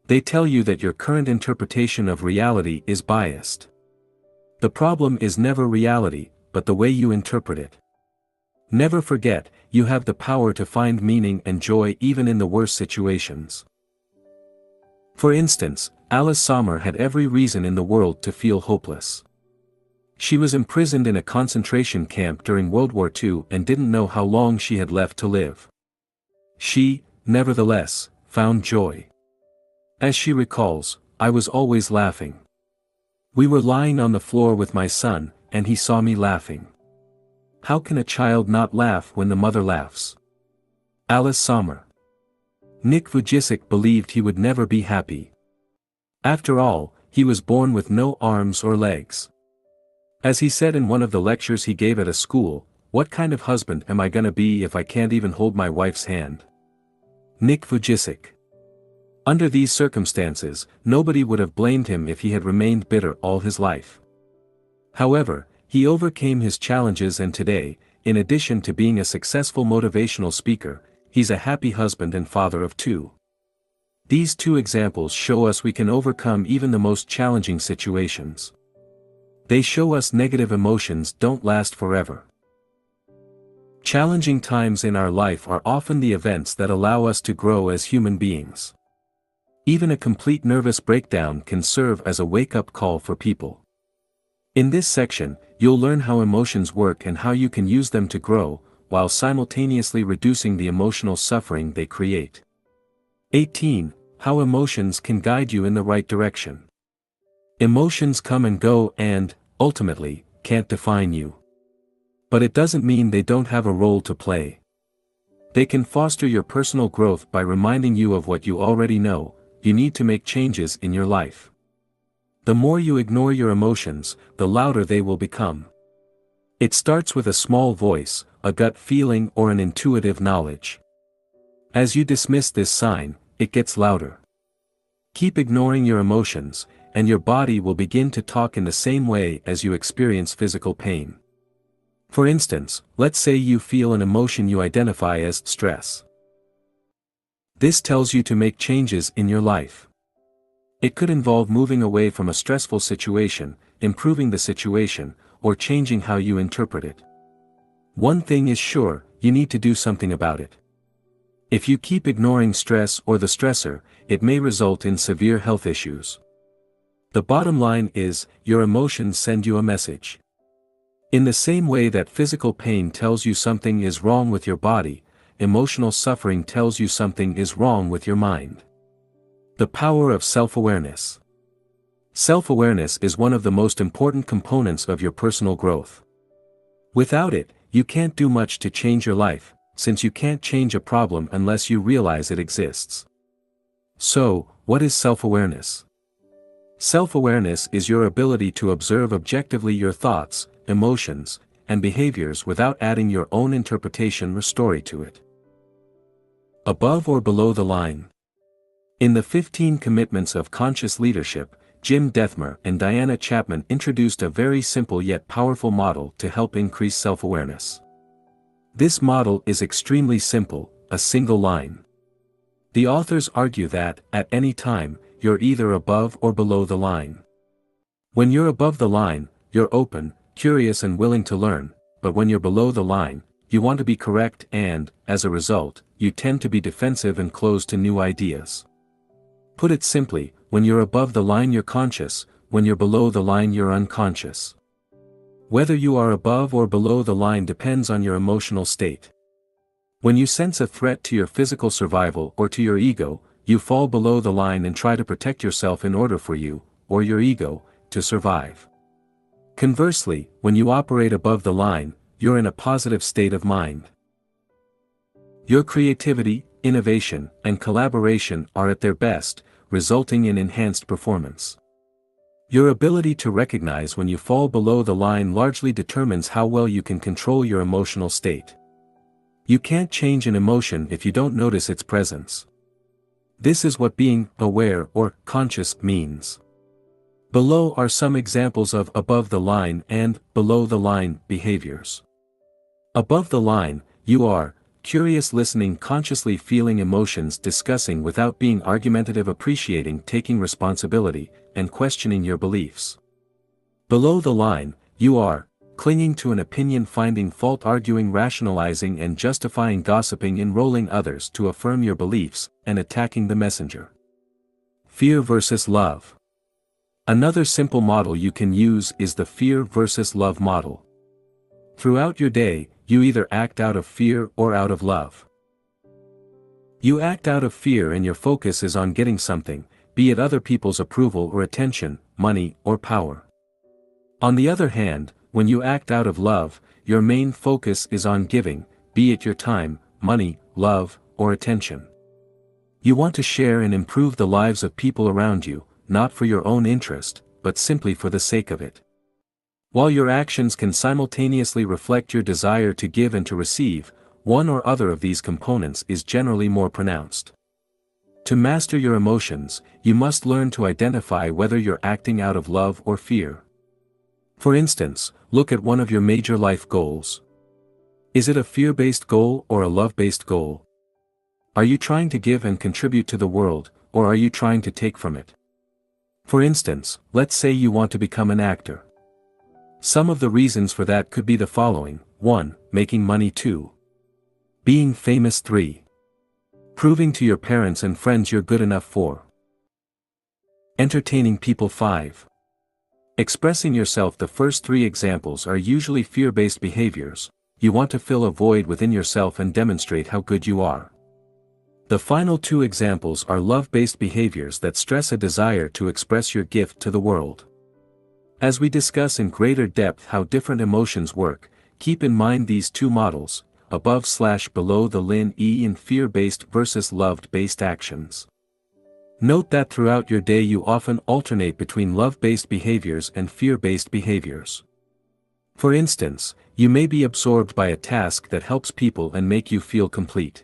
They tell you that your current interpretation of reality is biased. The problem is never reality, but the way you interpret it. Never forget, you have the power to find meaning and joy even in the worst situations. For instance, Alice Sommer had every reason in the world to feel hopeless. She was imprisoned in a concentration camp during World War II and didn't know how long she had left to live. She, nevertheless, found joy. As she recalls, I was always laughing. We were lying on the floor with my son, and he saw me laughing. How can a child not laugh when the mother laughs? Alice Sommer. Nick Vujicic believed he would never be happy. After all, he was born with no arms or legs. As he said in one of the lectures he gave at a school, "What kind of husband am I gonna be if I can't even hold my wife's hand?" Nick Vujicic. Under these circumstances, nobody would have blamed him if he had remained bitter all his life. However, he overcame his challenges, and today, in addition to being a successful motivational speaker, he's a happy husband and father of 2. These 2 examples show us we can overcome even the most challenging situations. They show us negative emotions don't last forever. Challenging times in our life are often the events that allow us to grow as human beings. Even a complete nervous breakdown can serve as a wake-up call for people. In this section, you'll learn how emotions work and how you can use them to grow, while simultaneously reducing the emotional suffering they create. 18. How emotions can guide you in the right direction. Emotions come and go and, ultimately, can't define you. But it doesn't mean they don't have a role to play. They can foster your personal growth by reminding you of what you already know: you need to make changes in your life. The more you ignore your emotions, the louder they will become. It starts with a small voice, a gut feeling, or an intuitive knowledge. As you dismiss this sign, it gets louder. Keep ignoring your emotions, and your body will begin to talk in the same way as you experience physical pain. For instance, let's say you feel an emotion you identify as stress. This tells you to make changes in your life. It could involve moving away from a stressful situation, improving the situation, or changing how you interpret it. One thing is sure, you need to do something about it. If you keep ignoring stress or the stressor, it may result in severe health issues. The bottom line is, your emotions send you a message. In the same way that physical pain tells you something is wrong with your body, emotional suffering tells you something is wrong with your mind. The power of self-awareness. Self-awareness is one of the most important components of your personal growth. Without it, you can't do much to change your life, since you can't change a problem unless you realize it exists. So, what is self-awareness? Self-awareness is your ability to observe objectively your thoughts, emotions, and behaviors without adding your own interpretation or story to it. Above or below the line? In the 15 Commitments of Conscious Leadership, Jim Dethmer and Diana Chapman introduced a very simple yet powerful model to help increase self-awareness. This model is extremely simple, a single line. The authors argue that, at any time, you're either above or below the line. When you're above the line, you're open, curious and willing to learn, but when you're below the line, you want to be correct and, as a result, you tend to be defensive and closed to new ideas. Put it simply, when you're above the line you're conscious, when you're below the line you're unconscious. Whether you are above or below the line depends on your emotional state. When you sense a threat to your physical survival or to your ego, you fall below the line and try to protect yourself in order for you, or your ego, to survive. Conversely, when you operate above the line, you're in a positive state of mind. Your creativity, innovation, and collaboration are at their best, resulting in enhanced performance. Your ability to recognize when you fall below the line largely determines how well you can control your emotional state. You can't change an emotion if you don't notice its presence. This is what being aware or conscious means. Below are some examples of above the line and below the line behaviors. Above the line, you are curious, listening, consciously feeling emotions, discussing without being argumentative, appreciating, taking responsibility, and questioning your beliefs. Below the line, you are clinging to an opinion, finding fault, arguing, rationalizing and justifying, gossiping, enrolling others to affirm your beliefs, and attacking the messenger. Fear versus love. Another simple model you can use is the fear versus love model. Throughout your day, you either act out of fear or out of love. You act out of fear and your focus is on getting something, be it other people's approval or attention, money or power. On the other hand, when you act out of love, your main focus is on giving, be it your time, money, love, or attention. You want to share and improve the lives of people around you, not for your own interest, but simply for the sake of it. While your actions can simultaneously reflect your desire to give and to receive, one or other of these components is generally more pronounced. To master your emotions, you must learn to identify whether you're acting out of love or fear. For instance, look at one of your major life goals. Is it a fear-based goal or a love-based goal? Are you trying to give and contribute to the world, or are you trying to take from it? For instance, let's say you want to become an actor. Some of the reasons for that could be the following: 1. Making money. 2. Being famous. 3. Proving to your parents and friends you're good enough. 4. Entertaining people. 5. Expressing yourself. The first 3 examples are usually fear-based behaviors. You want to fill a void within yourself and demonstrate how good you are. The final 2 examples are love-based behaviors that stress a desire to express your gift to the world. As we discuss in greater depth how different emotions work, keep in mind these 2 models, above/below the line in fear-based versus love-based actions. Note that throughout your day you often alternate between love-based behaviors and fear-based behaviors. For instance, you may be absorbed by a task that helps people and make you feel complete.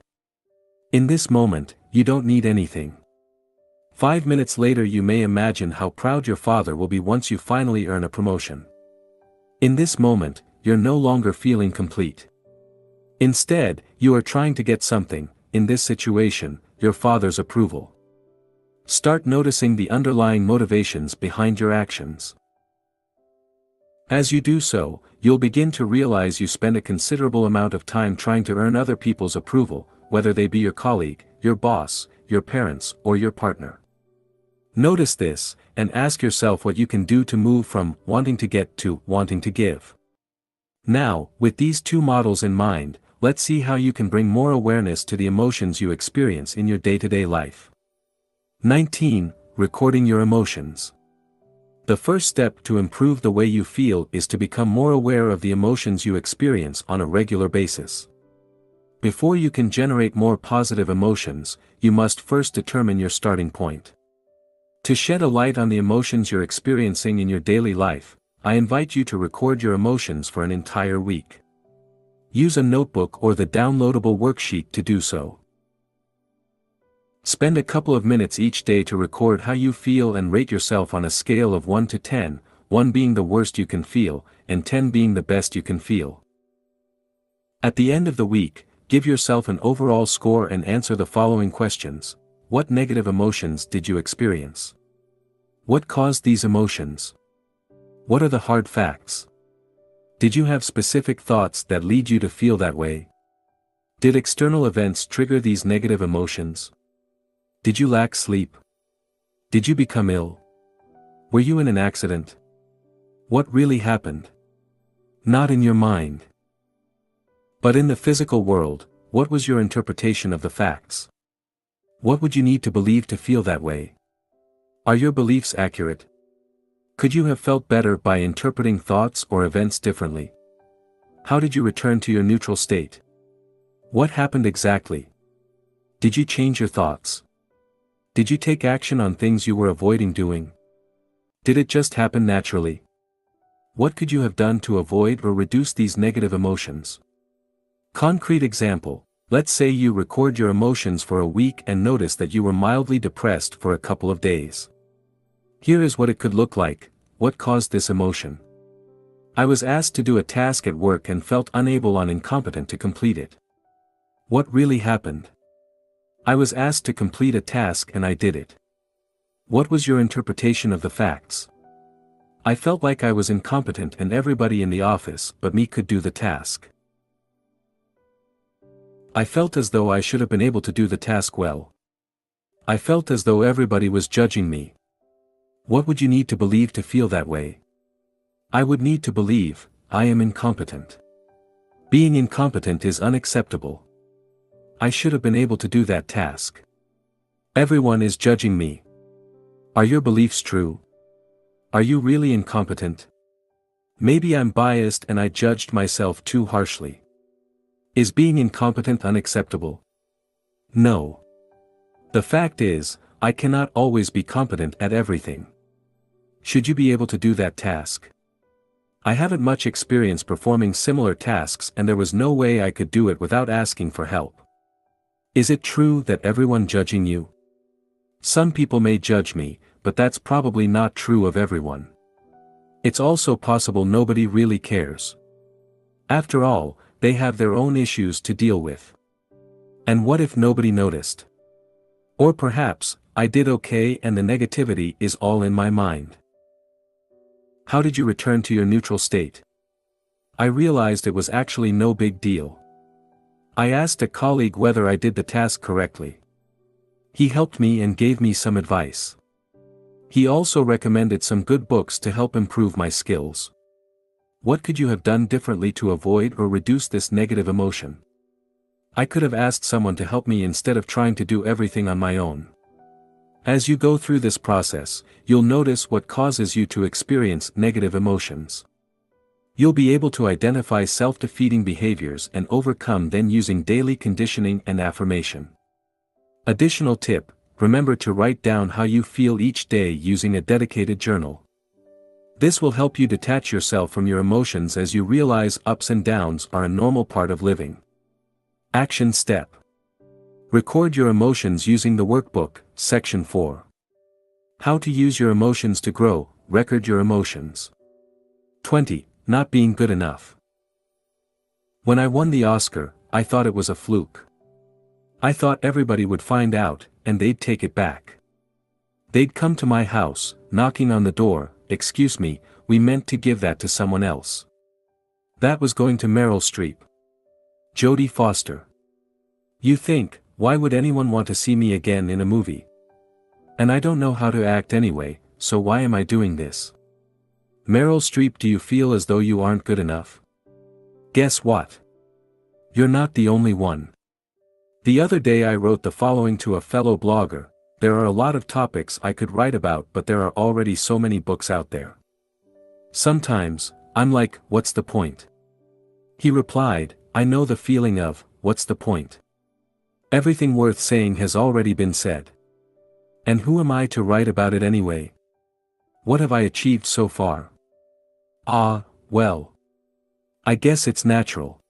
In this moment, you don't need anything. 5 minutes later you may imagine how proud your father will be once you finally earn a promotion. In this moment, you're no longer feeling complete. Instead, you are trying to get something, in this situation, your father's approval. Start noticing the underlying motivations behind your actions. As you do so, you'll begin to realize you spend a considerable amount of time trying to earn other people's approval, whether they be your colleague, your boss, your parents, or your partner. Notice this, and ask yourself what you can do to move from wanting to get to wanting to give. Now, with these 2 models in mind, let's see how you can bring more awareness to the emotions you experience in your day-to-day life. 19. Recording your emotions. The first step to improve the way you feel is to become more aware of the emotions you experience on a regular basis. Before you can generate more positive emotions, you must first determine your starting point. To shed a light on the emotions you're experiencing in your daily life, I invite you to record your emotions for an entire week. Use a notebook or the downloadable worksheet to do so. Spend a couple of minutes each day to record how you feel and rate yourself on a scale of 1 to 10, 1 being the worst you can feel, and 10 being the best you can feel. At the end of the week, give yourself an overall score and answer the following questions. What negative emotions did you experience? What caused these emotions? What are the hard facts? Did you have specific thoughts that lead you to feel that way? Did external events trigger these negative emotions? Did you lack sleep? Did you become ill? Were you in an accident? What really happened? Not in your mind, but in the physical world. What was your interpretation of the facts? What would you need to believe to feel that way? Are your beliefs accurate? Could you have felt better by interpreting thoughts or events differently? How did you return to your neutral state? What happened exactly? Did you change your thoughts? Did you take action on things you were avoiding doing? Did it just happen naturally? What could you have done to avoid or reduce these negative emotions? Concrete example. Let's say you record your emotions for a week and notice that you were mildly depressed for a couple of days. Here is what it could look like. What caused this emotion? I was asked to do a task at work and felt unable or incompetent to complete it. What really happened? I was asked to complete a task and I did it. What was your interpretation of the facts? I felt like I was incompetent and everybody in the office but me could do the task. I felt as though I should have been able to do the task well. I felt as though everybody was judging me. What would you need to believe to feel that way? I would need to believe, I am incompetent. Being incompetent is unacceptable. I should have been able to do that task. Everyone is judging me. Are your beliefs true? Are you really incompetent? Maybe I'm biased and I judged myself too harshly. Is being incompetent unacceptable? No. The fact is, I cannot always be competent at everything. Should you be able to do that task? I haven't much experience performing similar tasks and there was no way I could do it without asking for help. Is it true that everyone judging you? Some people may judge me, but that's probably not true of everyone. It's also possible nobody really cares. After all, they have their own issues to deal with. And what if nobody noticed? Or perhaps, I did okay and the negativity is all in my mind. How did you return to your neutral state? I realized it was actually no big deal. I asked a colleague whether I did the task correctly. He helped me and gave me some advice. He also recommended some good books to help improve my skills. What could you have done differently to avoid or reduce this negative emotion? I could have asked someone to help me instead of trying to do everything on my own. As you go through this process, you'll notice what causes you to experience negative emotions. You'll be able to identify self-defeating behaviors and overcome them using daily conditioning and affirmation. Additional tip: remember to write down how you feel each day using a dedicated journal. This will help you detach yourself from your emotions as you realize ups and downs are a normal part of living. Action step: record your emotions using the workbook, section 4. How to use your emotions to grow. Record your emotions. 20. Not being good enough. When I won the Oscar, I thought it was a fluke. I thought everybody would find out, and they'd take it back. They'd come to my house, knocking on the door. Excuse me, we meant to give that to someone else. That was going to Meryl Streep. Jodie Foster. You think, why would anyone want to see me again in a movie? And I don't know how to act anyway, so why am I doing this? Meryl Streep, do you feel as though you aren't good enough? Guess what? You're not the only one. The other day I wrote the following to a fellow blogger: there are a lot of topics I could write about, but there are already so many books out there. Sometimes, I'm like, what's the point? He replied, I know the feeling of, what's the point? Everything worth saying has already been said. And who am I to write about it anyway? What have I achieved so far? Ah, well. I guess it's natural.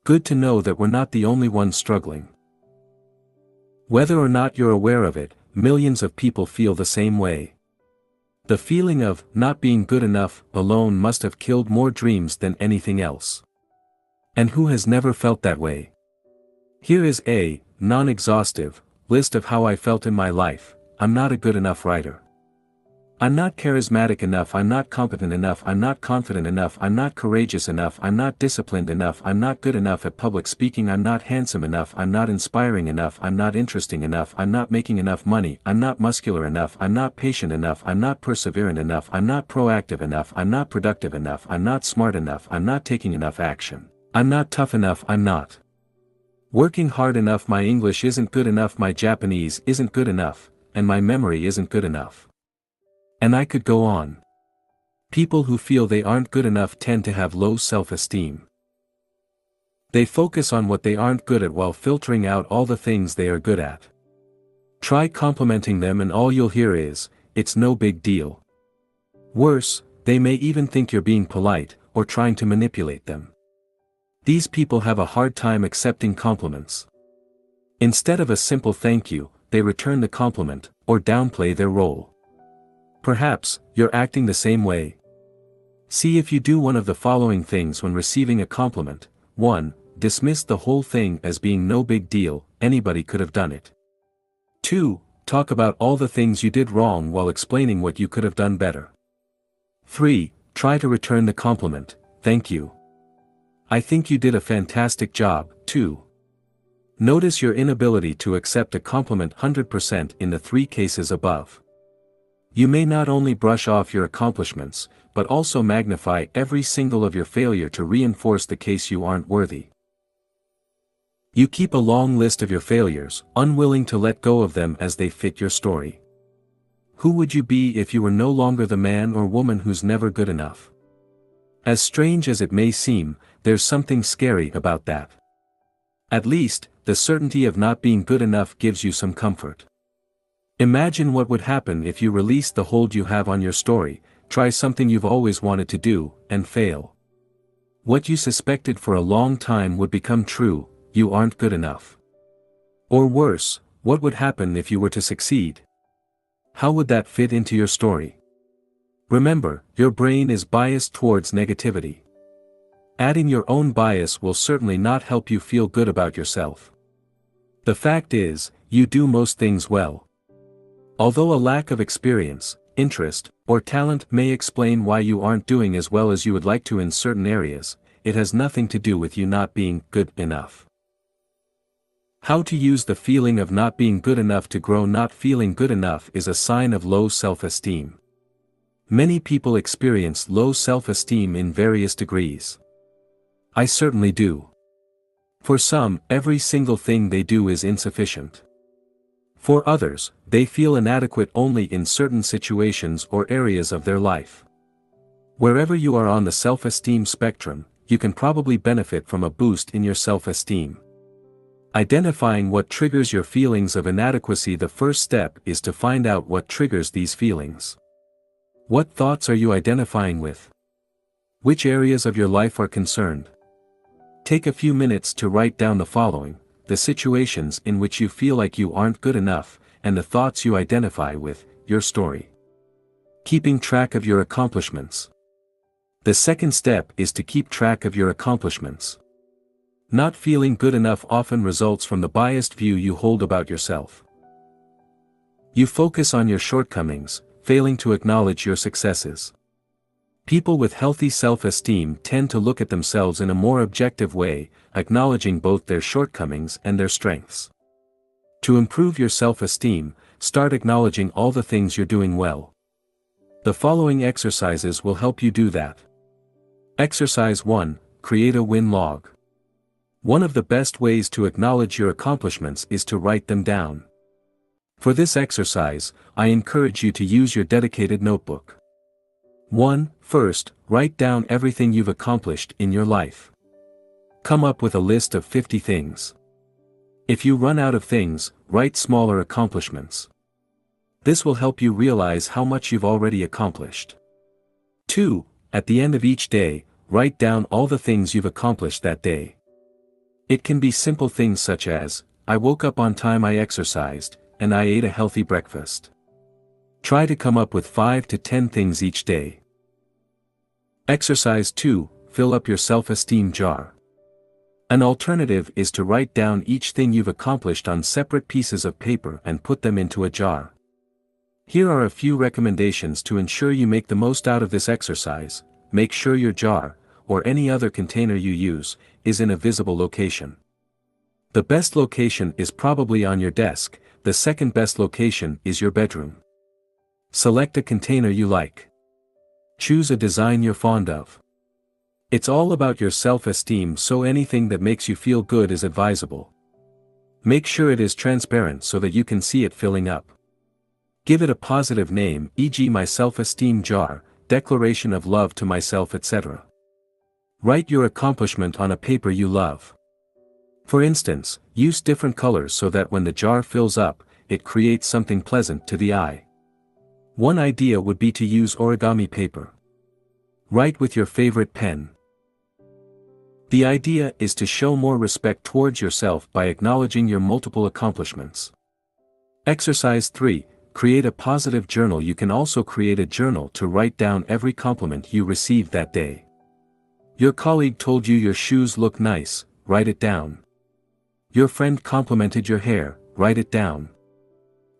Good to know that we're not the only ones struggling. Whether or not you're aware of it, millions of people feel the same way. The feeling of not being good enough alone must have killed more dreams than anything else. And who has never felt that way? Here is a non-exhaustive list of how I felt in my life. I'm not a good enough writer. I'm not charismatic enough, I'm not competent enough, I'm not confident enough, I'm not courageous enough, I'm not disciplined enough, I'm not good enough at public speaking, I'm not handsome enough, I'm not inspiring enough, I'm not interesting enough, I'm not making enough money, I'm not muscular enough, I'm not patient enough, I'm not perseverant enough, I'm not proactive enough, I'm not productive enough, I'm not smart enough, I'm not taking enough action, I'm not tough enough, I'm not working hard enough, my English isn't good enough, my Japanese isn't good enough, and my memory isn't good enough. And I could go on. People who feel they aren't good enough tend to have low self-esteem. They focus on what they aren't good at while filtering out all the things they are good at. Try complimenting them and all you'll hear is, "It's no big deal." Worse, they may even think you're being polite, or trying to manipulate them. These people have a hard time accepting compliments. Instead of a simple thank you, they return the compliment, or downplay their role. Perhaps, you're acting the same way. See if you do one of the following things when receiving a compliment. 1. Dismiss the whole thing as being no big deal, anybody could have done it. 2. Talk about all the things you did wrong while explaining what you could have done better. 3. Try to return the compliment, "Thank you. I think you did a fantastic job, too." Notice your inability to accept a compliment 100% in the 3 cases above. You may not only brush off your accomplishments, but also magnify every single of your failure to reinforce the case you aren't worthy. You keep a long list of your failures, unwilling to let go of them as they fit your story. Who would you be if you were no longer the man or woman who's never good enough? As strange as it may seem, there's something scary about that. At least, the certainty of not being good enough gives you some comfort. Imagine what would happen if you released the hold you have on your story, try something you've always wanted to do, and fail. What you suspected for a long time would become true: you aren't good enough. Or worse, what would happen if you were to succeed? How would that fit into your story? Remember, your brain is biased towards negativity. Adding your own bias will certainly not help you feel good about yourself. The fact is, you do most things well. Although a lack of experience, interest, or talent may explain why you aren't doing as well as you would like to in certain areas, it has nothing to do with you not being good enough. How to use the feeling of not being good enough to grow. Not feeling good enough is a sign of low self-esteem. Many people experience low self-esteem in various degrees. I certainly do. For some, every single thing they do is insufficient. For others, they feel inadequate only in certain situations or areas of their life. Wherever you are on the self-esteem spectrum, you can probably benefit from a boost in your self-esteem. Identifying what triggers your feelings of inadequacy. The first step is to find out what triggers these feelings. What thoughts are you identifying with? Which areas of your life are concerned? Take a few minutes to write down the following: the situations in which you feel like you aren't good enough, and the thoughts you identify with, your story. Keeping track of your accomplishments. The second step is to keep track of your accomplishments. Not feeling good enough often results from the biased view you hold about yourself. You focus on your shortcomings, failing to acknowledge your successes. People with healthy self-esteem tend to look at themselves in a more objective way, acknowledging both their shortcomings and their strengths. To improve your self-esteem, start acknowledging all the things you're doing well. The following exercises will help you do that. Exercise 1: Create a win log. One of the best ways to acknowledge your accomplishments is to write them down. For this exercise, I encourage you to use your dedicated notebook. 1. First, write down everything you've accomplished in your life. Come up with a list of 50 things. If you run out of things, write smaller accomplishments. This will help you realize how much you've already accomplished. 2. At the end of each day, write down all the things you've accomplished that day. It can be simple things such as, I woke up on time, I exercised, and I ate a healthy breakfast. Try to come up with 5 to 10 things each day. Exercise 2. Fill up your self-esteem jar. An alternative is to write down each thing you've accomplished on separate pieces of paper and put them into a jar. Here are a few recommendations to ensure you make the most out of this exercise. Make sure your jar, or any other container you use, is in a visible location. The best location is probably on your desk, the second best location is your bedroom. Select a container you like. Choose a design you're fond of. It's all about your self-esteem, so anything that makes you feel good is advisable. Make sure it is transparent so that you can see it filling up. Give it a positive name, e.g. my self-esteem jar, declaration of love to myself, etc. Write your accomplishment on a paper you love. For instance, use different colors so that when the jar fills up, it creates something pleasant to the eye. One idea would be to use origami paper. Write with your favorite pen. The idea is to show more respect towards yourself by acknowledging your multiple accomplishments. Exercise 3. Create a positive journal. You can also create a journal to write down every compliment you received that day. Your colleague told you your shoes look nice, write it down. Your friend complimented your hair, write it down.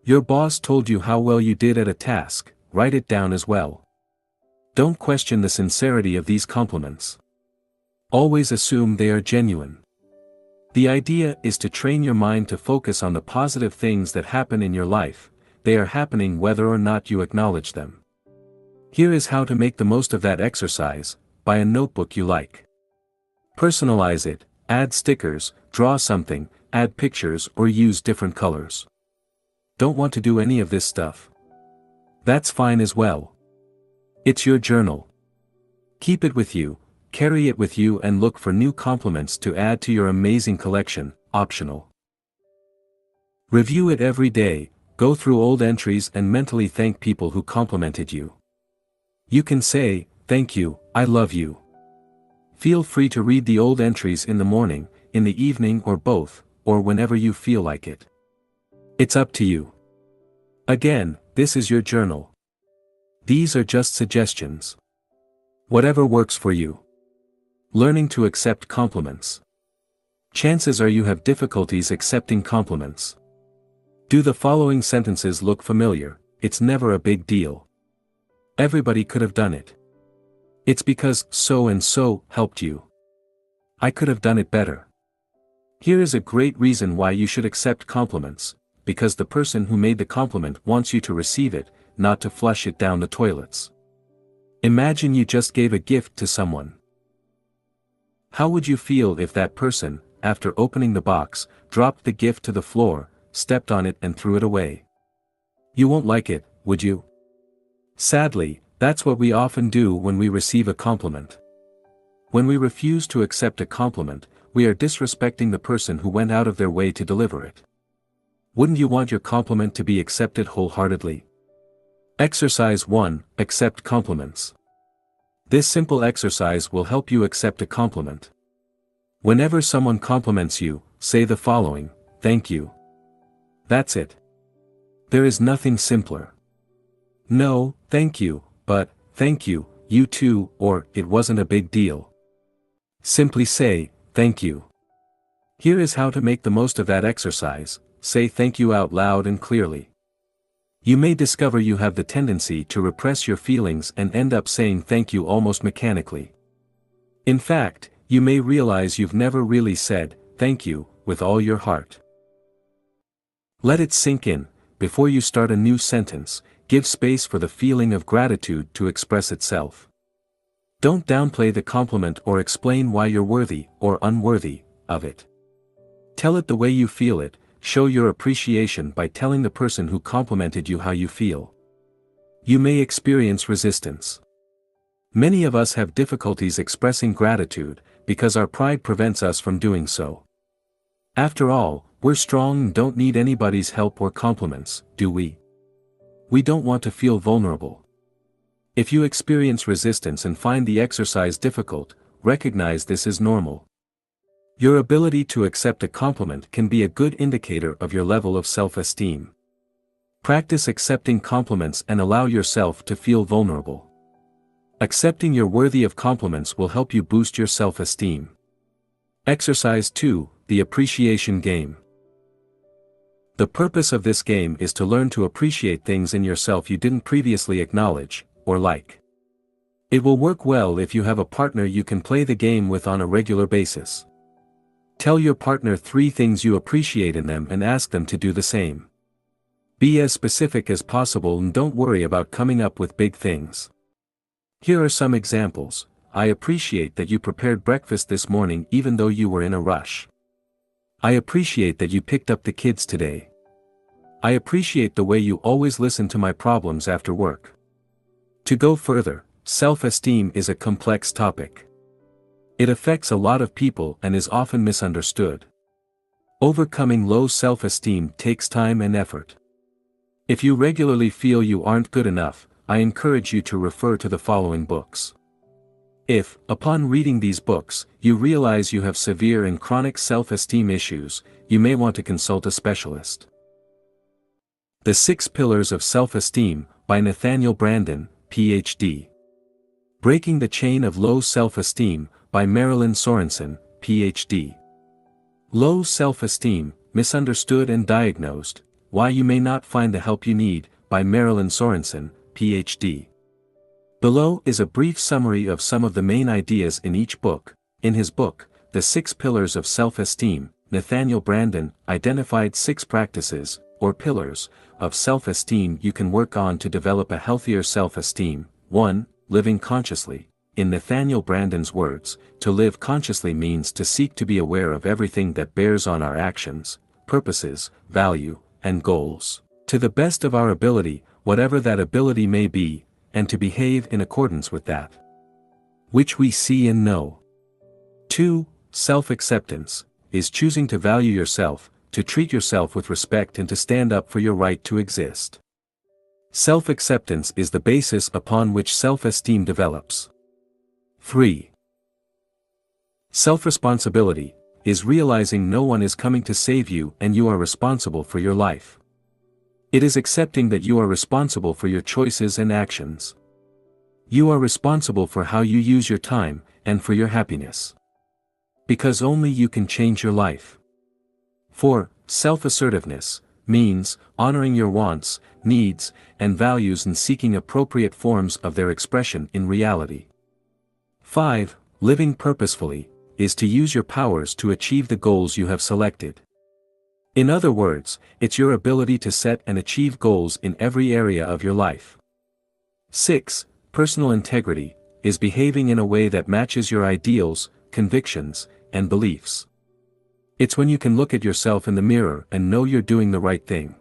Your boss told you how well you did at a task, write it down as well. Don't question the sincerity of these compliments. Always assume they are genuine. The idea is to train your mind to focus on the positive things that happen in your life. They are happening whether or not you acknowledge them. Here is how to make the most of that exercise. Buy a notebook you like. Personalize it, add stickers, draw something, add pictures, or use different colors. Don't want to do any of this stuff? That's fine as well. It's your journal. Keep it with you, carry it with you, and look for new compliments to add to your amazing collection, optional. Review it every day, go through old entries and mentally thank people who complimented you. You can say, thank you, I love you. Feel free to read the old entries in the morning, in the evening, or both, or whenever you feel like it. It's up to you. Again, this is your journal. These are just suggestions. Whatever works for you. Learning to accept compliments. Chances are you have difficulties accepting compliments. Do the following sentences look familiar? It's never a big deal. Everybody could have done it. It's because so and so helped you. I could have done it better. Here is a great reason why you should accept compliments, because the person who made the compliment wants you to receive it, not to flush it down the toilets. Imagine you just gave a gift to someone. How would you feel if that person, after opening the box, dropped the gift to the floor, stepped on it and threw it away? You won't like it, would you? Sadly, that's what we often do when we receive a compliment. When we refuse to accept a compliment, we are disrespecting the person who went out of their way to deliver it. Wouldn't you want your compliment to be accepted wholeheartedly? Exercise 1. Accept compliments. This simple exercise will help you accept a compliment. Whenever someone compliments you, say the following: thank you. That's it. There is nothing simpler. No, thank you, but, thank you, you too, or, it wasn't a big deal. Simply say, thank you. Here is how to make the most of that exercise: say thank you out loud and clearly. You may discover you have the tendency to repress your feelings and end up saying thank you almost mechanically. In fact, you may realize you've never really said, thank you, with all your heart. Let it sink in. Before you start a new sentence, give space for the feeling of gratitude to express itself. Don't downplay the compliment or explain why you're worthy or unworthy of it. Tell it the way you feel it. Show your appreciation by telling the person who complimented you how you feel. You may experience resistance. Many of us have difficulties expressing gratitude, because our pride prevents us from doing so. After all, we're strong and don't need anybody's help or compliments, do we? We don't want to feel vulnerable. If you experience resistance and find the exercise difficult, recognize this is normal. Your ability to accept a compliment can be a good indicator of your level of self-esteem. Practice accepting compliments and allow yourself to feel vulnerable. Accepting you're worthy of compliments will help you boost your self-esteem. Exercise 2, the appreciation game. The purpose of this game is to learn to appreciate things in yourself you didn't previously acknowledge, or like. It will work well if you have a partner you can play the game with on a regular basis. Tell your partner 3 things you appreciate in them and ask them to do the same. Be as specific as possible and don't worry about coming up with big things. Here are some examples. I appreciate that you prepared breakfast this morning even though you were in a rush. I appreciate that you picked up the kids today. I appreciate the way you always listen to my problems after work. To go further, self-esteem is a complex topic. It affects a lot of people and is often misunderstood. Overcoming low self-esteem takes time and effort. If you regularly feel you aren't good enough, I encourage you to refer to the following books. If, upon reading these books, you realize you have severe and chronic self-esteem issues, you may want to consult a specialist. The 6 Pillars of Self-Esteem, by Nathaniel Branden, Ph.D. Breaking the Chain of Low Self-Esteem, by Marilyn Sorensen, Ph.D. Low Self-Esteem, Misunderstood and Diagnosed, Why You May Not Find the Help You Need, by Marilyn Sorensen, Ph.D. Below is a brief summary of some of the main ideas in each book. In his book, The 6 Pillars of Self-Esteem, Nathaniel Branden identified 6 practices, or pillars, of self-esteem you can work on to develop a healthier self-esteem. 1. Living consciously. In Nathaniel Branden's words, to live consciously means to seek to be aware of everything that bears on our actions, purposes, value, and goals, to the best of our ability, whatever that ability may be, and to behave in accordance with that which we see and know. 2. Self-acceptance, is choosing to value yourself, to treat yourself with respect and to stand up for your right to exist. Self-acceptance is the basis upon which self-esteem develops. 3. Self-responsibility, is realizing no one is coming to save you and you are responsible for your life. It is accepting that you are responsible for your choices and actions. You are responsible for how you use your time, and for your happiness. Because only you can change your life. 4. Self-assertiveness, means honoring your wants, needs, and values and seeking appropriate forms of their expression in reality. 5. Living purposefully, is to use your powers to achieve the goals you have selected. In other words, it's your ability to set and achieve goals in every area of your life. 6. Personal integrity, is behaving in a way that matches your ideals, convictions, and beliefs. It's when you can look at yourself in the mirror and know you're doing the right thing.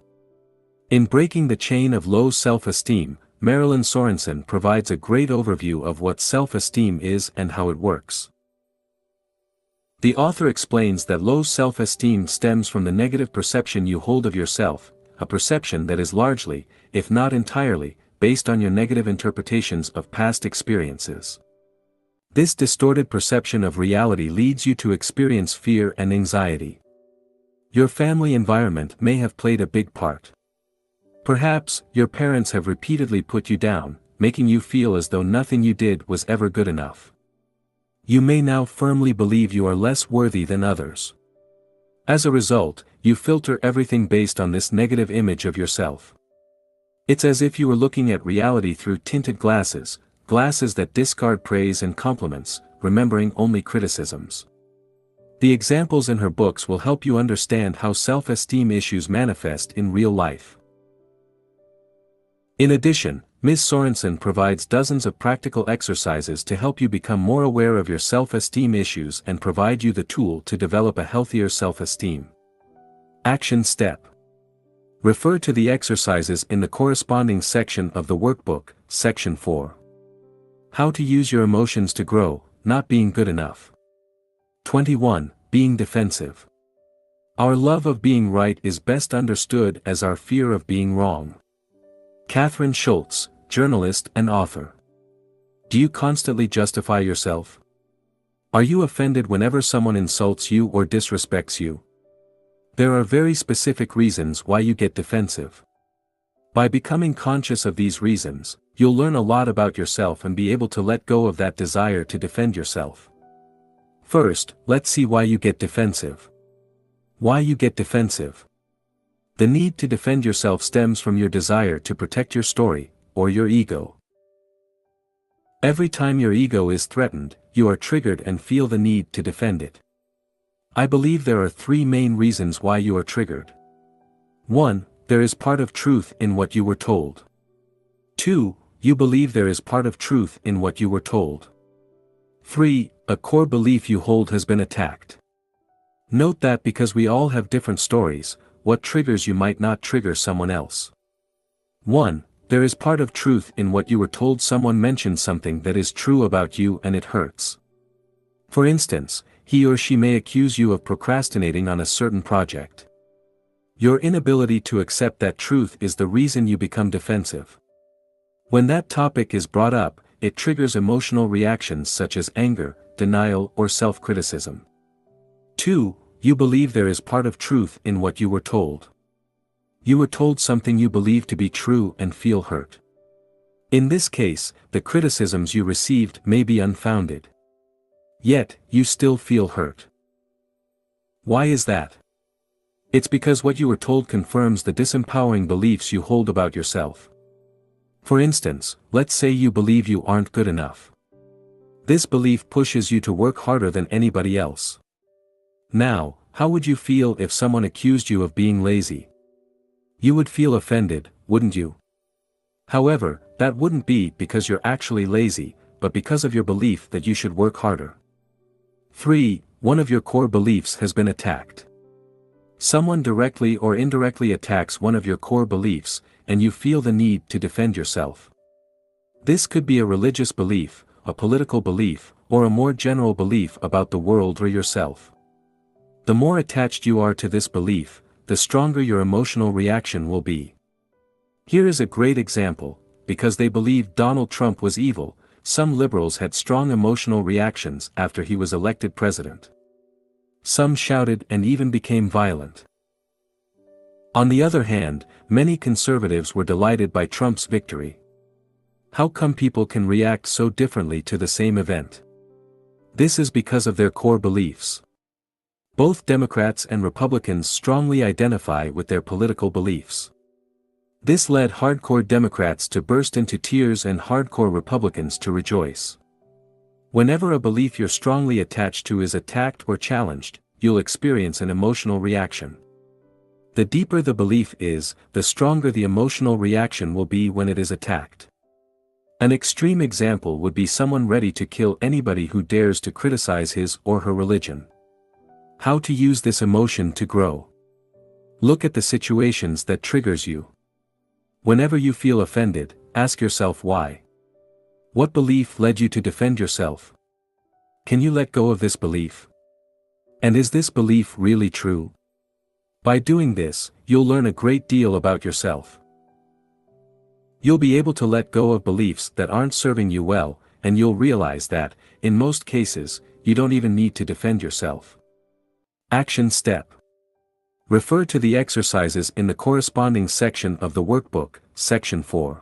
In Breaking the Chain of Low Self-Esteem, Marilyn Sorensen provides a great overview of what self-esteem is and how it works. The author explains that low self-esteem stems from the negative perception you hold of yourself, a perception that is largely, if not entirely, based on your negative interpretations of past experiences. This distorted perception of reality leads you to experience fear and anxiety. Your family environment may have played a big part. Perhaps, your parents have repeatedly put you down, making you feel as though nothing you did was ever good enough. You may now firmly believe you are less worthy than others. As a result, you filter everything based on this negative image of yourself. It's as if you were looking at reality through tinted glasses, glasses that discard praise and compliments, remembering only criticisms. The examples in her books will help you understand how self-esteem issues manifest in real life. In addition, Ms. Sorensen provides dozens of practical exercises to help you become more aware of your self-esteem issues and provide you the tool to develop a healthier self-esteem. Action Step. Refer to the exercises in the corresponding section of the workbook, Section 4. How to use your emotions to grow, not being good enough. 21. Being defensive. Our love of being right is best understood as our fear of being wrong. Catherine Schultz, journalist and author. Do you constantly justify yourself? Are you offended whenever someone insults you or disrespects you? There are very specific reasons why you get defensive. By becoming conscious of these reasons, you'll learn a lot about yourself and be able to let go of that desire to defend yourself. First, let's see why you get defensive. Why you get defensive. The need to defend yourself stems from your desire to protect your story, or your ego. Every time your ego is threatened, you are triggered and feel the need to defend it. I believe there are three main reasons why you are triggered. 1. There is part of truth in what you were told. 2. You believe there is part of truth in what you were told. 3. A core belief you hold has been attacked. Note that because we all have different stories, what triggers you might not trigger someone else. 1. There is part of truth in what you were told. Someone mentioned something that is true about you and it hurts. For instance, he or she may accuse you of procrastinating on a certain project. Your inability to accept that truth is the reason you become defensive. When that topic is brought up, it triggers emotional reactions such as anger, denial, or self-criticism. 2. You believe there is part of truth in what you were told. You were told something you believe to be true and feel hurt. In this case, the criticisms you received may be unfounded. Yet, you still feel hurt. Why is that? It's because what you were told confirms the disempowering beliefs you hold about yourself. For instance, let's say you believe you aren't good enough. This belief pushes you to work harder than anybody else. Now, how would you feel if someone accused you of being lazy? You would feel offended, wouldn't you? However, that wouldn't be because you're actually lazy, but because of your belief that you should work harder. 3. One of your core beliefs has been attacked. Someone directly or indirectly attacks one of your core beliefs, and you feel the need to defend yourself. This could be a religious belief, a political belief, or a more general belief about the world or yourself. The more attached you are to this belief, the stronger your emotional reaction will be. Here is a great example: because they believed Donald Trump was evil, some liberals had strong emotional reactions after he was elected president. Some shouted and even became violent. On the other hand, many conservatives were delighted by Trump's victory. How come people can react so differently to the same event? This is because of their core beliefs. Both Democrats and Republicans strongly identify with their political beliefs. This led hardcore Democrats to burst into tears and hardcore Republicans to rejoice. Whenever a belief you're strongly attached to is attacked or challenged, you'll experience an emotional reaction. The deeper the belief is, the stronger the emotional reaction will be when it is attacked. An extreme example would be someone ready to kill anybody who dares to criticize his or her religion. How to use this emotion to grow. Look at the situations that triggers you. Whenever you feel offended, ask yourself why. What belief led you to defend yourself? Can you let go of this belief? And is this belief really true? By doing this, you'll learn a great deal about yourself. You'll be able to let go of beliefs that aren't serving you well, and you'll realize that, in most cases, you don't even need to defend yourself. Action step. Refer to the exercises in the corresponding section of the workbook, Section 4.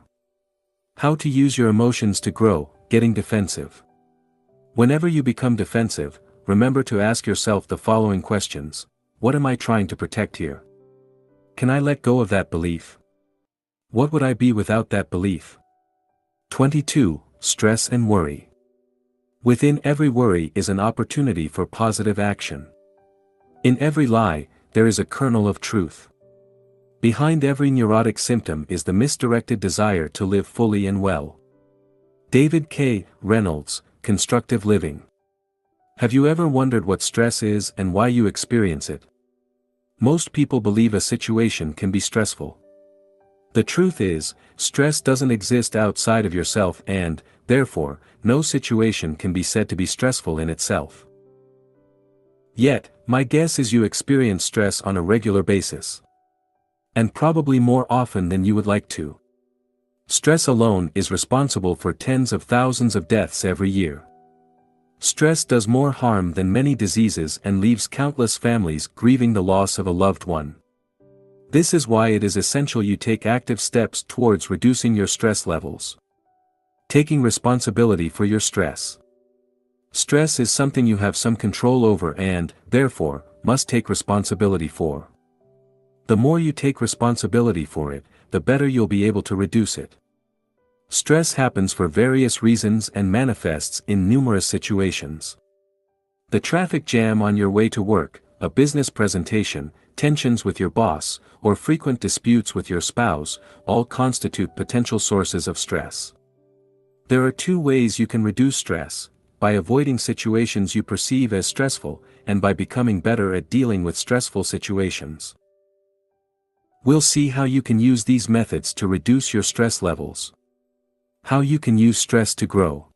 How to use your emotions to grow, getting defensive. Whenever you become defensive, remember to ask yourself the following questions. What am I trying to protect here? Can I let go of that belief? What would I be without that belief? 22. Stress and worry. Within every worry is an opportunity for positive action. In every lie, there is a kernel of truth. Behind every neurotic symptom is the misdirected desire to live fully and well. David K. Reynolds, Constructive Living. Have you ever wondered what stress is and why you experience it? Most people believe a situation can be stressful. The truth is, stress doesn't exist outside of yourself and, therefore, no situation can be said to be stressful in itself. Yet, my guess is you experience stress on a regular basis. And probably more often than you would like to. Stress alone is responsible for tens of thousands of deaths every year. Stress does more harm than many diseases and leaves countless families grieving the loss of a loved one. This is why it is essential you take active steps towards reducing your stress levels. Taking responsibility for your stress. Stress is something you have some control over and, therefore, must take responsibility for. The more you take responsibility for it, the better you'll be able to reduce it. Stress happens for various reasons and manifests in numerous situations. The traffic jam on your way to work, a business presentation, tensions with your boss, or frequent disputes with your spouse, all constitute potential sources of stress. There are two ways you can reduce stress: by avoiding situations you perceive as stressful, and by becoming better at dealing with stressful situations. We'll see how you can use these methods to reduce your stress levels. How you can use stress to grow.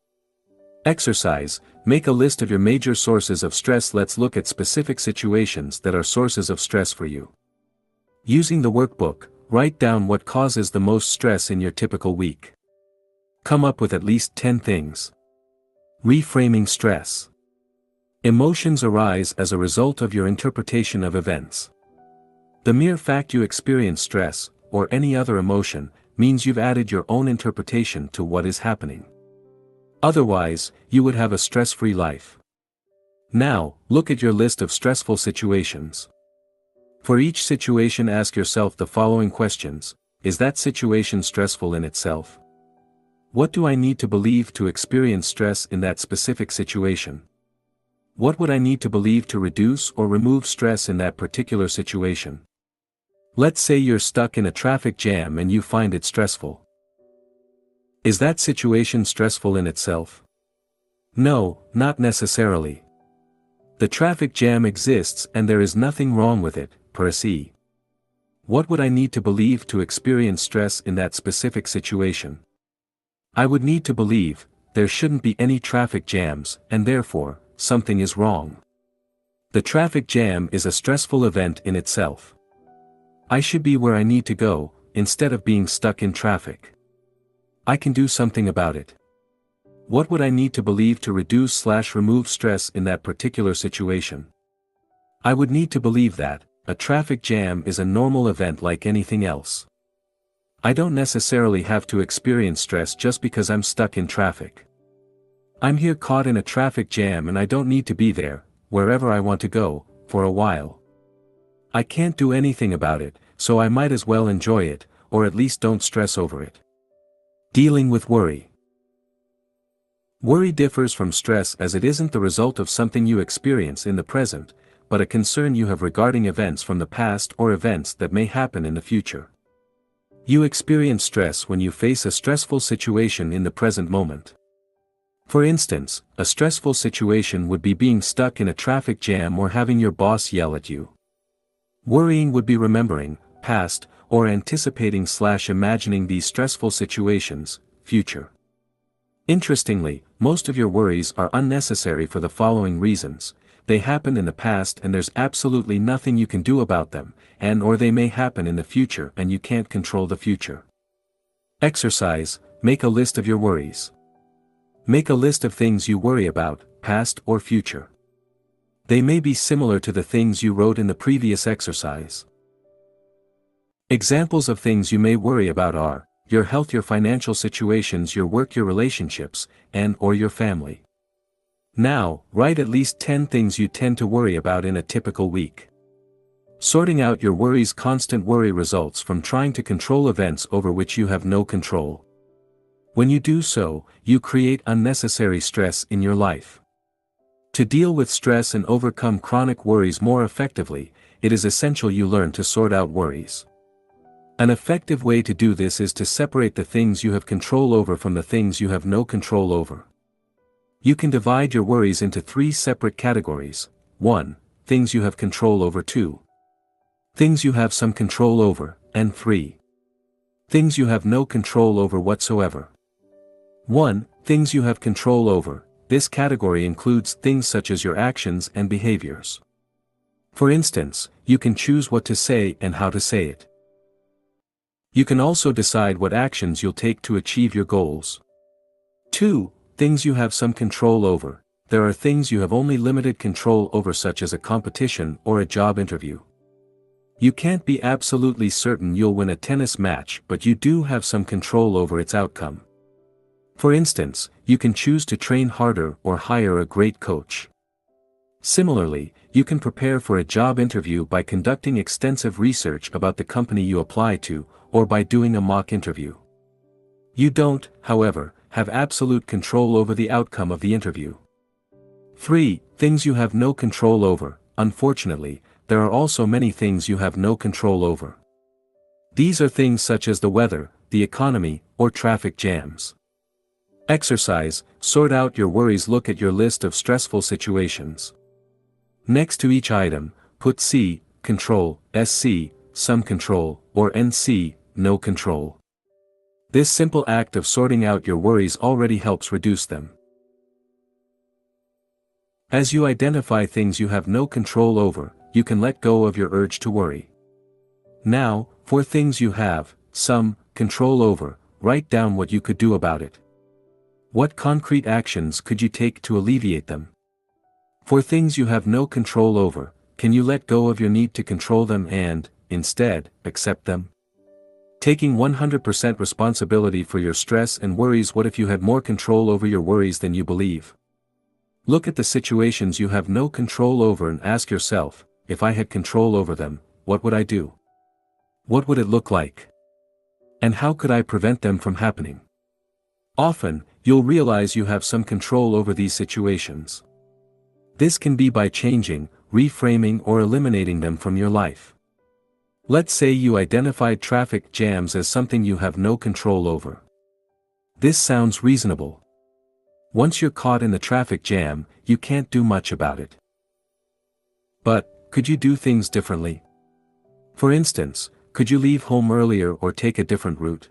Exercise. Make a list of your major sources of stress. Let's look at specific situations that are sources of stress for you. Using the workbook, write down what causes the most stress in your typical week. Come up with at least 10 things. Reframing stress. Emotions arise as a result of your interpretation of events. The mere fact you experience stress, or any other emotion, means you've added your own interpretation to what is happening. Otherwise, you would have a stress-free life. Now, look at your list of stressful situations. For each situation, ask yourself the following questions: is that situation stressful in itself? What do I need to believe to experience stress in that specific situation? What would I need to believe to reduce or remove stress in that particular situation? Let's say you're stuck in a traffic jam and you find it stressful. Is that situation stressful in itself? No, not necessarily. The traffic jam exists and there is nothing wrong with it, per se. What would I need to believe to experience stress in that specific situation? I would need to believe there shouldn't be any traffic jams, and therefore, something is wrong. The traffic jam is a stressful event in itself. I should be where I need to go, instead of being stuck in traffic. I can do something about it. What would I need to believe to reduce/remove stress in that particular situation? I would need to believe that a traffic jam is a normal event like anything else. I don't necessarily have to experience stress just because I'm stuck in traffic. I'm here caught in a traffic jam and I don't need to be there, wherever I want to go, for a while. I can't do anything about it, so I might as well enjoy it, or at least don't stress over it. Dealing with worry. Worry differs from stress as it isn't the result of something you experience in the present, but a concern you have regarding events from the past or events that may happen in the future. You experience stress when you face a stressful situation in the present moment. For instance, a stressful situation would be being stuck in a traffic jam or having your boss yell at you. Worrying would be remembering, past, or anticipating/imagining these stressful situations, future. Interestingly, most of your worries are unnecessary for the following reasons: they happened in the past and there's absolutely nothing you can do about them, or they may happen in the future and you can't control the future. Exercise. Make a list of your worries. Make a list of things you worry about, past or future. They may be similar to the things you wrote in the previous exercise. Examples of things you may worry about are your health, your financial situations, your work, your relationships, and/or your family. Now, write at least 10 things you tend to worry about in a typical week. Sorting out your worries. Constant worry results from trying to control events over which you have no control. When you do so, you create unnecessary stress in your life. To deal with stress and overcome chronic worries more effectively, it is essential you learn to sort out worries. An effective way to do this is to separate the things you have control over from the things you have no control over. You can divide your worries into 3 separate categories: 1. Things you have control over; 2. Things you have some control over; and 3. Things you have no control over whatsoever. 1. Things you have control over. This category includes things such as your actions and behaviors. For instance, you can choose what to say and how to say it. You can also decide what actions you'll take to achieve your goals. 2. Things you have some control over. There are things you have only limited control over, such as a competition or a job interview. You can't be absolutely certain you'll win a tennis match, but you do have some control over its outcome. For instance, you can choose to train harder or hire a great coach. Similarly, you can prepare for a job interview by conducting extensive research about the company you apply to, or by doing a mock interview. You don't, however, have absolute control over the outcome of the interview. 3. Things you have no control over. Unfortunately, there are also many things you have no control over. These are things such as the weather, the economy, or traffic jams. Exercise. Sort out your worries. Look at your list of stressful situations. Next to each item, put C, control, SC, some control, or NC, no control. This simple act of sorting out your worries already helps reduce them. As you identify things you have no control over, you can let go of your urge to worry. Now, for things you have some control over, write down what you could do about it. What concrete actions could you take to alleviate them? For things you have no control over, can you let go of your need to control them and, instead, accept them? Taking 100% responsibility for your stress and worries. What if you had more control over your worries than you believe? Look at the situations you have no control over and ask yourself, if I had control over them, what would I do? What would it look like? And how could I prevent them from happening? Often, you'll realize you have some control over these situations. This can be by changing, reframing, or eliminating them from your life. Let's say you identified traffic jams as something you have no control over. This sounds reasonable. Once you're caught in the traffic jam, you can't do much about it. But, could you do things differently? For instance, could you leave home earlier or take a different route?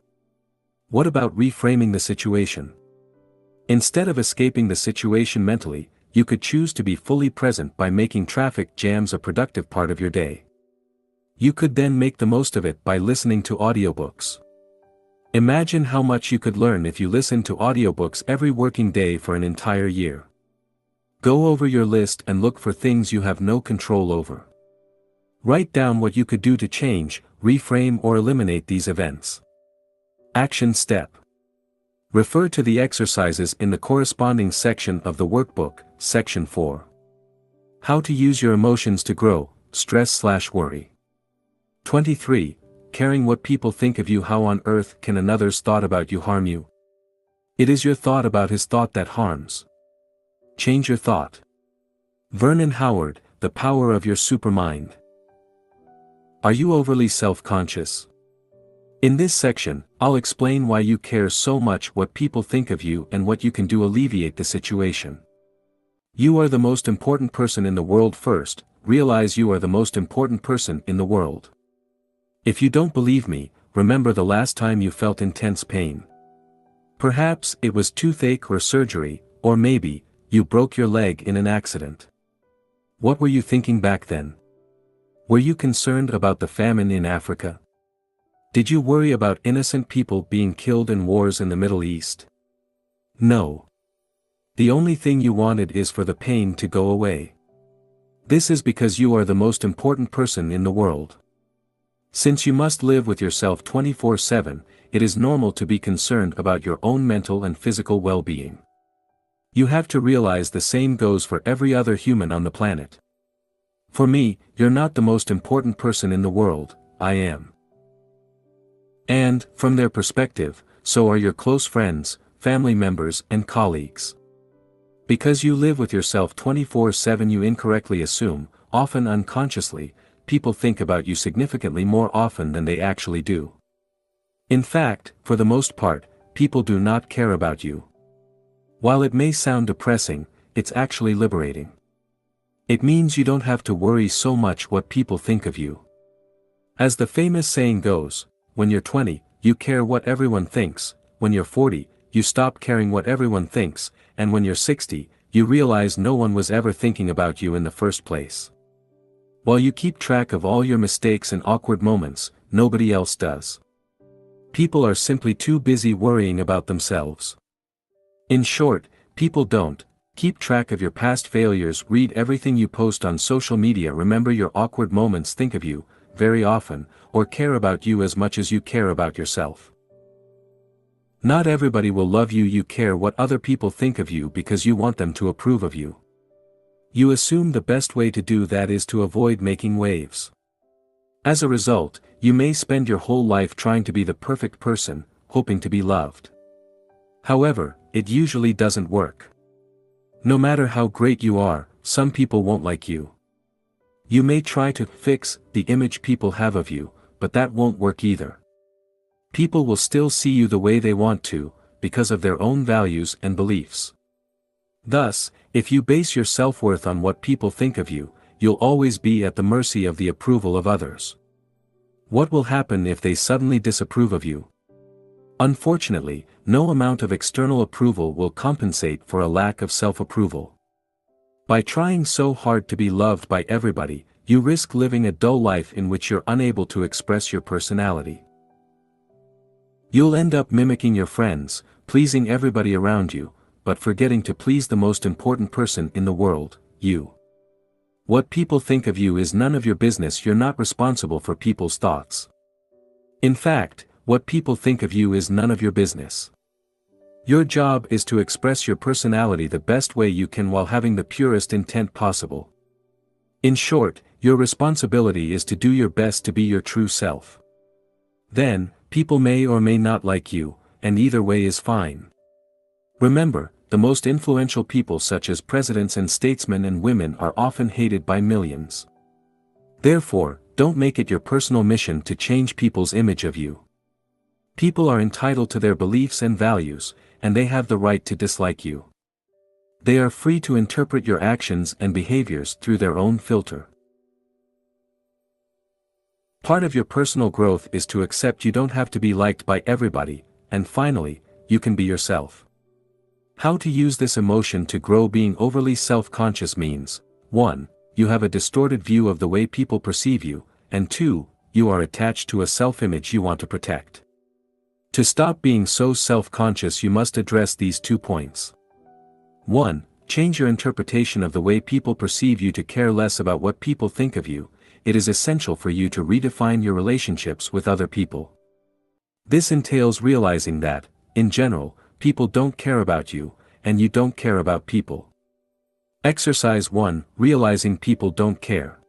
What about reframing the situation? Instead of escaping the situation mentally, you could choose to be fully present by making traffic jams a productive part of your day. You could then make the most of it by listening to audiobooks. Imagine how much you could learn if you listened to audiobooks every working day for an entire year. Go over your list and look for things you have no control over. Write down what you could do to change, reframe, or eliminate these events. Action step. Refer to the exercises in the corresponding section of the workbook, Section 4. How to use your emotions to grow, stress/worry. 23. Caring what people think of you. How on earth can another's thought about you harm you? It is your thought about his thought that harms. Change your thought. Vernon Howard, The Power of Your Supermind. Are you overly self-conscious? In this section, I'll explain why you care so much what people think of you and what you can do to alleviate the situation. You are the most important person in the world. First, realize you are the most important person in the world. If you don't believe me, remember the last time you felt intense pain. Perhaps it was toothache or surgery, or maybe, you broke your leg in an accident. What were you thinking back then? Were you concerned about the famine in Africa? Did you worry about innocent people being killed in wars in the Middle East? No. The only thing you wanted is for the pain to go away. This is because you are the most important person in the world. Since you must live with yourself 24/7, it is normal to be concerned about your own mental and physical well-being. You have to realize the same goes for every other human on the planet. For me, you're not the most important person in the world, I am. And, from their perspective, so are your close friends, family members, and colleagues. Because you live with yourself 24/7, you incorrectly assume, often unconsciously, people think about you significantly more often than they actually do. In fact, for the most part, people do not care about you. While it may sound depressing, it's actually liberating. It means you don't have to worry so much what people think of you. As the famous saying goes, when you're 20, you care what everyone thinks, when you're 40, you stop caring what everyone thinks, and when you're 60, you realize no one was ever thinking about you in the first place. While you keep track of all your mistakes and awkward moments, nobody else does. People are simply too busy worrying about themselves. In short, people don't keep track of your past failures, read everything you post on social media, remember your awkward moments, think of you very often, or care about you as much as you care about yourself. Not everybody will love you. You care what other people think of you because you want them to approve of you. You assume the best way to do that is to avoid making waves. As a result, you may spend your whole life trying to be the perfect person, hoping to be loved. However, it usually doesn't work. No matter how great you are, some people won't like you. You may try to fix the image people have of you, but that won't work either. People will still see you the way they want to, because of their own values and beliefs. Thus, if you base your self-worth on what people think of you, you'll always be at the mercy of the approval of others. What will happen if they suddenly disapprove of you? Unfortunately, no amount of external approval will compensate for a lack of self-approval. By trying so hard to be loved by everybody, you risk living a dull life in which you're unable to express your personality. You'll end up mimicking your friends, pleasing everybody around you, but forgetting to please the most important person in the world, you. What people think of you is none of your business. You're not responsible for people's thoughts. In fact, what people think of you is none of your business. Your job is to express your personality the best way you can while having the purest intent possible. In short, your responsibility is to do your best to be your true self. Then, people may or may not like you, and either way is fine. Remember, the most influential people such as presidents and statesmen and women are often hated by millions. Therefore, don't make it your personal mission to change people's image of you. People are entitled to their beliefs and values, and they have the right to dislike you. They are free to interpret your actions and behaviors through their own filter. Part of your personal growth is to accept you don't have to be liked by everybody, and finally, you can be yourself. How to use this emotion to grow? Being overly self-conscious means, 1. You have a distorted view of the way people perceive you, and 2. You are attached to a self-image you want to protect. To stop being so self-conscious, you must address these 2 points. 1. Change your interpretation of the way people perceive you to care less about what people think of you. It is essential for you to redefine your relationships with other people. This entails realizing that, in general, people don't care about you, and you don't care about people. Exercise 1. Realizing people don't care.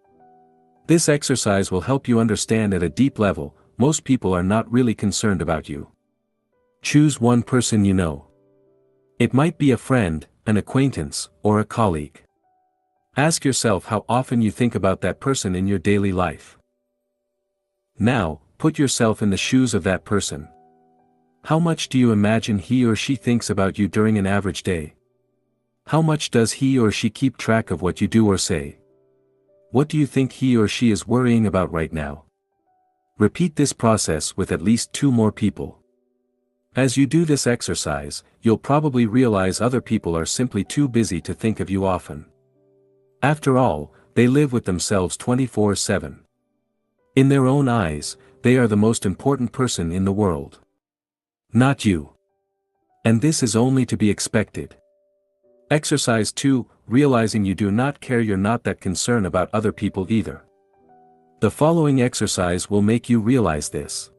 This exercise will help you understand at a deep level, most people are not really concerned about you. Choose one person you know. It might be a friend, an acquaintance, or a colleague. Ask yourself how often you think about that person in your daily life. Now, put yourself in the shoes of that person. How much do you imagine he or she thinks about you during an average day? How much does he or she keep track of what you do or say? What do you think he or she is worrying about right now? Repeat this process with at least 2 more people. As you do this exercise, you'll probably realize other people are simply too busy to think of you often. After all, they live with themselves 24/7. In their own eyes, they are the most important person in the world. Not you. And this is only to be expected. Exercise 2, realizing you do not care. You're not that concerned about other people either. The following exercise will make you realize this.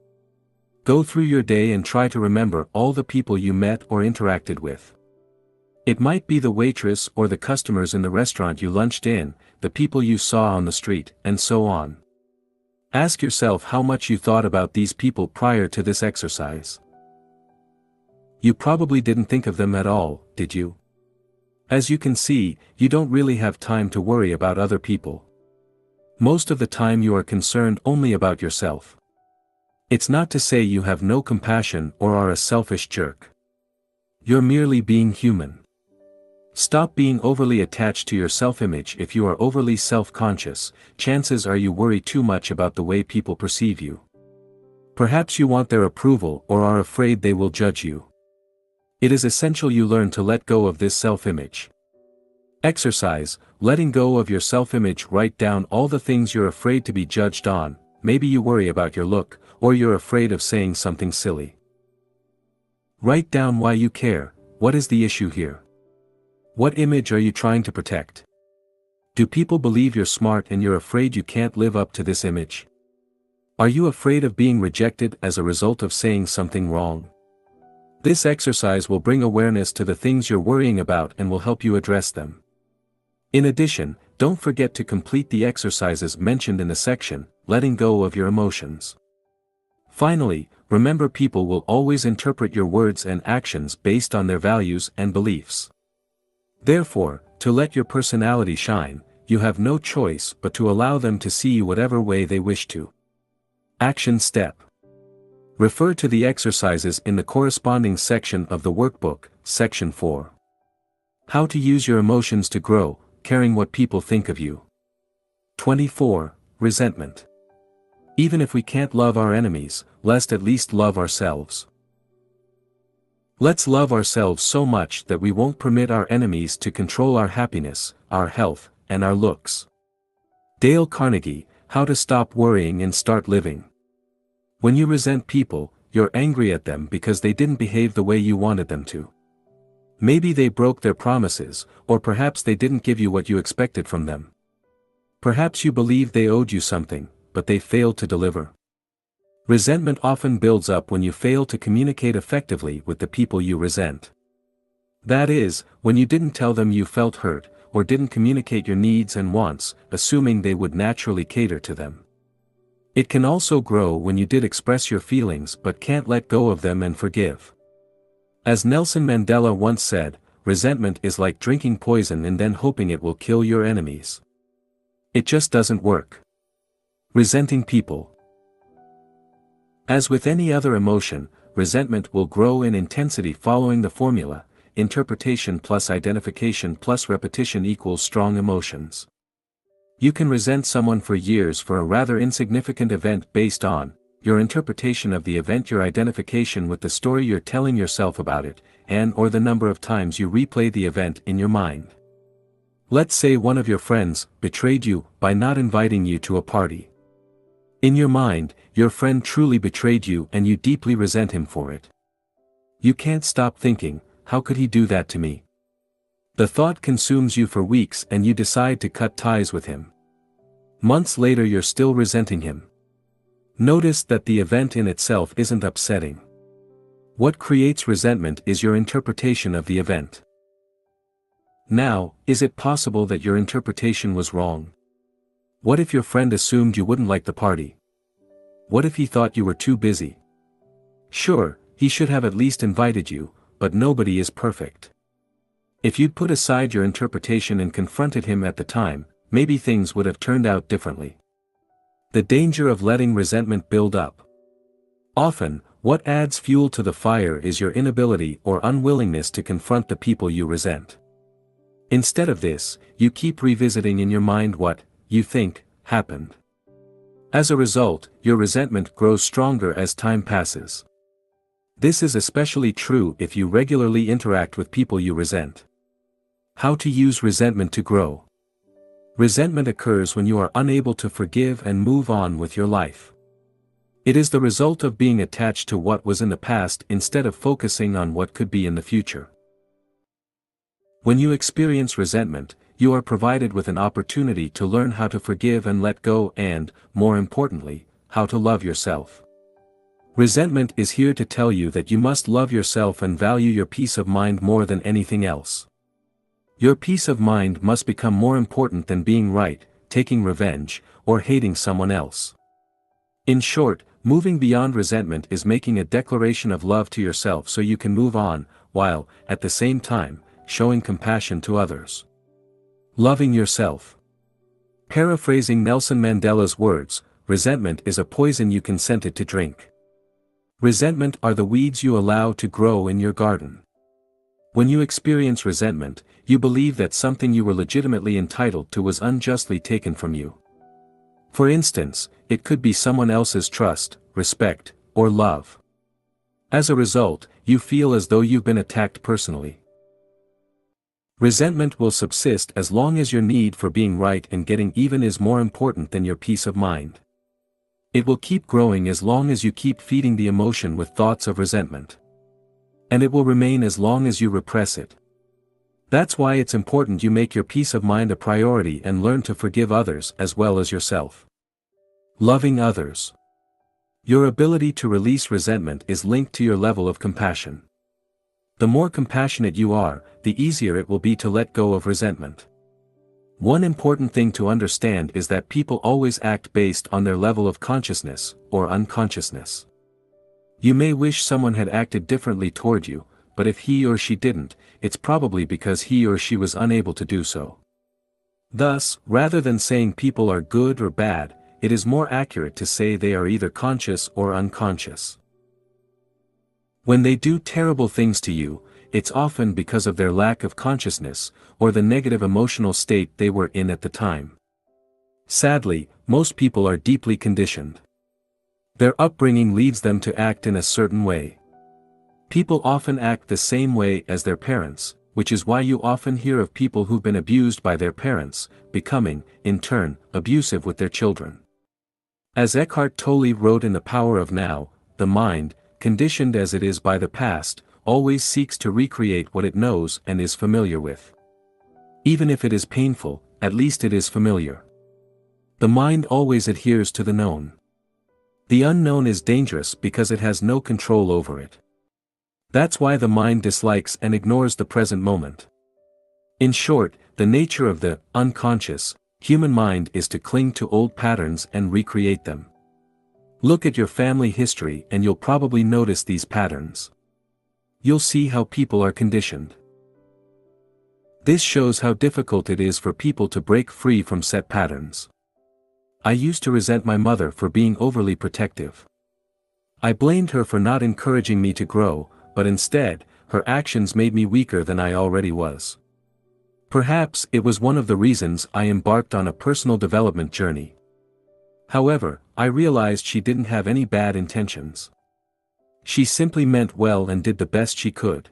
Go through your day and try to remember all the people you met or interacted with. It might be the waitress or the customers in the restaurant you lunched in, the people you saw on the street, and so on. Ask yourself how much you thought about these people prior to this exercise. You probably didn't think of them at all, did you? As you can see, you don't really have time to worry about other people. Most of the time you are concerned only about yourself. It's not to say you have no compassion or are a selfish jerk. You're merely being human. Stop being overly attached to your self-image. If you are overly self-conscious, chances are you worry too much about the way people perceive you. Perhaps you want their approval or are afraid they will judge you. It is essential you learn to let go of this self-image. Exercise, letting go of your self-image. Write down all the things you're afraid to be judged on, maybe you worry about your look, or you're afraid of saying something silly. Write down why you care. What is the issue here? What image are you trying to protect? Do people believe you're smart and you're afraid you can't live up to this image? Are you afraid of being rejected as a result of saying something wrong? This exercise will bring awareness to the things you're worrying about and will help you address them. In addition, don't forget to complete the exercises mentioned in the section, letting go of your emotions. Finally, remember people will always interpret your words and actions based on their values and beliefs. Therefore, to let your personality shine, you have no choice but to allow them to see you whatever way they wish to. Action step. Refer to the exercises in the corresponding section of the workbook, Section 4. How to use your emotions to grow, caring what people think of you. 24. Resentment. Even if we can't love our enemies, let's at least love ourselves. Let's love ourselves so much that we won't permit our enemies to control our happiness, our health, and our looks. Dale Carnegie, How to Stop Worrying and Start Living. When you resent people, you're angry at them because they didn't behave the way you wanted them to. Maybe they broke their promises, or perhaps they didn't give you what you expected from them. Perhaps you believed they owed you something, but they failed to deliver. Resentment often builds up when you fail to communicate effectively with the people you resent. That is, when you didn't tell them you felt hurt, or didn't communicate your needs and wants, assuming they would naturally cater to them. It can also grow when you did express your feelings but can't let go of them and forgive. As Nelson Mandela once said, resentment is like drinking poison and then hoping it will kill your enemies. It just doesn't work. Resenting people. As with any other emotion, resentment will grow in intensity following the formula, interpretation plus identification plus repetition equals strong emotions. You can resent someone for years for a rather insignificant event based on your interpretation of the event, your identification with the story you're telling yourself about it, and/or the number of times you replay the event in your mind. Let's say one of your friends betrayed you by not inviting you to a party. In your mind, your friend truly betrayed you and you deeply resent him for it. You can't stop thinking, how could he do that to me? The thought consumes you for weeks and you decide to cut ties with him. Months later you're still resenting him. Notice that the event in itself isn't upsetting. What creates resentment is your interpretation of the event. Now, is it possible that your interpretation was wrong? What if your friend assumed you wouldn't like the party? What if he thought you were too busy? Sure, he should have at least invited you, but nobody is perfect. If you'd put aside your interpretation and confronted him at the time, maybe things would have turned out differently. The danger of letting resentment build up. Often, what adds fuel to the fire is your inability or unwillingness to confront the people you resent. Instead of this, you keep revisiting in your mind what you think happened. As a result, your resentment grows stronger as time passes. This is especially true if you regularly interact with people you resent. How to use resentment to grow. Resentment occurs when you are unable to forgive and move on with your life. It is the result of being attached to what was in the past instead of focusing on what could be in the future. When you experience resentment, you are provided with an opportunity to learn how to forgive and let go and, more importantly, how to love yourself. Resentment is here to tell you that you must love yourself and value your peace of mind more than anything else. Your peace of mind must become more important than being right, taking revenge, or hating someone else. In short, moving beyond resentment is making a declaration of love to yourself so you can move on, while, at the same time, showing compassion to others. Loving yourself. Paraphrasing Nelson Mandela's words, resentment is a poison you consented to drink. Resentment are the weeds you allow to grow in your garden. When you experience resentment, you believe that something you were legitimately entitled to was unjustly taken from you. For instance, it could be someone else's trust, respect, or love. As a result, you feel as though you've been attacked personally. Resentment will subsist as long as your need for being right and getting even is more important than your peace of mind. It will keep growing as long as you keep feeding the emotion with thoughts of resentment. And it will remain as long as you repress it. That's why it's important you make your peace of mind a priority and learn to forgive others as well as yourself. Loving others. Your ability to release resentment is linked to your level of compassion. The more compassionate you are, the easier it will be to let go of resentment. One important thing to understand is that people always act based on their level of consciousness, or unconsciousness. You may wish someone had acted differently toward you, but if he or she didn't, it's probably because he or she was unable to do so. Thus, rather than saying people are good or bad, it is more accurate to say they are either conscious or unconscious. When they do terrible things to you, it's often because of their lack of consciousness, or the negative emotional state they were in at the time. Sadly, most people are deeply conditioned. Their upbringing leads them to act in a certain way. People often act the same way as their parents, which is why you often hear of people who've been abused by their parents, becoming, in turn, abusive with their children. As Eckhart Tolle wrote in The Power of Now, the mind, conditioned as it is by the past, always seeks to recreate what it knows and is familiar with. Even if it is painful, at least it is familiar. The mind always adheres to the known. The unknown is dangerous because it has no control over it. That's why the mind dislikes and ignores the present moment. In short, the nature of the unconscious human mind is to cling to old patterns and recreate them. Look at your family history and you'll probably notice these patterns. You'll see how people are conditioned. This shows how difficult it is for people to break free from set patterns. I used to resent my mother for being overly protective. I blamed her for not encouraging me to grow, but instead, her actions made me weaker than I already was. Perhaps it was one of the reasons I embarked on a personal development journey. However, I realized she didn't have any bad intentions. She simply meant well and did the best she could.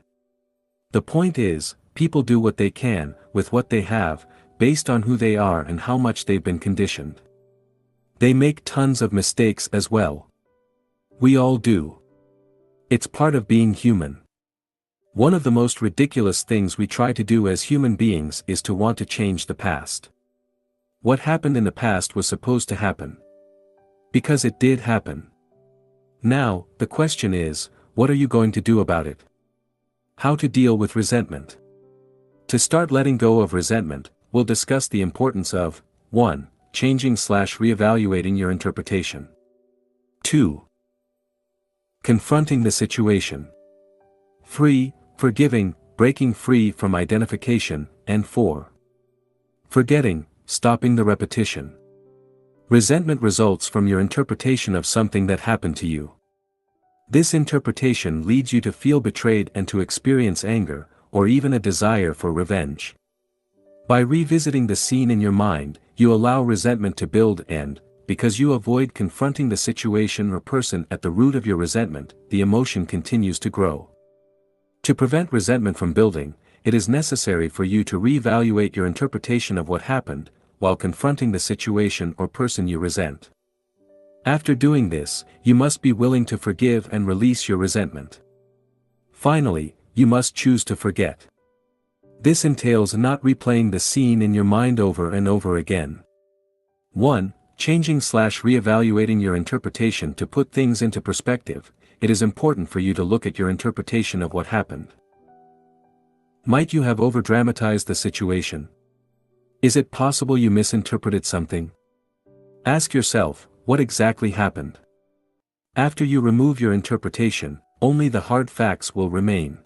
The point is, people do what they can, with what they have, based on who they are and how much they've been conditioned. They make tons of mistakes as well. We all do. It's part of being human. One of the most ridiculous things we try to do as human beings is to want to change the past. What happened in the past was supposed to happen. Because it did happen. Now, the question is, what are you going to do about it? How to deal with resentment. To start letting go of resentment, we'll discuss the importance of 1. Changing/reevaluating your interpretation. 2. Confronting the situation. 3. Forgiving, breaking free from identification, and 4. Forgetting, stopping the repetition. Resentment results from your interpretation of something that happened to you. This interpretation leads you to feel betrayed and to experience anger, or even a desire for revenge. By revisiting the scene in your mind, you allow resentment to build and, because you avoid confronting the situation or person at the root of your resentment, the emotion continues to grow. To prevent resentment from building, it is necessary for you to reevaluate your interpretation of what happened, while confronting the situation or person you resent. After doing this, you must be willing to forgive and release your resentment. Finally, you must choose to forget. This entails not replaying the scene in your mind over and over again. 1. Changing/reevaluating your interpretation. To put things into perspective, it is important for you to look at your interpretation of what happened. Might you have overdramatized the situation? Is it possible you misinterpreted something? Ask yourself, what exactly happened? After you remove your interpretation, only the hard facts will remain.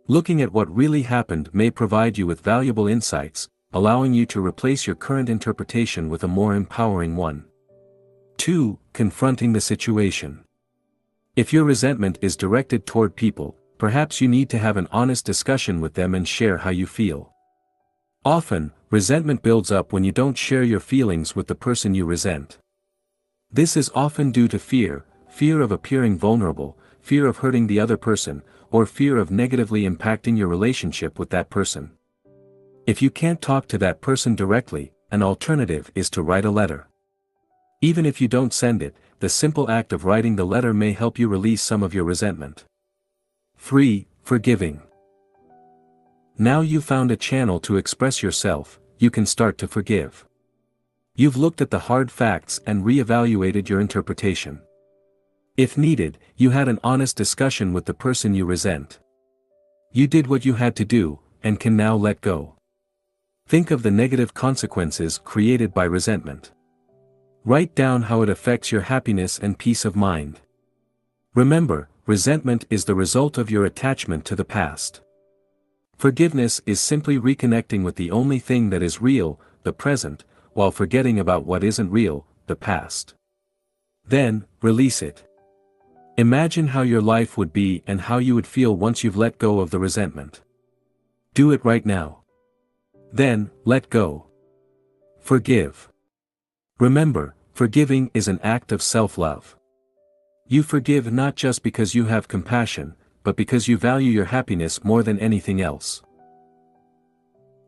Looking at what really happened may provide you with valuable insights, allowing you to replace your current interpretation with a more empowering one. 2. Confronting the situation. If your resentment is directed toward people, perhaps you need to have an honest discussion with them and share how you feel. Often, resentment builds up when you don't share your feelings with the person you resent. This is often due to fear of appearing vulnerable, fear of hurting the other person, or fear of negatively impacting your relationship with that person. If you can't talk to that person directly, an alternative is to write a letter. Even if you don't send it, the simple act of writing the letter may help you release some of your resentment. 3. Forgiving. Now you've found a channel to express yourself, you can start to forgive. You've looked at the hard facts and re-evaluated your interpretation. If needed, you had an honest discussion with the person you resent. You did what you had to do, and can now let go. Think of the negative consequences created by resentment. Write down how it affects your happiness and peace of mind. Remember, resentment is the result of your attachment to the past. Forgiveness is simply reconnecting with the only thing that is real, the present, while forgetting about what isn't real, the past. Then, release it. Imagine how your life would be and how you would feel once you've let go of the resentment. Do it right now. Then, let go. Forgive. Remember, forgiving is an act of self-love. You forgive not just because you have compassion, but because you value your happiness more than anything else.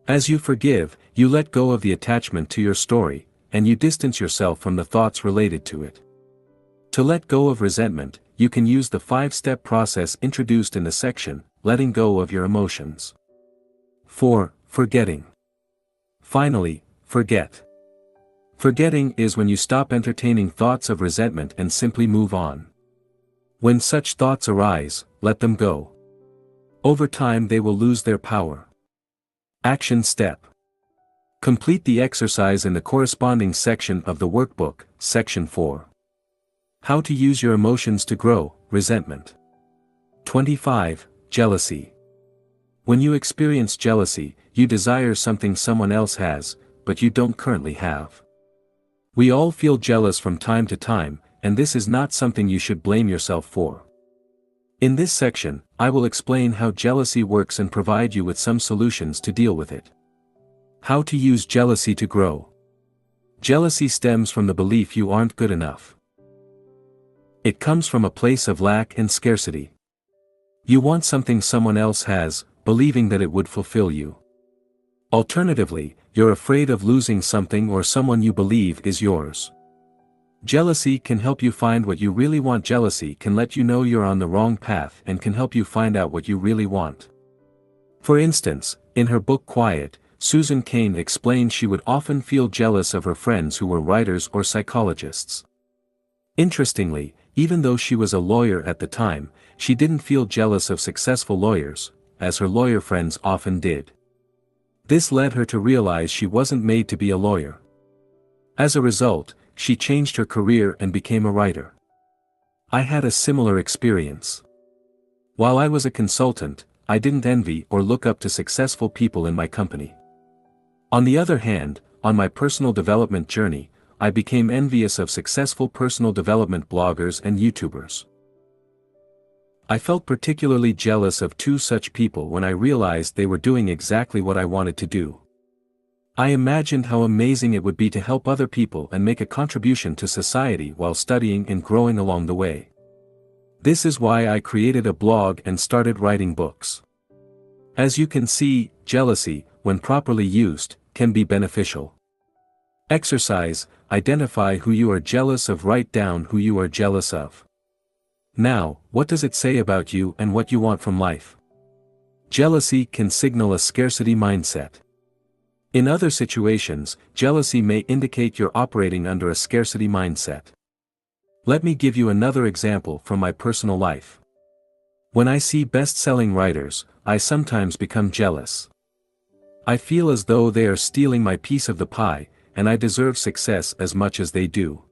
As you forgive, you let go of the attachment to your story, and you distance yourself from the thoughts related to it. To let go of resentment, you can use the 5-step process introduced in the section, Letting Go of Your Emotions. 4. Forgetting. Finally, forget. Forgetting is when you stop entertaining thoughts of resentment and simply move on. When such thoughts arise, let them go. Over time they will lose their power. Action step. Complete the exercise in the corresponding section of the workbook, Section 4. How to use your emotions to grow, resentment. 25. Jealousy. When you experience jealousy, you desire something someone else has, but you don't currently have. We all feel jealous from time to time, and this is not something you should blame yourself for. In this section, I will explain how jealousy works and provide you with some solutions to deal with it. How to use jealousy to grow. Jealousy stems from the belief you aren't good enough. It comes from a place of lack and scarcity. You want something someone else has, believing that it would fulfill you. Alternatively, you're afraid of losing something or someone you believe is yours. Jealousy can help you find what you really want. Jealousy can let you know you're on the wrong path and can help you find out what you really want. For instance, in her book Quiet, Susan Cain explained she would often feel jealous of her friends who were writers or psychologists. Interestingly, even though she was a lawyer at the time, she didn't feel jealous of successful lawyers, as her lawyer friends often did. This led her to realize she wasn't made to be a lawyer. As a result, she changed her career and became a writer. I had a similar experience. While I was a consultant, I didn't envy or look up to successful people in my company. On the other hand, on my personal development journey, I became envious of successful personal development bloggers and YouTubers. I felt particularly jealous of 2 such people when I realized they were doing exactly what I wanted to do. I imagined how amazing it would be to help other people and make a contribution to society while studying and growing along the way. This is why I created a blog and started writing books. As you can see, jealousy, when properly used, can be beneficial. Exercise, identify who you are jealous of. Write down who you are jealous of. Now, what does it say about you and what you want from life? Jealousy can signal a scarcity mindset. In other situations, jealousy may indicate you're operating under a scarcity mindset. Let me give you another example from my personal life. When I see best-selling writers, I sometimes become jealous. I feel as though they are stealing my piece of the pie, and I deserve success as much as they do.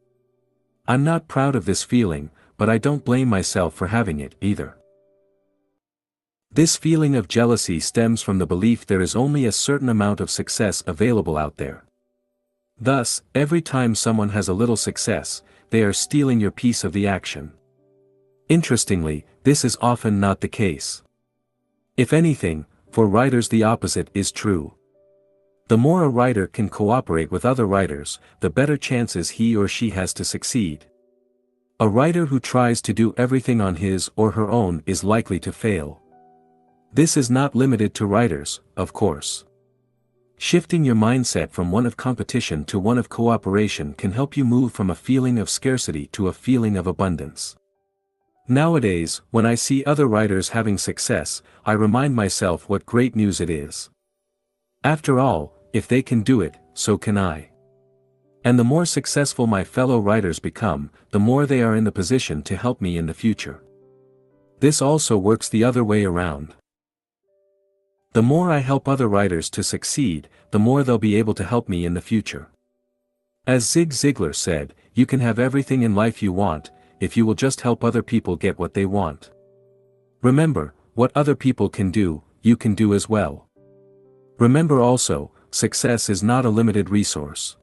I'm not proud of this feeling, but I don't blame myself for having it either. This feeling of jealousy stems from the belief there is only a certain amount of success available out there. Thus, every time someone has a little success, they are stealing your piece of the action. Interestingly, this is often not the case. If anything, for writers the opposite is true. The more a writer can cooperate with other writers, the better chances he or she has to succeed. A writer who tries to do everything on his or her own is likely to fail. This is not limited to writers, of course. Shifting your mindset from one of competition to one of cooperation can help you move from a feeling of scarcity to a feeling of abundance. Nowadays, when I see other writers having success, I remind myself what great news it is. After all, if they can do it, so can I. And the more successful my fellow writers become, the more they are in the position to help me in the future. This also works the other way around. The more I help other writers to succeed, the more they'll be able to help me in the future. As Zig Ziglar said, you can have everything in life you want, if you will just help other people get what they want. Remember, what other people can do, you can do as well. Remember also, success is not a limited resource.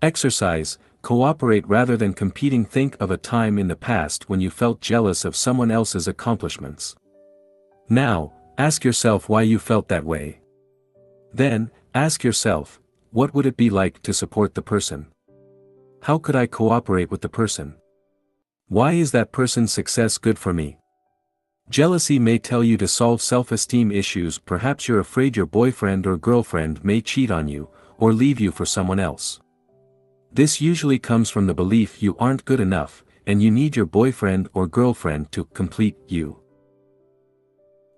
Exercise, cooperate rather than competing. Think of a time in the past when you felt jealous of someone else's accomplishments. Now, ask yourself why you felt that way. Then, ask yourself, what would it be like to support the person? How could I cooperate with the person? Why is that person's success good for me? Jealousy may tell you to solve self-esteem issues. Perhaps you're afraid your boyfriend or girlfriend may cheat on you, or leave you for someone else. This usually comes from the belief you aren't good enough, and you need your boyfriend or girlfriend to complete you.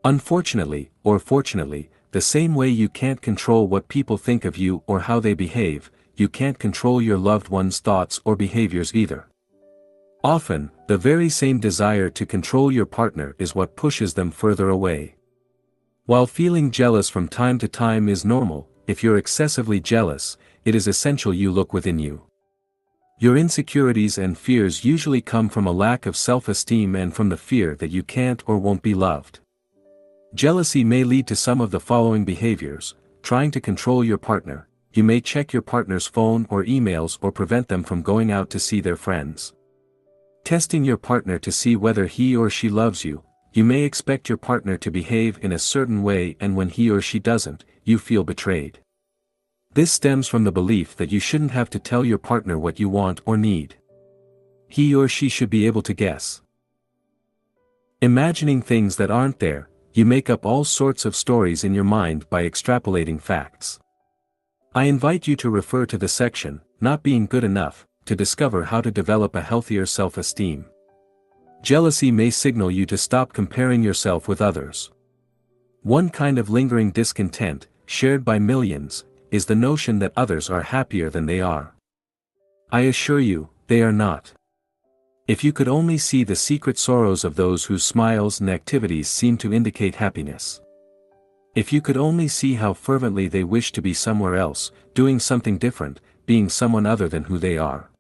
Unfortunately, or fortunately, the same way you can't control what people think of you or how they behave, you can't control your loved one's thoughts or behaviors either. Often, the very same desire to control your partner is what pushes them further away. While feeling jealous from time to time is normal, if you're excessively jealous, it is essential you look within you. Your insecurities and fears usually come from a lack of self-esteem and from the fear that you can't or won't be loved. Jealousy may lead to some of the following behaviors: trying to control your partner. You may check your partner's phone or emails or prevent them from going out to see their friends. Testing your partner to see whether he or she loves you. You may expect your partner to behave in a certain way, and when he or she doesn't, you feel betrayed. This stems from the belief that you shouldn't have to tell your partner what you want or need. He or she should be able to guess. Imagining things that aren't there. You make up all sorts of stories in your mind by extrapolating facts. I invite you to refer to the section, Not Being Good Enough, to discover how to develop a healthier self-esteem. Jealousy may signal you to stop comparing yourself with others. One kind of lingering discontent, shared by millions, is the notion that others are happier than they are. I assure you, they are not. If you could only see the secret sorrows of those whose smiles and activities seem to indicate happiness. If you could only see how fervently they wish to be somewhere else, doing something different, being someone other than who they are.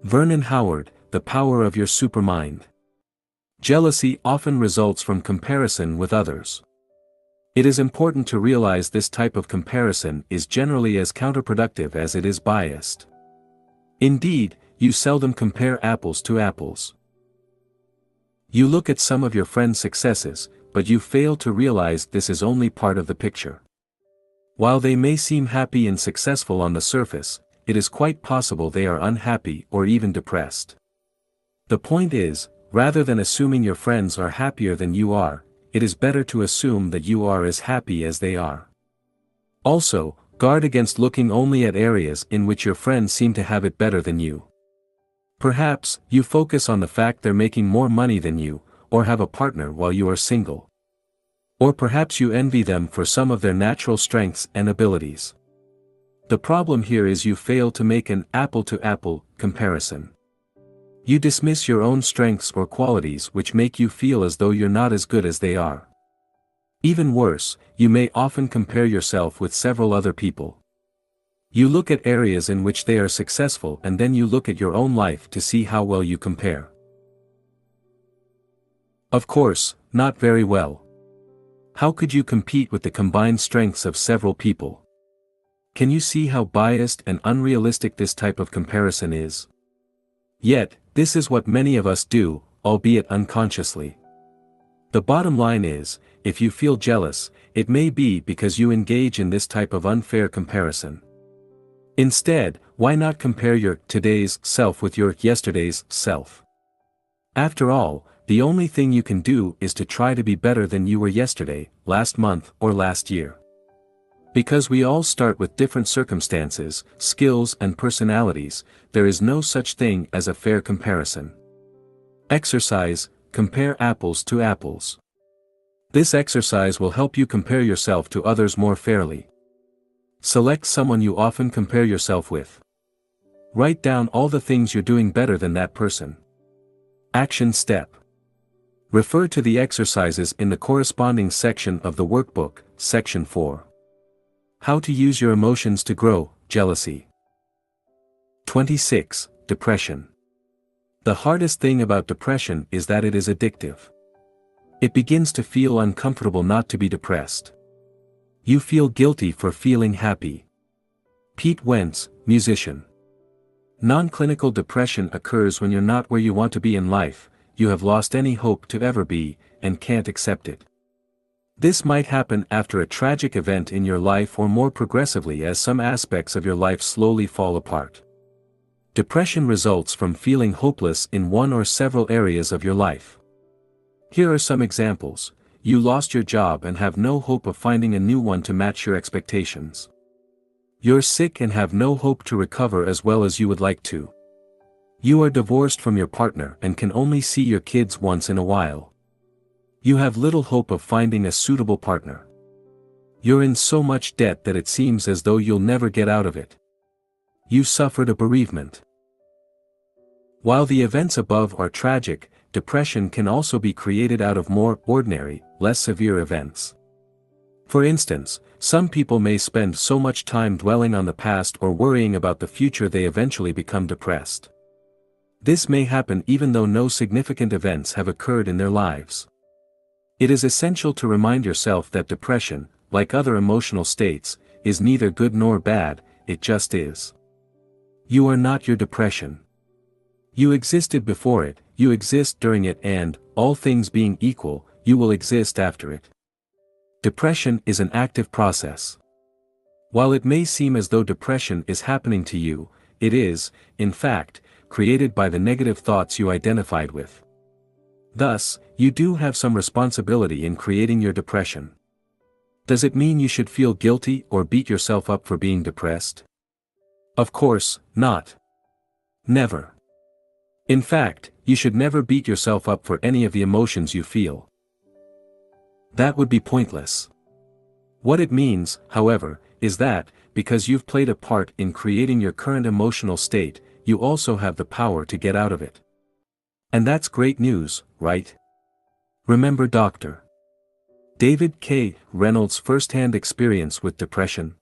Vernon Howard, The Power of Your Supermind. Jealousy often results from comparison with others. It is important to realize this type of comparison is generally as counterproductive as it is biased. Indeed, you seldom compare apples to apples. You look at some of your friends' successes, but you fail to realize this is only part of the picture. While they may seem happy and successful on the surface, it is quite possible they are unhappy or even depressed. The point is, rather than assuming your friends are happier than you are, it is better to assume that you are as happy as they are. Also, guard against looking only at areas in which your friends seem to have it better than you. Perhaps, you focus on the fact they're making more money than you, or have a partner while you are single. Or perhaps you envy them for some of their natural strengths and abilities. The problem here is you fail to make an apple-to-apple comparison. You dismiss your own strengths or qualities which make you feel as though you're not as good as they are. Even worse, you may often compare yourself with several other people. You look at areas in which they are successful and then you look at your own life to see how well you compare. Of course, not very well. How could you compete with the combined strengths of several people? Can you see how biased and unrealistic this type of comparison is? Yet, this is what many of us do, albeit unconsciously. The bottom line is, if you feel jealous, it may be because you engage in this type of unfair comparison. Instead, why not compare your today's self with your yesterday's self? After all, the only thing you can do is to try to be better than you were yesterday, last month, or last year. Because we all start with different circumstances, skills and personalities, there is no such thing as a fair comparison. Exercise: compare apples to apples. This exercise will help you compare yourself to others more fairly. Select someone you often compare yourself with. Write down all the things you're doing better than that person. Action step: refer to the exercises in the corresponding section of the workbook, Section 4. How to use your emotions to grow: jealousy. 26. Depression. The hardest thing about depression is that it is addictive. It begins to feel uncomfortable not to be depressed. You feel guilty for feeling happy. Pete Wentz, musician. Non-clinical depression occurs when you're not where you want to be in life, you have lost any hope to ever be, and can't accept it. This might happen after a tragic event in your life or more progressively as some aspects of your life slowly fall apart. Depression results from feeling hopeless in one or several areas of your life. Here are some examples: you lost your job and have no hope of finding a new one to match your expectations. You're sick and have no hope to recover as well as you would like to. You are divorced from your partner and can only see your kids once in a while. You have little hope of finding a suitable partner. You're in so much debt that it seems as though you'll never get out of it. You suffered a bereavement. While the events above are tragic, depression can also be created out of more ordinary, less severe events. For instance, some people may spend so much time dwelling on the past or worrying about the future they eventually become depressed. This may happen even though no significant events have occurred in their lives. It is essential to remind yourself that depression, like other emotional states, is neither good nor bad, it just is. You are not your depression. You existed before it, you exist during it, and, all things being equal, you will exist after it. Depression is an active process. While it may seem as though depression is happening to you, it is, in fact, created by the negative thoughts you identified with. Thus, you do have some responsibility in creating your depression. Does it mean you should feel guilty or beat yourself up for being depressed? Of course, not. Never. In fact, you should never beat yourself up for any of the emotions you feel. That would be pointless. What it means, however, is that, because you've played a part in creating your current emotional state, you also have the power to get out of it. And that's great news, right? Remember Dr. David K. Reynolds' first-hand experience with depression?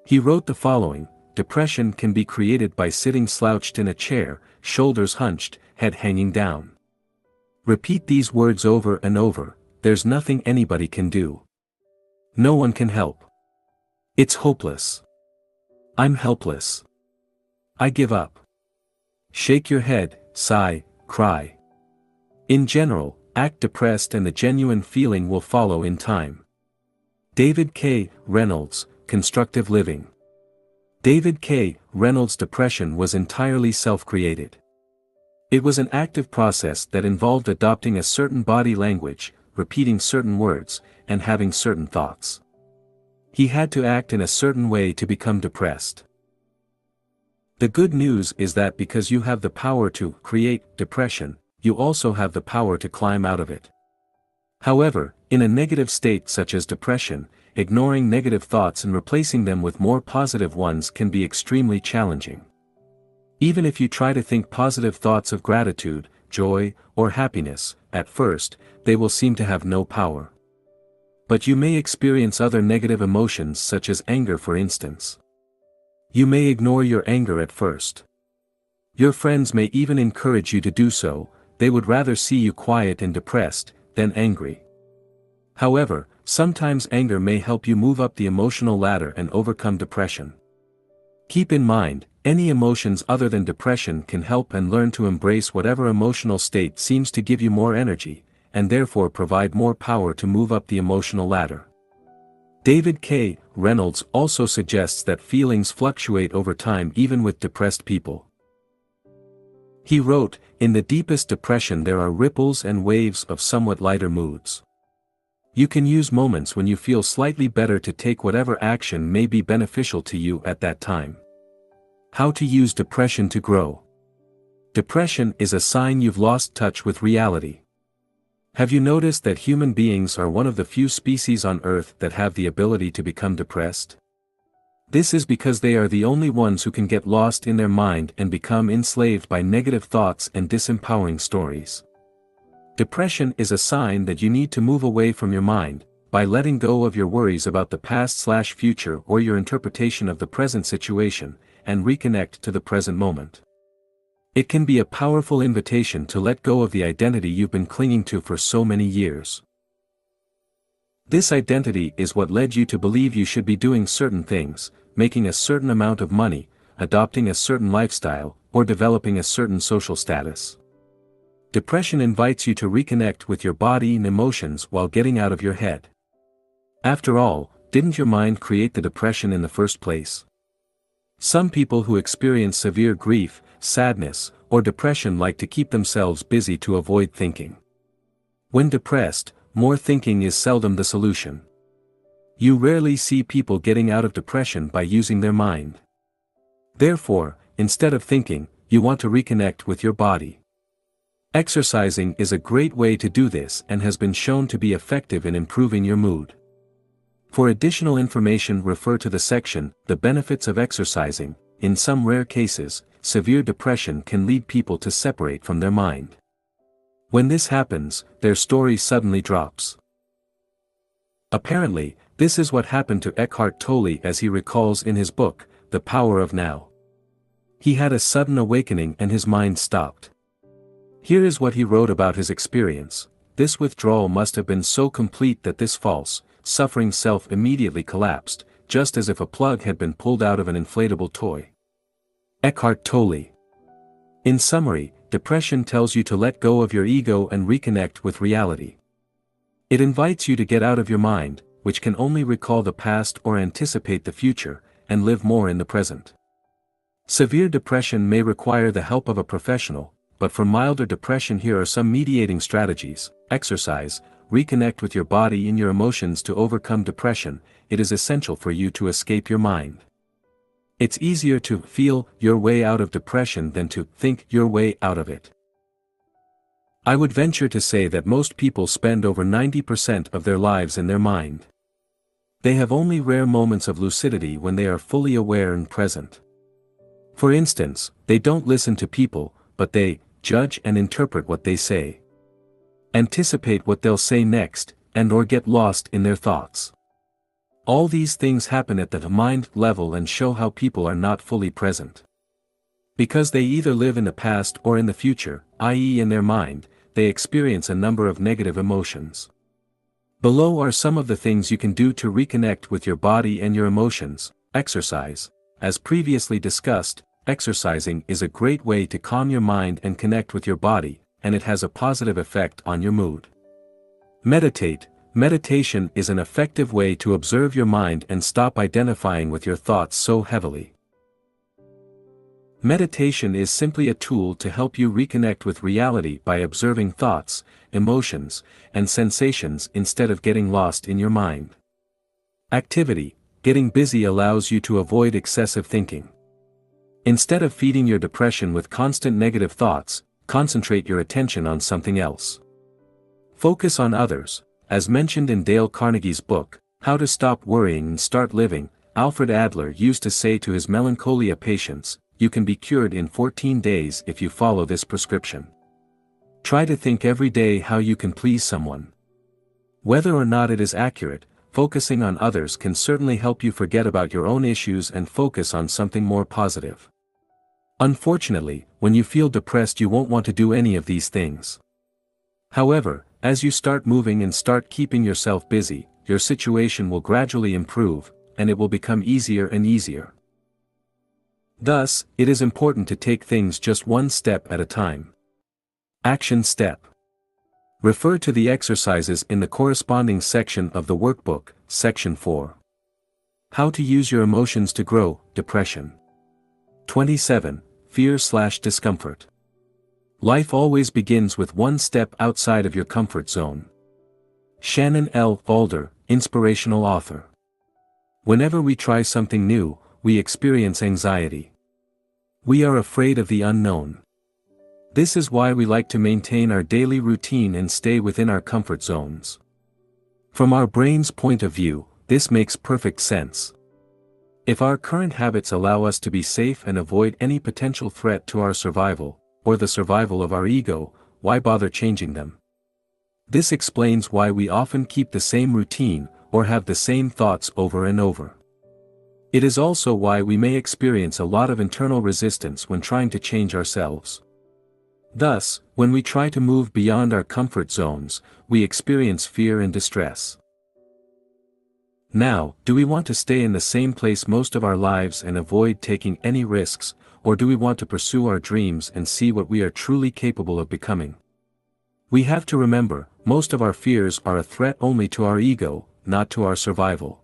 He wrote the following: depression can be created by sitting slouched in a chair, shoulders hunched, head hanging down. Repeat these words over and over: there's nothing anybody can do. No one can help. It's hopeless. I'm helpless. I give up. Shake your head, sigh, cry. In general, act depressed and the genuine feeling will follow in time. David K. Reynolds, Constructive Living. David K. Reynolds' depression was entirely self-created. It was an active process that involved adopting a certain body language, repeating certain words, and having certain thoughts. He had to act in a certain way to become depressed. The good news is that because you have the power to create depression, you also have the power to climb out of it. However, in a negative state such as depression, ignoring negative thoughts and replacing them with more positive ones can be extremely challenging. Even if you try to think positive thoughts of gratitude, joy, or happiness, at first, they will seem to have no power. But you may experience other negative emotions such as anger, for instance. You may ignore your anger at first. Your friends may even encourage you to do so. They would rather see you quiet and depressed than angry. However, sometimes anger may help you move up the emotional ladder and overcome depression. Keep in mind, any emotions other than depression can help, and learn to embrace whatever emotional state seems to give you more energy, and therefore provide more power to move up the emotional ladder. David K. Reynolds also suggests that feelings fluctuate over time even with depressed people. He wrote, "In the deepest depression there are ripples and waves of somewhat lighter moods. You can use moments when you feel slightly better to take whatever action may be beneficial to you at that time. How to use depression to grow. Depression is a sign you've lost touch with reality. Have you noticed that human beings are one of the few species on Earth that have the ability to become depressed? This is because they are the only ones who can get lost in their mind and become enslaved by negative thoughts and disempowering stories. Depression is a sign that you need to move away from your mind, by letting go of your worries about the past/future or your interpretation of the present situation, and reconnect to the present moment. It can be a powerful invitation to let go of the identity you've been clinging to for so many years. This identity is what led you to believe you should be doing certain things, making a certain amount of money, adopting a certain lifestyle, or developing a certain social status. Depression invites you to reconnect with your body and emotions while getting out of your head. After all, didn't your mind create the depression in the first place? Some people who experience severe grief, sadness, or depression like to keep themselves busy to avoid thinking. When depressed, more thinking is seldom the solution. You rarely see people getting out of depression by using their mind. Therefore, instead of thinking, you want to reconnect with your body. Exercising is a great way to do this and has been shown to be effective in improving your mood. For additional information, refer to the section, The Benefits of Exercising. In some rare cases, severe depression can lead people to separate from their mind. When this happens, their story suddenly drops. Apparently, this is what happened to Eckhart Tolle, as he recalls in his book, The Power of Now. He had a sudden awakening and his mind stopped. Here is what he wrote about his experience. This withdrawal must have been so complete that this false, suffering self immediately collapsed, just as if a plug had been pulled out of an inflatable toy. Eckhart Tolle. In summary, depression tells you to let go of your ego and reconnect with reality. It invites you to get out of your mind, which can only recall the past or anticipate the future, and live more in the present. Severe depression may require the help of a professional, but for milder depression here are some mediating strategies. Exercise, reconnect with your body and your emotions to overcome depression. It is essential for you to escape your mind. It's easier to feel your way out of depression than to think your way out of it. I would venture to say that most people spend over 90% of their lives in their mind. They have only rare moments of lucidity when they are fully aware and present. For instance, they don't listen to people, but they judge and interpret what they say. Anticipate what they'll say next, and/or get lost in their thoughts. All these things happen at the mind level and show how people are not fully present. Because they either live in the past or in the future, i.e. in their mind, they experience a number of negative emotions. Below are some of the things you can do to reconnect with your body and your emotions. Exercise. As previously discussed, exercising is a great way to calm your mind and connect with your body, and it has a positive effect on your mood. Meditate. Meditation is an effective way to observe your mind and stop identifying with your thoughts so heavily. Meditation is simply a tool to help you reconnect with reality by observing thoughts, emotions, and sensations instead of getting lost in your mind. Activity. Getting busy allows you to avoid excessive thinking. Instead of feeding your depression with constant negative thoughts, concentrate your attention on something else. Focus on others. As mentioned in Dale Carnegie's book, How to Stop Worrying and Start Living, Alfred Adler used to say to his melancholia patients, "You can be cured in 14 days if you follow this prescription. Try to think every day how you can please someone." Whether or not it is accurate, focusing on others can certainly help you forget about your own issues and focus on something more positive. Unfortunately, when you feel depressed you won't want to do any of these things. However, as you start moving and start keeping yourself busy, your situation will gradually improve, and it will become easier and easier. Thus, it is important to take things just one step at a time. Action step. Refer to the exercises in the corresponding section of the workbook, Section 4. How to use your emotions to grow, depression. 27. Fear/discomfort. Life always begins with one step outside of your comfort zone. Shannon L. Alder, inspirational author. Whenever we try something new, we experience anxiety. We are afraid of the unknown. This is why we like to maintain our daily routine and stay within our comfort zones. From our brain's point of view, this makes perfect sense. If our current habits allow us to be safe and avoid any potential threat to our survival, or the survival of our ego, why bother changing them? This explains why we often keep the same routine, or have the same thoughts over and over. It is also why we may experience a lot of internal resistance when trying to change ourselves. Thus, when we try to move beyond our comfort zones, we experience fear and distress. Now, do we want to stay in the same place most of our lives and avoid taking any risks, or do we want to pursue our dreams and see what we are truly capable of becoming? We have to remember, most of our fears are a threat only to our ego, not to our survival.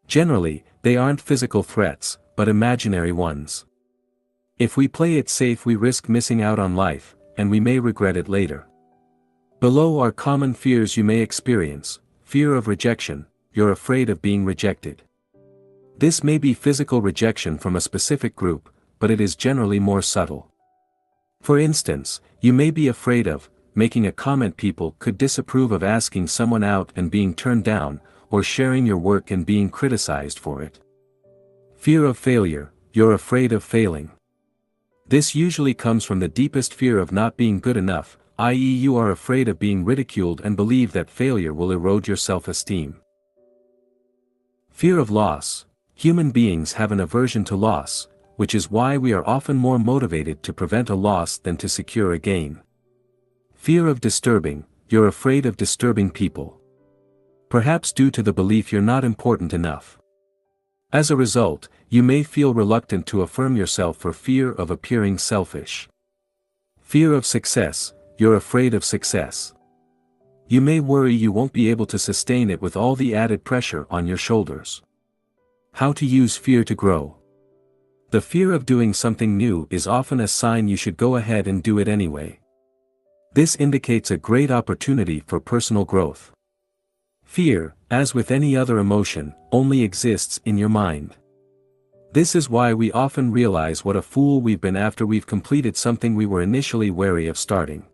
Generally, they aren't physical threats, but imaginary ones. If we play it safe, we risk missing out on life, and we may regret it later. Below are common fears you may experience: fear of rejection, you're afraid of being rejected. This may be physical rejection from a specific group, but it is generally more subtle. For instance, you may be afraid of making a comment people could disapprove of, asking someone out and being turned down, or sharing your work and being criticized for it. Fear of failure, you're afraid of failing. This usually comes from the deepest fear of not being good enough, i.e., you are afraid of being ridiculed and believe that failure will erode your self-esteem. Fear of loss, human beings have an aversion to loss, which is why we are often more motivated to prevent a loss than to secure a gain. Fear of disturbing, you're afraid of disturbing people. Perhaps due to the belief you're not important enough. As a result, you may feel reluctant to affirm yourself for fear of appearing selfish. Fear of success, you're afraid of success. You may worry you won't be able to sustain it with all the added pressure on your shoulders. How to use fear to grow. The fear of doing something new is often a sign you should go ahead and do it anyway. This indicates a great opportunity for personal growth. Fear, as with any other emotion, only exists in your mind. This is why we often realize what a fool we've been after we've completed something we were initially wary of starting.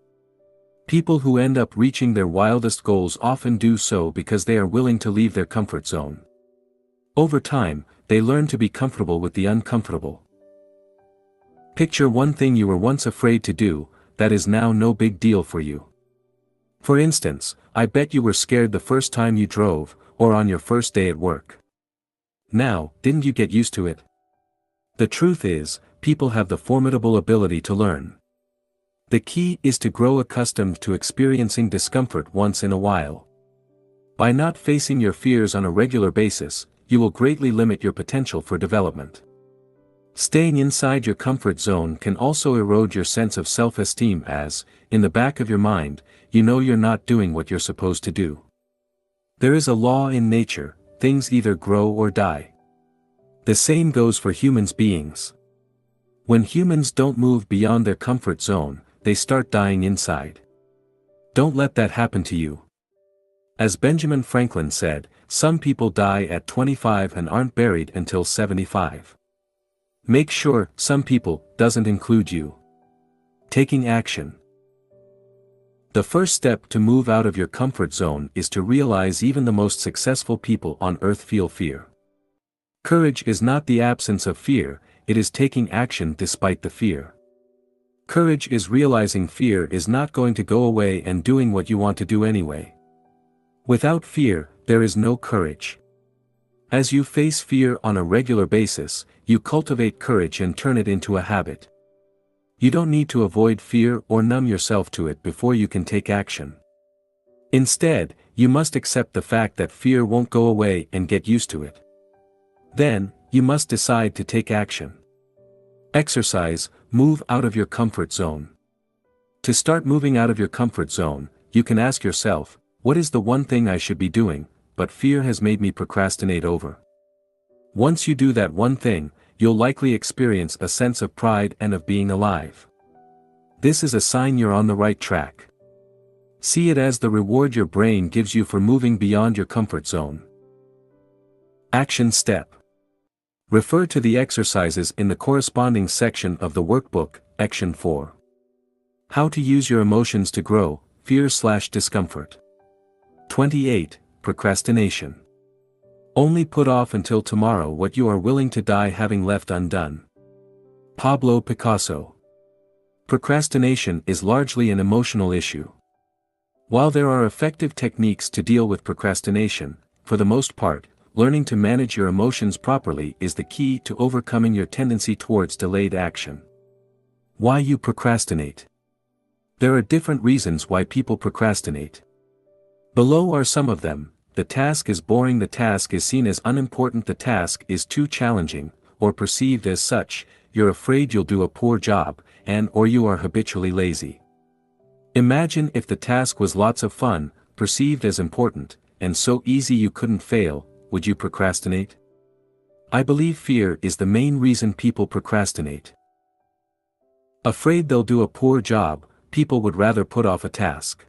People who end up reaching their wildest goals often do so because they are willing to leave their comfort zone. Over time, they learn to be comfortable with the uncomfortable. Picture one thing you were once afraid to do, that is now no big deal for you. For instance, I bet you were scared the first time you drove, or on your first day at work. Now, didn't you get used to it? The truth is, people have the formidable ability to learn. The key is to grow accustomed to experiencing discomfort once in a while. By not facing your fears on a regular basis, you will greatly limit your potential for development. Staying inside your comfort zone can also erode your sense of self-esteem as, in the back of your mind, you know you're not doing what you're supposed to do. There is a law in nature: things either grow or die. The same goes for human beings. When humans don't move beyond their comfort zone, they start dying inside. Don't let that happen to you. As Benjamin Franklin said, some people die at 25 and aren't buried until 75. Make sure "some people" doesn't include you. Taking action. The first step to move out of your comfort zone is to realize even the most successful people on earth feel fear. Courage is not the absence of fear, it is taking action despite the fear. Courage is realizing fear is not going to go away and doing what you want to do anyway. Without fear, there is no courage. As you face fear on a regular basis, you cultivate courage and turn it into a habit. You don't need to avoid fear or numb yourself to it before you can take action. Instead, you must accept the fact that fear won't go away and get used to it. Then, you must decide to take action. Exercise, move out of your comfort zone. To start moving out of your comfort zone, you can ask yourself, what is the one thing I should be doing, but fear has made me procrastinate over? Once you do that one thing, you'll likely experience a sense of pride and of being alive. This is a sign you're on the right track. See it as the reward your brain gives you for moving beyond your comfort zone. Action step. Refer to the exercises in the corresponding section of the workbook, Action 4. How to use your emotions to grow, fear/discomfort. 28. Procrastination. Only put off until tomorrow what you are willing to die having left undone. Pablo Picasso. Procrastination is largely an emotional issue. While there are effective techniques to deal with procrastination, for the most part, learning to manage your emotions properly is the key to overcoming your tendency towards delayed action. Why you procrastinate. There are different reasons why people procrastinate. Below are some of them. The task is boring, the task is seen as unimportant, the task is too challenging, or perceived as such, you're afraid you'll do a poor job, or you are habitually lazy. Imagine if the task was lots of fun, perceived as important, and so easy you couldn't fail, would you procrastinate? I believe fear is the main reason people procrastinate. Afraid they'll do a poor job, people would rather put off a task.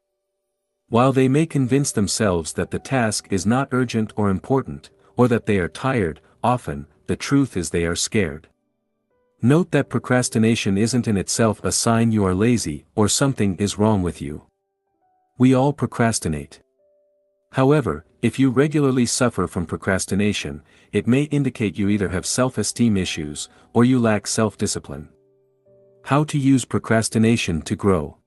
While they may convince themselves that the task is not urgent or important, or that they are tired, often, the truth is they are scared. Note that procrastination isn't in itself a sign you are lazy or something is wrong with you. We all procrastinate. However, if you regularly suffer from procrastination, it may indicate you either have self-esteem issues, or you lack self-discipline. How to use procrastination to grow.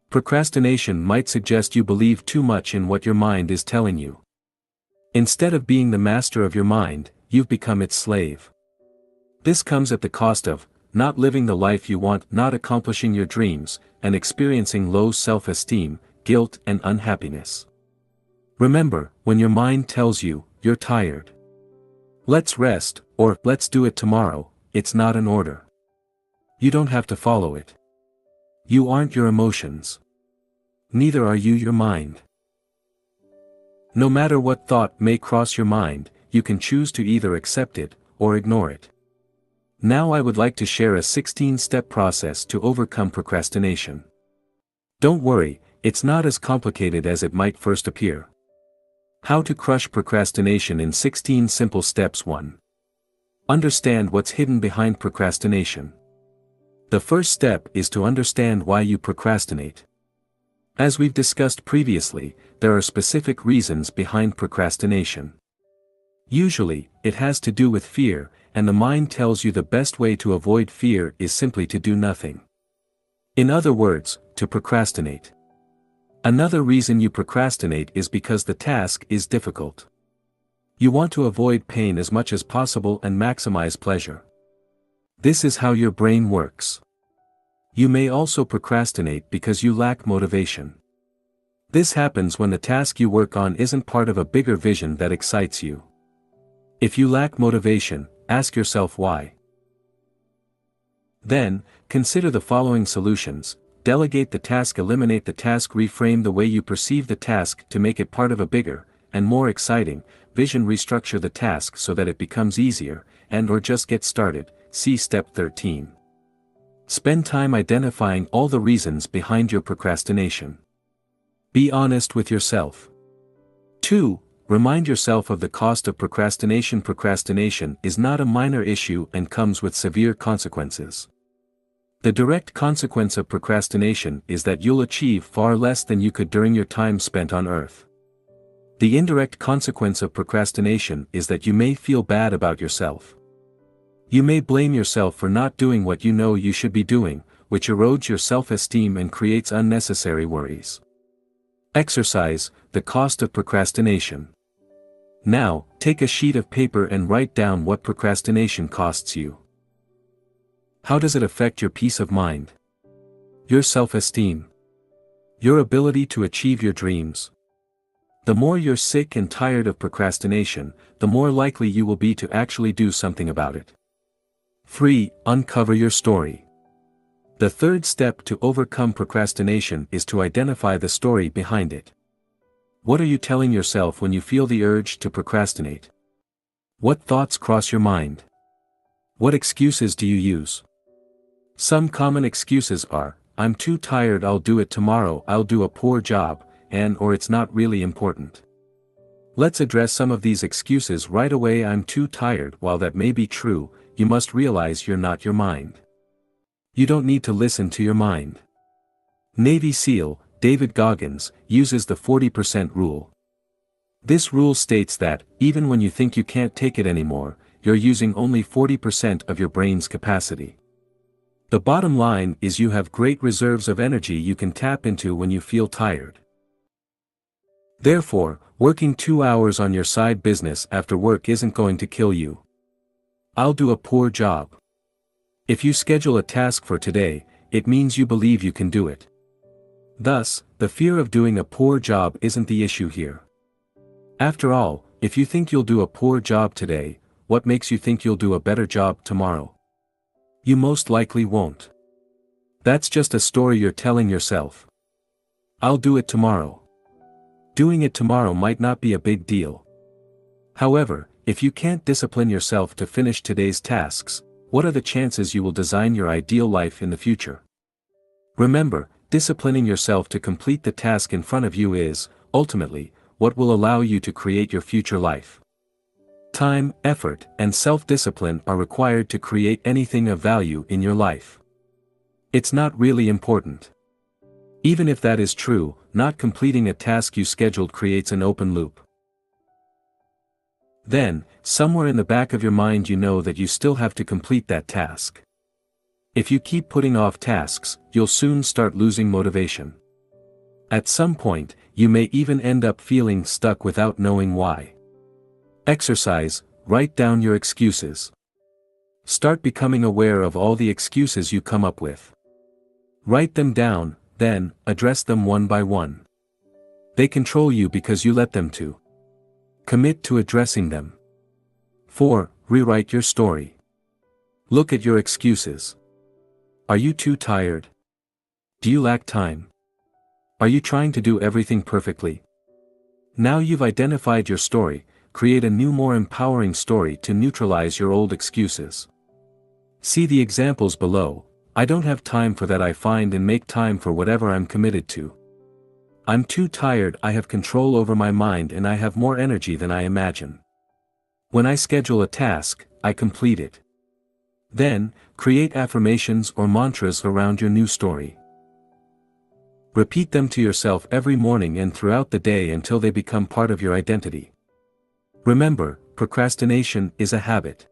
Procrastination might suggest you believe too much in what your mind is telling you. Instead of being the master of your mind, you've become its slave. This comes at the cost of not living the life you want, not accomplishing your dreams, and experiencing low self-esteem, guilt, and unhappiness. Remember, when your mind tells you, you're tired. Let's rest, or let's do it tomorrow, it's not an order. You don't have to follow it. You aren't your emotions. Neither are you your mind. No matter what thought may cross your mind, you can choose to either accept it, or ignore it. Now I would like to share a 16-step process to overcome procrastination. Don't worry, it's not as complicated as it might first appear. How to crush procrastination in 16 simple steps. 1. Understand what's hidden behind procrastination. The first step is to understand why you procrastinate. As we've discussed previously, there are specific reasons behind procrastination. Usually, it has to do with fear, and the mind tells you the best way to avoid fear is simply to do nothing. In other words, to procrastinate. Another reason you procrastinate is because the task is difficult. You want to avoid pain as much as possible and maximize pleasure. This is how your brain works. You may also procrastinate because you lack motivation. This happens when the task you work on isn't part of a bigger vision that excites you. If you lack motivation, ask yourself why. Then, consider the following solutions: delegate the task, eliminate the task, reframe the way you perceive the task to make it part of a bigger, and more exciting, vision, restructure the task so that it becomes easier, or just get started. See Step 13. Spend time identifying all the reasons behind your procrastination. Be honest with yourself. 2. Remind yourself of the cost of procrastination. Procrastination is not a minor issue and comes with severe consequences. The direct consequence of procrastination is that you'll achieve far less than you could during your time spent on Earth. The indirect consequence of procrastination is that you may feel bad about yourself. You may blame yourself for not doing what you know you should be doing, which erodes your self-esteem and creates unnecessary worries. Exercise, the cost of procrastination. Now, take a sheet of paper and write down what procrastination costs you. How does it affect your peace of mind? Your self-esteem? Your ability to achieve your dreams? The more you're sick and tired of procrastination, the more likely you will be to actually do something about it. 3. Uncover your story. The third step to overcome procrastination is to identify the story behind it. What are you telling yourself when you feel the urge to procrastinate? What thoughts cross your mind? What excuses do you use? Some common excuses are, I'm too tired, I'll do it tomorrow, I'll do a poor job, and or it's not really important. Let's address some of these excuses right away. I'm too tired. While that may be true, you must realize you're not your mind. You don't need to listen to your mind. Navy SEAL, David Goggins, uses the 40% rule. This rule states that, even when you think you can't take it anymore, you're using only 40% of your brain's capacity. The bottom line is you have great reserves of energy you can tap into when you feel tired. Therefore, working 2 hours on your side business after work isn't going to kill you. I'll do a poor job. If you schedule a task for today, it means you believe you can do it. Thus, the fear of doing a poor job isn't the issue here. After all, if you think you'll do a poor job today, what makes you think you'll do a better job tomorrow? You most likely won't. That's just a story you're telling yourself. I'll do it tomorrow. Doing it tomorrow might not be a big deal. However, if you can't discipline yourself to finish today's tasks, what are the chances you will design your ideal life in the future? Remember, disciplining yourself to complete the task in front of you is, ultimately, what will allow you to create your future life. Time, effort, and self-discipline are required to create anything of value in your life. It's not really important. Even if that is true, not completing a task you scheduled creates an open loop. Then, somewhere in the back of your mind you know that you still have to complete that task. If you keep putting off tasks, you'll soon start losing motivation. At some point, you may even end up feeling stuck without knowing why. Exercise, write down your excuses. Start becoming aware of all the excuses you come up with. Write them down, then, address them one by one. They control you because you let them to. Commit to addressing them. 4. Rewrite your story. Look at your excuses. Are you too tired? Do you lack time? Are you trying to do everything perfectly? Now you've identified your story, create a new, more empowering story to neutralize your old excuses. See the examples below. I don't have time for that. I find and make time for whatever I'm committed to. I'm too tired. I have control over my mind and I have more energy than I imagine. When I schedule a task, I complete it. Then, create affirmations or mantras around your new story. Repeat them to yourself every morning and throughout the day until they become part of your identity. Remember, procrastination is a habit.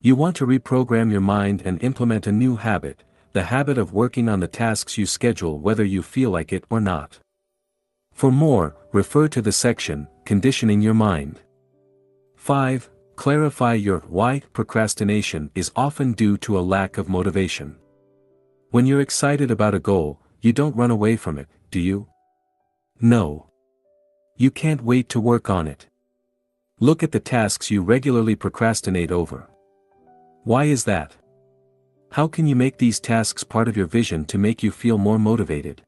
You want to reprogram your mind and implement a new habit, the habit of working on the tasks you schedule whether you feel like it or not. For more, refer to the section, Conditioning Your Mind. 5. Clarify your why. Procrastination is often due to a lack of motivation. When you're excited about a goal, you don't run away from it, do you? No. You can't wait to work on it. Look at the tasks you regularly procrastinate over. Why is that? How can you make these tasks part of your vision to make you feel more motivated?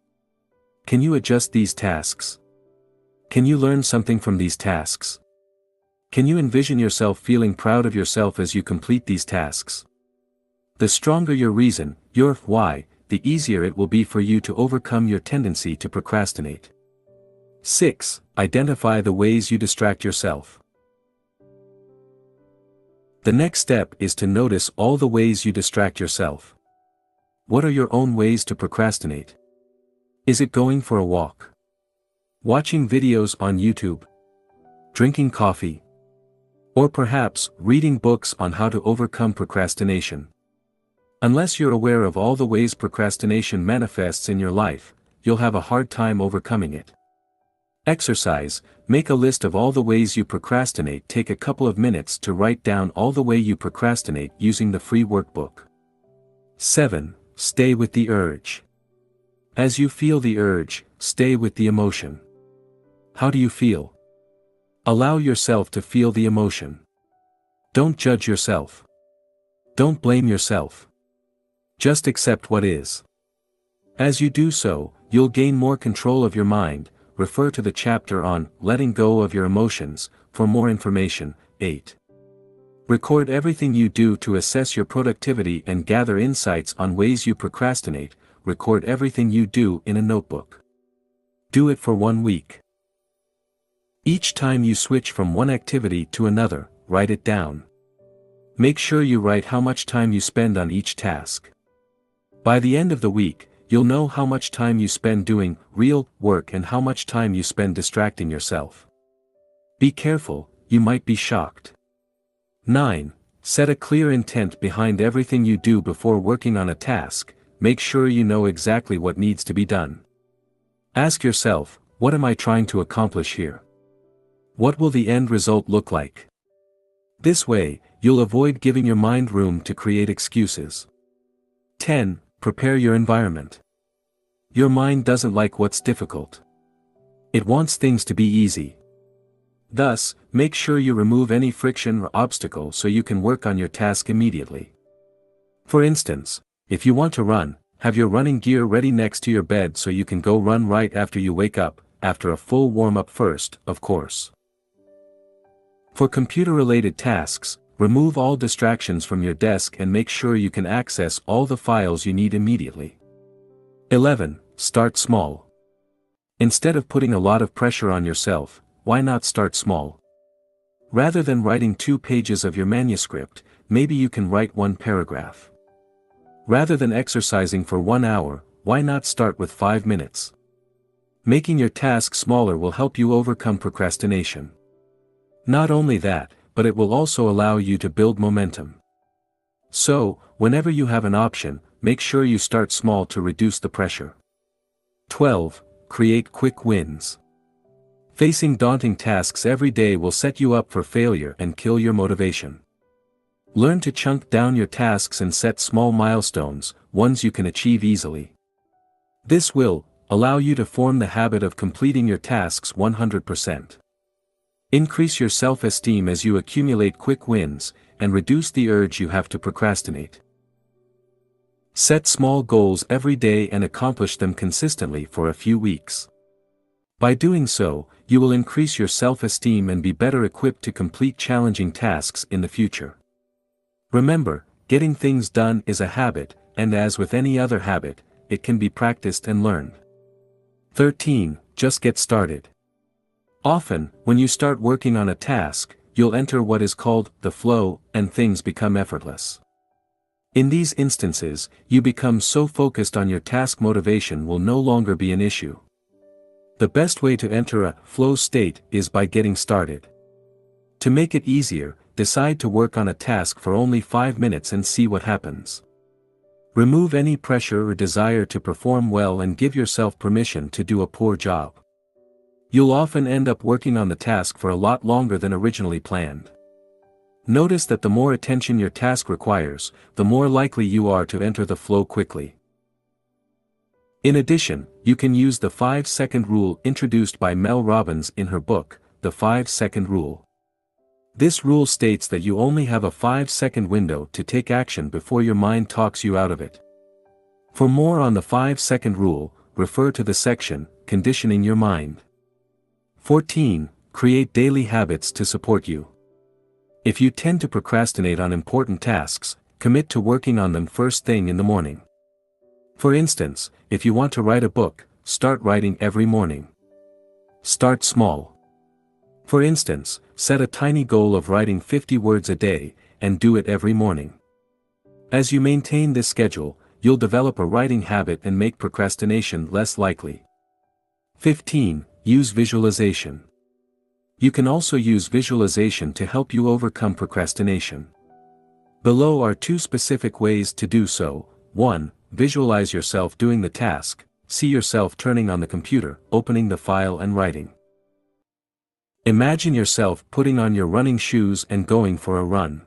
Can you adjust these tasks? Can you learn something from these tasks? Can you envision yourself feeling proud of yourself as you complete these tasks? The stronger your reason, your why, the easier it will be for you to overcome your tendency to procrastinate. 6. Identify the ways you distract yourself. The next step is to notice all the ways you distract yourself. What are your own ways to procrastinate? Is it going for a walk? Watching videos on YouTube? Drinking coffee? Or perhaps reading books on how to overcome procrastination? Unless you're aware of all the ways procrastination manifests in your life, you'll have a hard time overcoming it. Exercise, make a list of all the ways you procrastinate. Take a couple of minutes to write down all the way you procrastinate using the free workbook. 7. Stay with the urge. As you feel the urge, stay with the emotion. How do you feel? Allow yourself to feel the emotion. Don't judge yourself. Don't blame yourself. Just accept what is. As you do so, you'll gain more control of your mind. Refer to the chapter on letting go of your emotions for more information. 8. Record everything you do to assess your productivity and gather insights on ways you procrastinate. record everything you do in a notebook. Do it for 1 week. Each time you switch from one activity to another, write it down. Make sure you write how much time you spend on each task. By the end of the week, you'll know how much time you spend doing real work and how much time you spend distracting yourself. Be careful, you might be shocked. 9. Set a clear intent behind everything you do before working on a task. Make sure you know exactly what needs to be done. Ask yourself, what am I trying to accomplish here? What will the end result look like? This way, you'll avoid giving your mind room to create excuses. 10. Prepare your environment. Your mind doesn't like what's difficult. It wants things to be easy. Thus, make sure you remove any friction or obstacle so you can work on your task immediately. For instance, if you want to run, have your running gear ready next to your bed so you can go run right after you wake up, after a full warm-up first, of course. For computer-related tasks, remove all distractions from your desk and make sure you can access all the files you need immediately. 11. Start small. Instead of putting a lot of pressure on yourself, why not start small? Rather than writing 2 pages of your manuscript, maybe you can write 1 paragraph. Rather than exercising for 1 hour, why not start with 5 minutes? Making your task smaller will help you overcome procrastination. Not only that, but it will also allow you to build momentum. So, whenever you have an option, make sure you start small to reduce the pressure. 12. Create quick wins. Facing daunting tasks every day will set you up for failure and kill your motivation. Learn to chunk down your tasks and set small milestones, ones you can achieve easily. This will allow you to form the habit of completing your tasks 100%. Increase your self-esteem as you accumulate quick wins, and reduce the urge you have to procrastinate. Set small goals every day and accomplish them consistently for a few weeks. By doing so, you will increase your self-esteem and be better equipped to complete challenging tasks in the future. Remember, getting things done is a habit, and as with any other habit, it can be practiced and learned. 13. Just get started. Often, when you start working on a task, you'll enter what is called the flow, and things become effortless. In these instances, you become so focused on your task motivation will no longer be an issue. The best way to enter a flow state is by getting started. To make it easier, decide to work on a task for only 5 minutes and see what happens. Remove any pressure or desire to perform well and give yourself permission to do a poor job. You'll often end up working on the task for a lot longer than originally planned. Notice that the more attention your task requires, the more likely you are to enter the flow quickly. In addition, you can use the 5-second rule introduced by Mel Robbins in her book, The 5-Second Rule. This rule states that you only have a 5-second window to take action before your mind talks you out of it. For more on the 5-second rule, refer to the section, Conditioning Your Mind. 14. Create daily habits to support you. If you tend to procrastinate on important tasks, commit to working on them first thing in the morning. For instance, if you want to write a book, start writing every morning. Start small. For instance, set a tiny goal of writing 50 words a day, and do it every morning. As you maintain this schedule, you'll develop a writing habit and make procrastination less likely. 15. Use visualization. You can also use visualization to help you overcome procrastination. Below are 2 specific ways to do so. 1. Visualize yourself doing the task. See yourself turning on the computer, opening the file and writing. Imagine yourself putting on your running shoes and going for a run.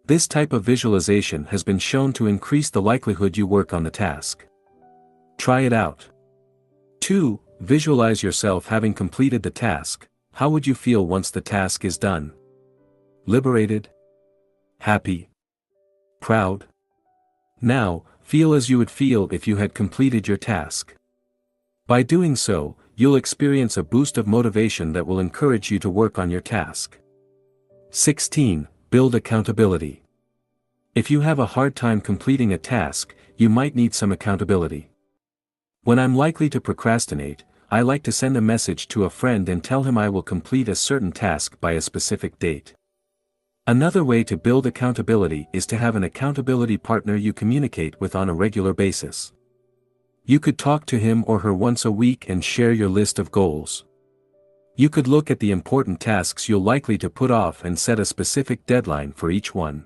This type of visualization has been shown to increase the likelihood you work on the task. Try it out. 2. Visualize yourself having completed the task. How would you feel once the task is done? Liberated? Happy? Proud? Now, feel as you would feel if you had completed your task. By doing so, you'll experience a boost of motivation that will encourage you to work on your task. 16. Build accountability. If you have a hard time completing a task, you might need some accountability. When I'm likely to procrastinate, I like to send a message to a friend and tell him I will complete a certain task by a specific date. Another way to build accountability is to have an accountability partner you communicate with on a regular basis. You could talk to him or her once a week and share your list of goals. You could look at the important tasks you're likely to put off and set a specific deadline for each one.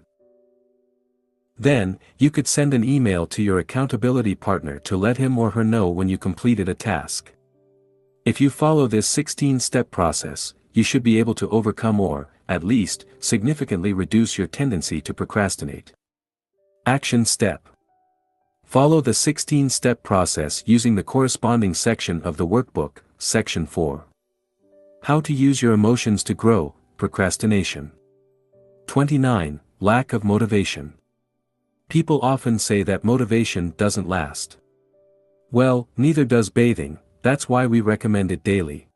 Then, you could send an email to your accountability partner to let him or her know when you completed a task. If you follow this 16-step process, you should be able to overcome or, at least, significantly reduce your tendency to procrastinate. Action step. Follow the 16-step process using the corresponding section of the workbook, Section 4. How to use your emotions to grow, procrastination. 29. Lack of motivation. People often say that motivation doesn't last. Well, neither does bathing, that's why we recommend it daily.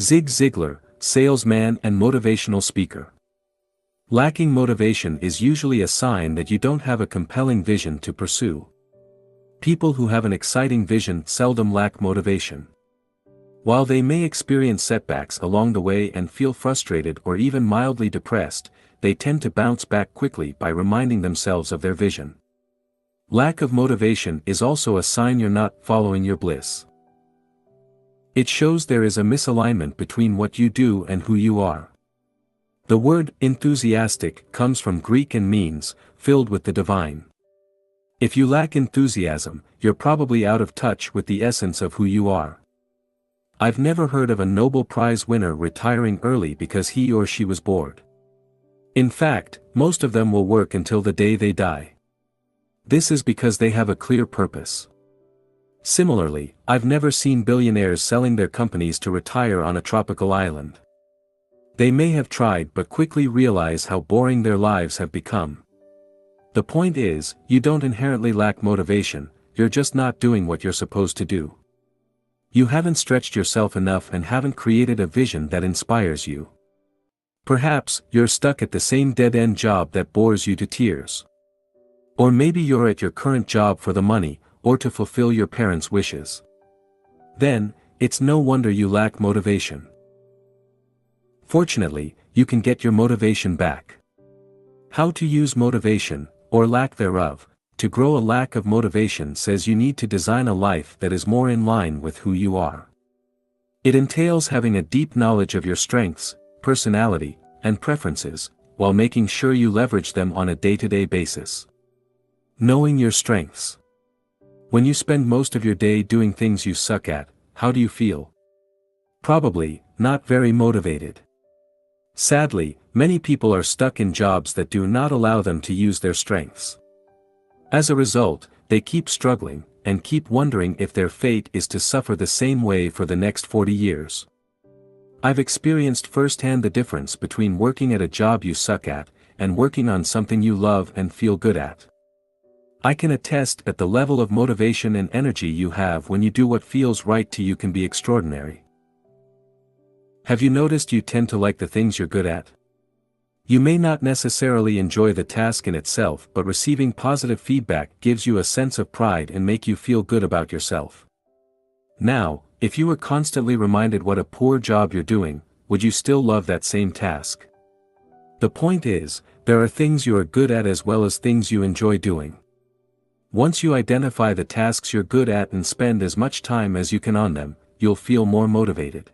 Zig Ziglar, salesman and motivational speaker. Lacking motivation is usually a sign that you don't have a compelling vision to pursue. People who have an exciting vision seldom lack motivation. While they may experience setbacks along the way and feel frustrated or even mildly depressed, they tend to bounce back quickly by reminding themselves of their vision. Lack of motivation is also a sign you're not following your bliss. It shows there is a misalignment between what you do and who you are. The word enthusiastic comes from Greek and means filled with the divine. If you lack enthusiasm, you're probably out of touch with the essence of who you are. I've never heard of a Nobel Prize winner retiring early because he or she was bored. In fact, most of them will work until the day they die. This is because they have a clear purpose. Similarly, I've never seen billionaires selling their companies to retire on a tropical island. They may have tried but quickly realize how boring their lives have become. The point is, you don't inherently lack motivation, you're just not doing what you're supposed to do. You haven't stretched yourself enough and haven't created a vision that inspires you. Perhaps, you're stuck at the same dead-end job that bores you to tears. Or maybe you're at your current job for the money, or to fulfill your parents' wishes. Then, it's no wonder you lack motivation. Fortunately, you can get your motivation back. How to use motivation, or lack thereof, to grow a lack of motivation says you need to design a life that is more in line with who you are. It entails having a deep knowledge of your strengths, personality, and preferences, while making sure you leverage them on a day-to-day basis. Knowing your strengths. When you spend most of your day doing things you suck at, how do you feel? Probably, not very motivated. Sadly, many people are stuck in jobs that do not allow them to use their strengths. As a result, they keep struggling, and keep wondering if their fate is to suffer the same way for the next 40 years. I've experienced firsthand the difference between working at a job you suck at, and working on something you love and feel good at. I can attest that the level of motivation and energy you have when you do what feels right to you can be extraordinary. Have you noticed you tend to like the things you're good at? You may not necessarily enjoy the task in itself, but receiving positive feedback gives you a sense of pride and make you feel good about yourself. Now, if you were constantly reminded what a poor job you're doing, would you still love that same task? The point is, there are things you are good at as well as things you enjoy doing. Once you identify the tasks you're good at and spend as much time as you can on them, you'll feel more motivated.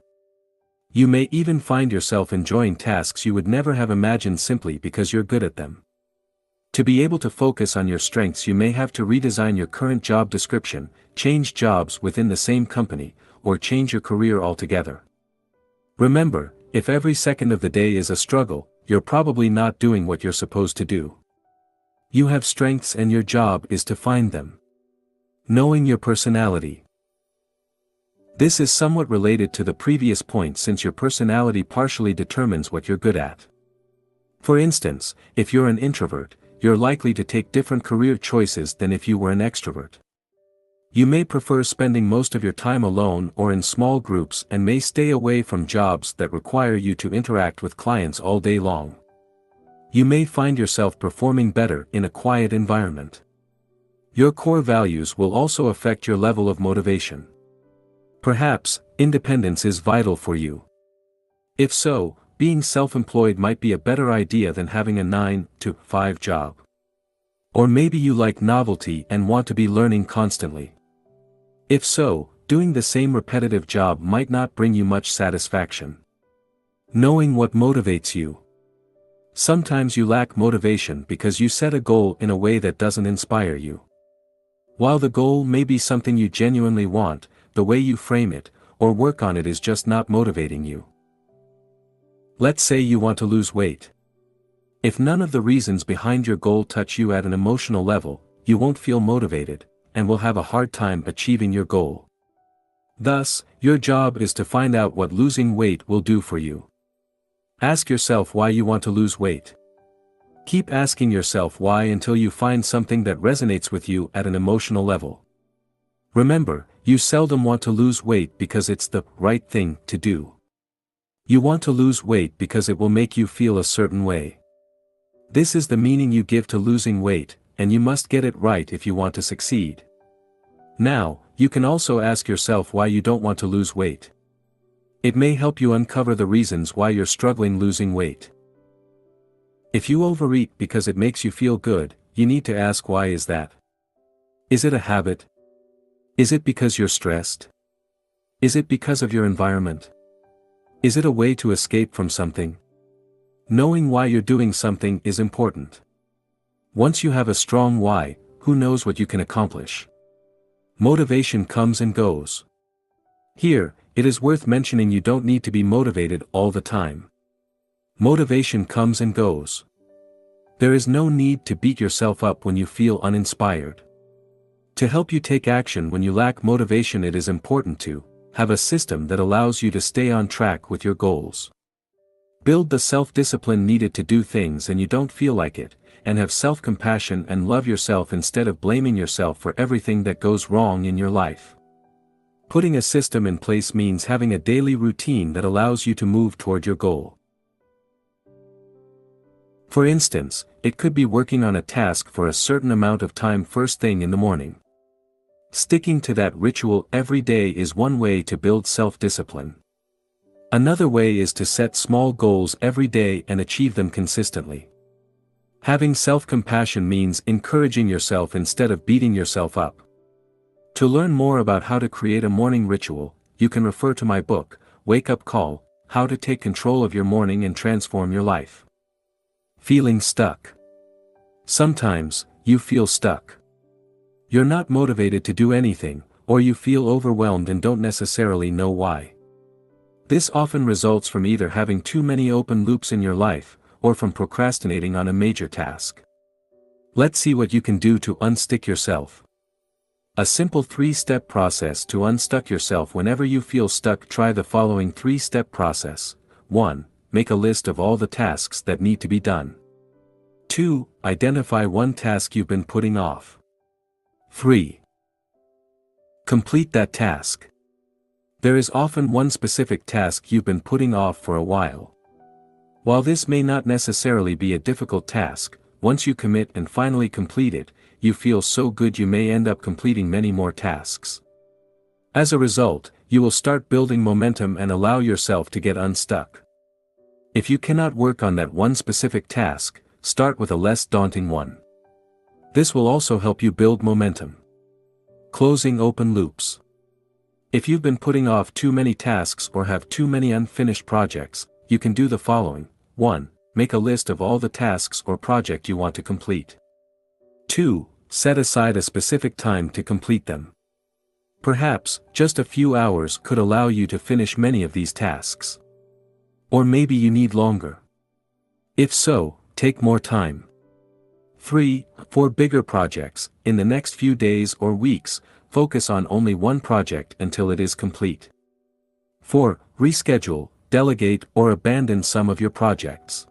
You may even find yourself enjoying tasks you would never have imagined simply because you're good at them. To be able to focus on your strengths, you may have to redesign your current job description, change jobs within the same company, or change your career altogether. Remember, if every second of the day is a struggle, you're probably not doing what you're supposed to do. You have strengths and your job is to find them. Knowing your personality. This is somewhat related to the previous point since your personality partially determines what you're good at. For instance, if you're an introvert, you're likely to take different career choices than if you were an extrovert. You may prefer spending most of your time alone or in small groups and may stay away from jobs that require you to interact with clients all day long. You may find yourself performing better in a quiet environment. Your core values will also affect your level of motivation. Perhaps, independence is vital for you. If so, being self-employed might be a better idea than having a 9-to-5 job. Or maybe you like novelty and want to be learning constantly. If so, doing the same repetitive job might not bring you much satisfaction. Knowing what motivates you. Sometimes you lack motivation because you set a goal in a way that doesn't inspire you. While the goal may be something you genuinely want, the way you frame it, or work on it is just not motivating you. Let's say you want to lose weight. If none of the reasons behind your goal touch you at an emotional level, you won't feel motivated, and will have a hard time achieving your goal. Thus, your job is to find out what losing weight will do for you. Ask yourself why you want to lose weight. Keep asking yourself why until you find something that resonates with you at an emotional level. Remember, you seldom want to lose weight because it's the right thing to do. You want to lose weight because it will make you feel a certain way. This is the meaning you give to losing weight, and you must get it right if you want to succeed. Now, you can also ask yourself why you don't want to lose weight. It may help you uncover the reasons why you're struggling losing weight. If you overeat because it makes you feel good, you need to ask why is that? Is it a habit? Is it because you're stressed? Is it because of your environment? Is it a way to escape from something? Knowing why you're doing something is important. Once you have a strong why, who knows what you can accomplish? Motivation comes and goes. Here, it is worth mentioning you don't need to be motivated all the time. Motivation comes and goes. There is no need to beat yourself up when you feel uninspired. To help you take action when you lack motivation, it is important to have a system that allows you to stay on track with your goals. Build the self-discipline needed to do things and you don't feel like it, and have self-compassion and love yourself instead of blaming yourself for everything that goes wrong in your life. Putting a system in place means having a daily routine that allows you to move toward your goal. For instance, it could be working on a task for a certain amount of time first thing in the morning. Sticking to that ritual every day is one way to build self-discipline. Another way is to set small goals every day and achieve them consistently. Having self-compassion means encouraging yourself instead of beating yourself up. To learn more about how to create a morning ritual, you can refer to my book, Wake Up Call: How to Take Control of Your Morning and Transform Your Life. Feeling stuck. Sometimes, you feel stuck. You're not motivated to do anything, or you feel overwhelmed and don't necessarily know why. This often results from either having too many open loops in your life, or from procrastinating on a major task. Let's see what you can do to unstick yourself. A simple 3-step process to unstuck yourself whenever you feel stuck. Try the following 3-step process. 1. Make a list of all the tasks that need to be done. 2. Identify one task you've been putting off. 3. Complete that task. There is often one specific task you've been putting off for a while. While this may not necessarily be a difficult task, once you commit and finally complete it, you feel so good you may end up completing many more tasks. As a result, you will start building momentum and allow yourself to get unstuck. If you cannot work on that one specific task, start with a less daunting one. This will also help you build momentum. Closing open loops. If you've been putting off too many tasks or have too many unfinished projects, you can do the following. 1. Make a list of all the tasks or project you want to complete. 2. Set aside a specific time to complete them. Perhaps, just a few hours could allow you to finish many of these tasks. Or maybe you need longer. If so, take more time. 3. For bigger projects, in the next few days or weeks, focus on only one project until it is complete. 4. Reschedule, delegate or abandon some of your projects.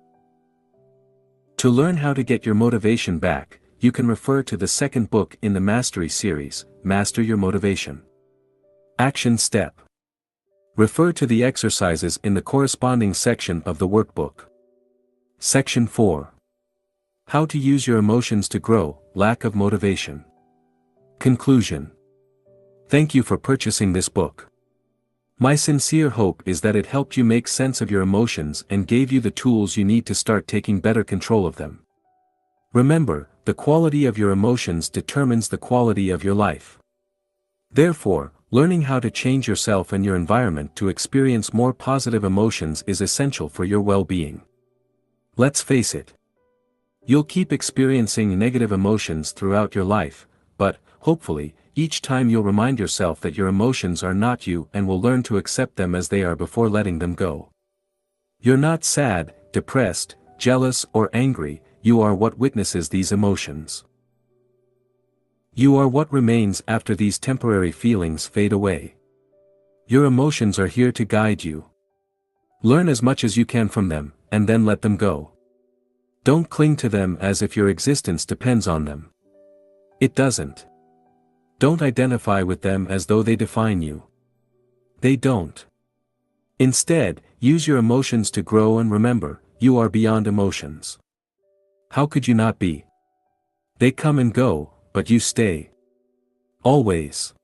To learn how to get your motivation back, you can refer to the second book in the Mastery series, Master Your Motivation. Action Step. Refer to the exercises in the corresponding section of the workbook. Section 4. How to use your emotions to grow: lack of motivation. Conclusion. Thank you for purchasing this book. My sincere hope is that it helped you make sense of your emotions and gave you the tools you need to start taking better control of them. Remember, the quality of your emotions determines the quality of your life. Therefore, learning how to change yourself and your environment to experience more positive emotions is essential for your well-being. Let's face it. You'll keep experiencing negative emotions throughout your life, but, hopefully, each time you'll remind yourself that your emotions are not you and will learn to accept them as they are before letting them go. You're not sad, depressed, jealous or angry, you are what witnesses these emotions. You are what remains after these temporary feelings fade away. Your emotions are here to guide you. Learn as much as you can from them, and then let them go. Don't cling to them as if your existence depends on them. It doesn't. Don't identify with them as though they define you. They don't. Instead, use your emotions to grow and remember, you are beyond emotions. How could you not be? They come and go, but you stay. Always.